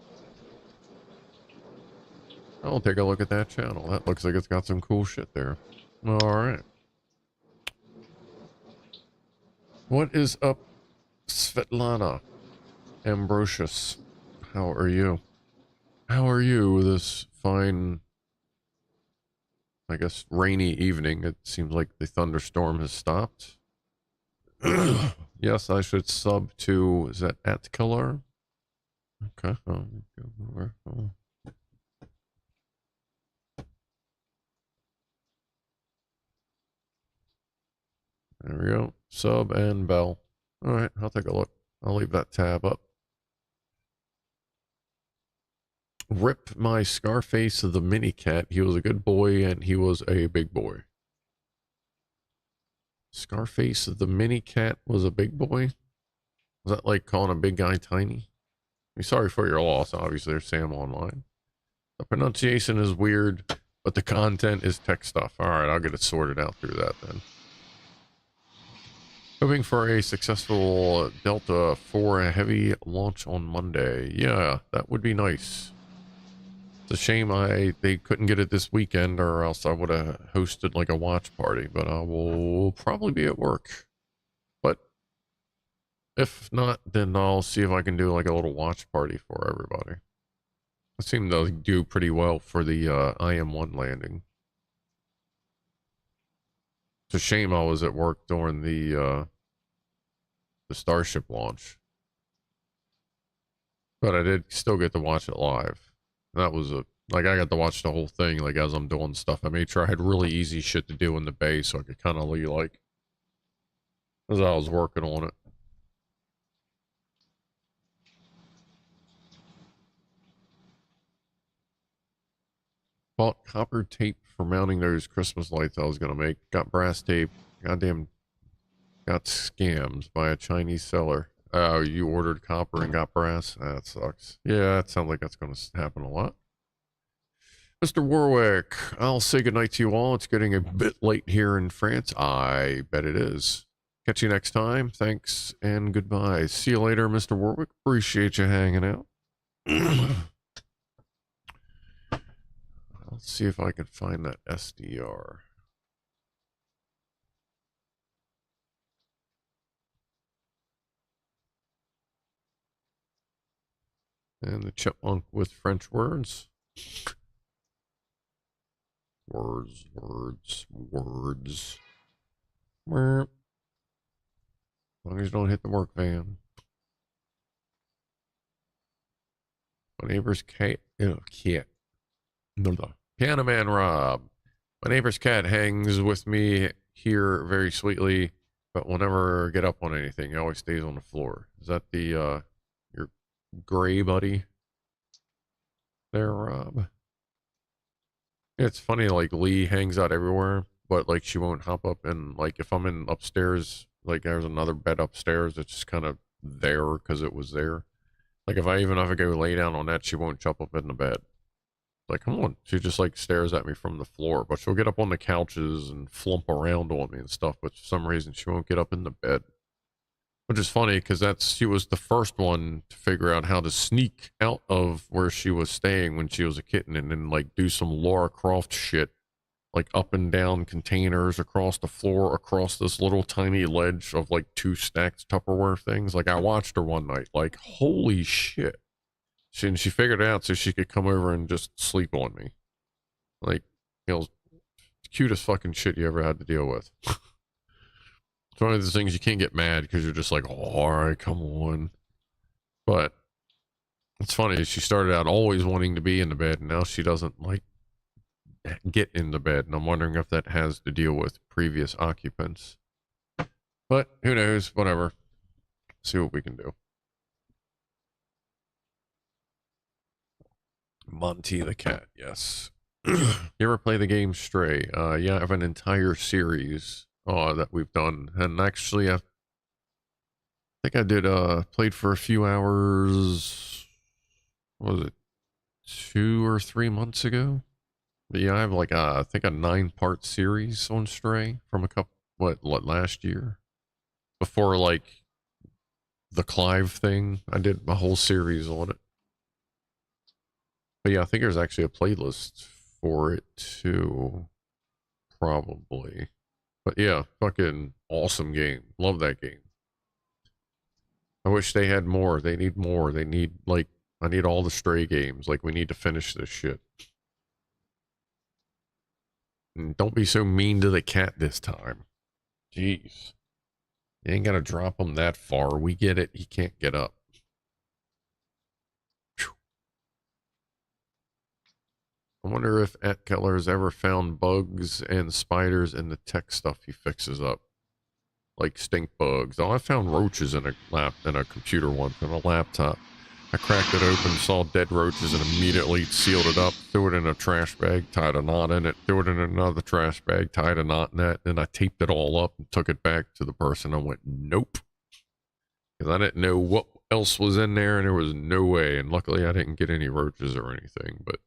I'll take a look at that channel. That looks like it's got some cool shit there. Alright. What is up, Svetlana Ambrosius? How are you? How are you this fine, I guess, rainy evening? It seems like the thunderstorm has stopped. Yes, I should sub to, is that at Keller? Okay. There we go. Sub and bell. Alright, I'll take a look. I'll leave that tab up. Rip my Scarface of the mini cat. He was a good boy and he was a big boy. Scarface of the mini cat was a big boy? Was that like calling a big guy tiny? I'm sorry for your loss, obviously. There's Sam online. The pronunciation is weird, but the content is tech stuff. Alright, I'll get it sorted out through that then. Hoping for a successful Delta 4 heavy launch on Monday. Yeah, that would be nice. It's a shame they couldn't get it this weekend, or else I would have hosted like a watch party, but I will probably be at work. But if not, then I'll see if I can do like a little watch party for everybody. It seemed to do pretty well for the IM-1 landing. It's a shame I was at work during the Starship launch. But I did still get to watch it live. That was like I got to watch the whole thing like as I'm doing stuff. I made sure I had really easy shit to do in the bay so I could kind of like as I was working on it. Bought copper tape for mounting those Christmas lights I was gonna make. Got brass tape. Goddamn got scammed by a Chinese seller. Oh, you ordered copper and got brass? That sucks. Yeah, that sounds like that's gonna happen a lot. Mr. Warwick, I'll say goodnight to you all. It's getting a bit late here in France. I bet it is. Catch you next time. Thanks and goodbye. See you later, Mr. Warwick. Appreciate you hanging out. I'll see if I can find that SDR. And the chipmunk with French words. Words. As long as you don't hit the work van. My neighbor's cat. Cat. No. Pianoman Rob. My neighbor's cat hangs with me here very sweetly, but will never get up on anything. He always stays on the floor. Is that the, your gray buddy there, Rob? It's funny, like, Lee hangs out everywhere, but, like, she won't hop up, and, like, if I'm in upstairs, like, there's another bed upstairs that's just kind of there because it was there. Like, if I go lay down on that, she won't jump up in the bed. Like, come on. She just, like, stares at me from the floor, but she'll get up on the couches and flump around on me and stuff, but for some reason, she won't get up in the bed. Which is funny, because she was the first one to figure out how to sneak out of where she was staying when she was a kitten and then, like, do some Lara Croft shit, like, up and down containers across the floor, across this little tiny ledge of, like, 2 stacked Tupperware things. Like, I watched her one night, like, holy shit. She figured it out so she could come over and just sleep on me. Like, you know, cutest fucking shit you ever had to deal with. It's one of those things you can't get mad because you're just like, oh, all right, come on. But it's funny. She started out always wanting to be in the bed, and now she doesn't like get in the bed. And I'm wondering if that has to deal with previous occupants. But who knows? Whatever. See what we can do. Monty the cat, yes. You ever play the game Stray? Yeah, I have an entire series that we've done. And actually, I think I did, played for a few hours, what was it, 2 or 3 months ago? But yeah, I have like, I think a 9-part series on Stray from last year? Before, like, the Clive thing, I did my whole series on it. But yeah, I think there's actually a playlist for it too. Probably. But yeah, fucking awesome game. Love that game. I wish they had more. They need more. They need, like, I need all the Stray games. Like, we need to finish this shit. And don't be so mean to the cat this time. Jeez. You ain't gotta drop him that far. We get it. He can't get up. I wonder if Keller has ever found bugs and spiders in the tech stuff he fixes up. like stink bugs. Oh, I found roaches in a computer once, in a laptop. I cracked it open, saw dead roaches, and immediately sealed it up, threw it in a trash bag, tied a knot in it, threw it in another trash bag, tied a knot in that, and I taped it all up and took it back to the person. I went, nope. Because I didn't know what else was in there, and there was no way. And luckily, I didn't get any roaches or anything. But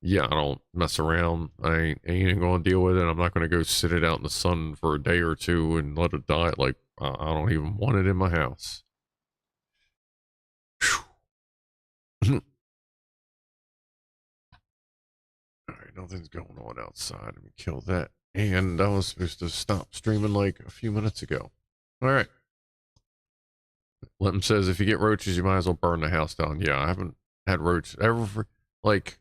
yeah, I don't mess around. I ain't going to deal with it. I'm not going to go sit it out in the sun for a day or two and let it die. Like, I don't even want it in my house. All right, nothing's going on outside. Let me kill that. And I was supposed to stop streaming like a few minutes ago. All right. Lim says, if you get roaches, you might as well burn the house down. Yeah, I haven't had roaches ever. Like,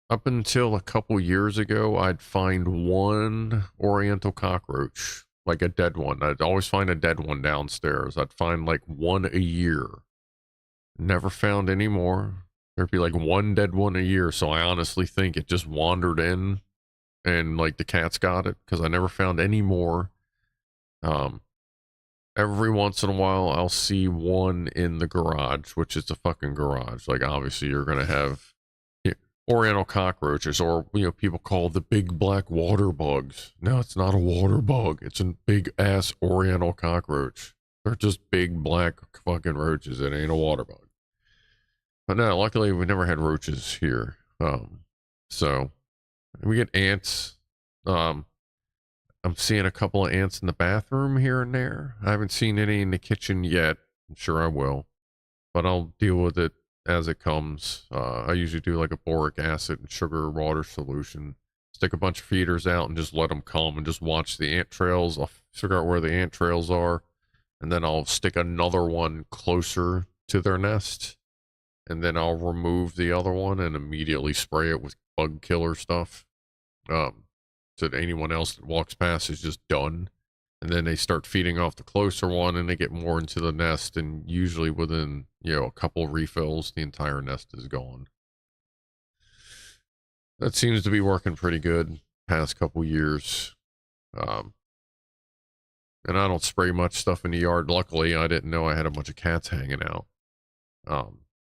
up until a couple years ago, I'd find one oriental cockroach, like a dead one. I'd always find a dead one downstairs. I'd find like one a year. Never found any more. There'd be like one dead one a year. So I honestly think it just wandered in and like the cats got it, because I never found any more. Every once in a while I'll see one in the garage, which is a fucking garage. Like, obviously you're going to have oriental cockroaches, or, you know, people call the big black water bugs. No, it's not a water bug. It's a big ass oriental cockroach. They're just big black fucking roaches. It ain't a water bug. But no, luckily we never had roaches here. So we get ants. I'm seeing a couple of ants in the bathroom here and there. I haven't seen any in the kitchen yet. I'm sure I will, but I'll deal with it as it comes. I usually do like a boric acid and sugar water solution. Stick a bunch of feeders out and just let them come and just watch the ant trails. I'll figure out where the ant trails are, and then I'll stick another one closer to their nest. And then I'll remove the other one and immediately spray it with bug killer stuff. So that anyone else that walks past is just done. And then they start feeding off the closer one, and they get more into the nest. And usually within, you know, a couple refills, the entire nest is gone. That seems to be working pretty good past couple years. And I don't spray much stuff in the yard. Luckily, I didn't know I had a bunch of cats hanging out.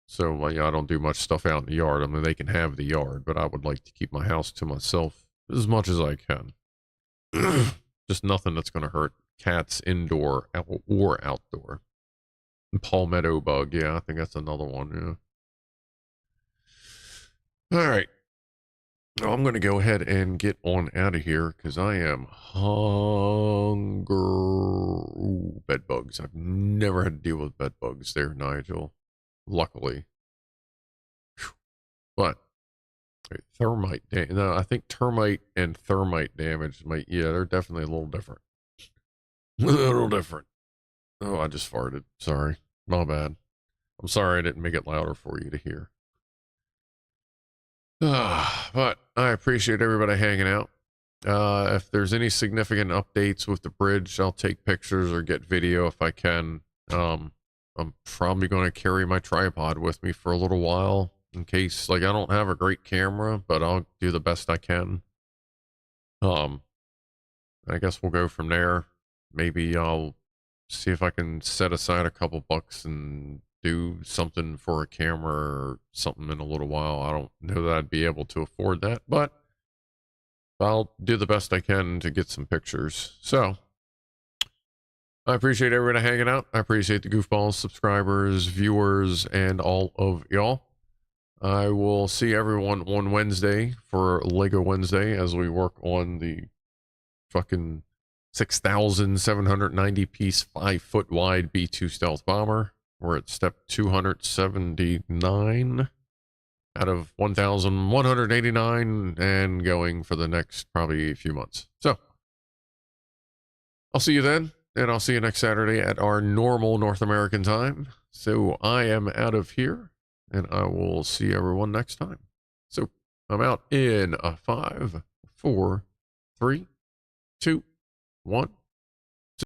So yeah, I don't do much stuff out in the yard. I mean, they can have the yard, but I would like to keep my house to myself as much as I can. Just nothing that's going to hurt cats indoor or outdoor. And palmetto bug, yeah, I think that's another one, yeah. All right. Well, I'm going to go ahead and get on out of here because I am hungry. Ooh, bed bugs. I've never had to deal with bed bugs there, Nigel. Luckily. Whew. But thermite no, I think termite and thermite damage might, yeah, they're definitely a little different. A little different. Oh, I just farted. Sorry. My bad. I'm sorry I didn't make it louder for you to hear. But I appreciate everybody hanging out. If there's any significant updates with the bridge, I'll take pictures or get video if I can. I'm probably going to carry my tripod with me for a little while in case, like, I don't have a great camera, but I'll do the best I can. I guess we'll go from there. Maybe I'll see if I can set aside a couple bucks and do something for a camera or something in a little while. I don't know that I'd be able to afford that, but I'll do the best I can to get some pictures. So I appreciate everybody hanging out. I appreciate the Goofballs, subscribers, viewers, and all of y'all. I will see everyone on Wednesday for Lego Wednesday as we work on the fucking 6,790 piece 5-foot wide B2 stealth bomber. We're at step 279 out of 1,189 and going for the next probably a few months. So I'll see you then. And I'll see you next Saturday at our normal North American time. So I am out of here, and I will see everyone next time. So I'm out in a 5, 4, 3, 2, 1.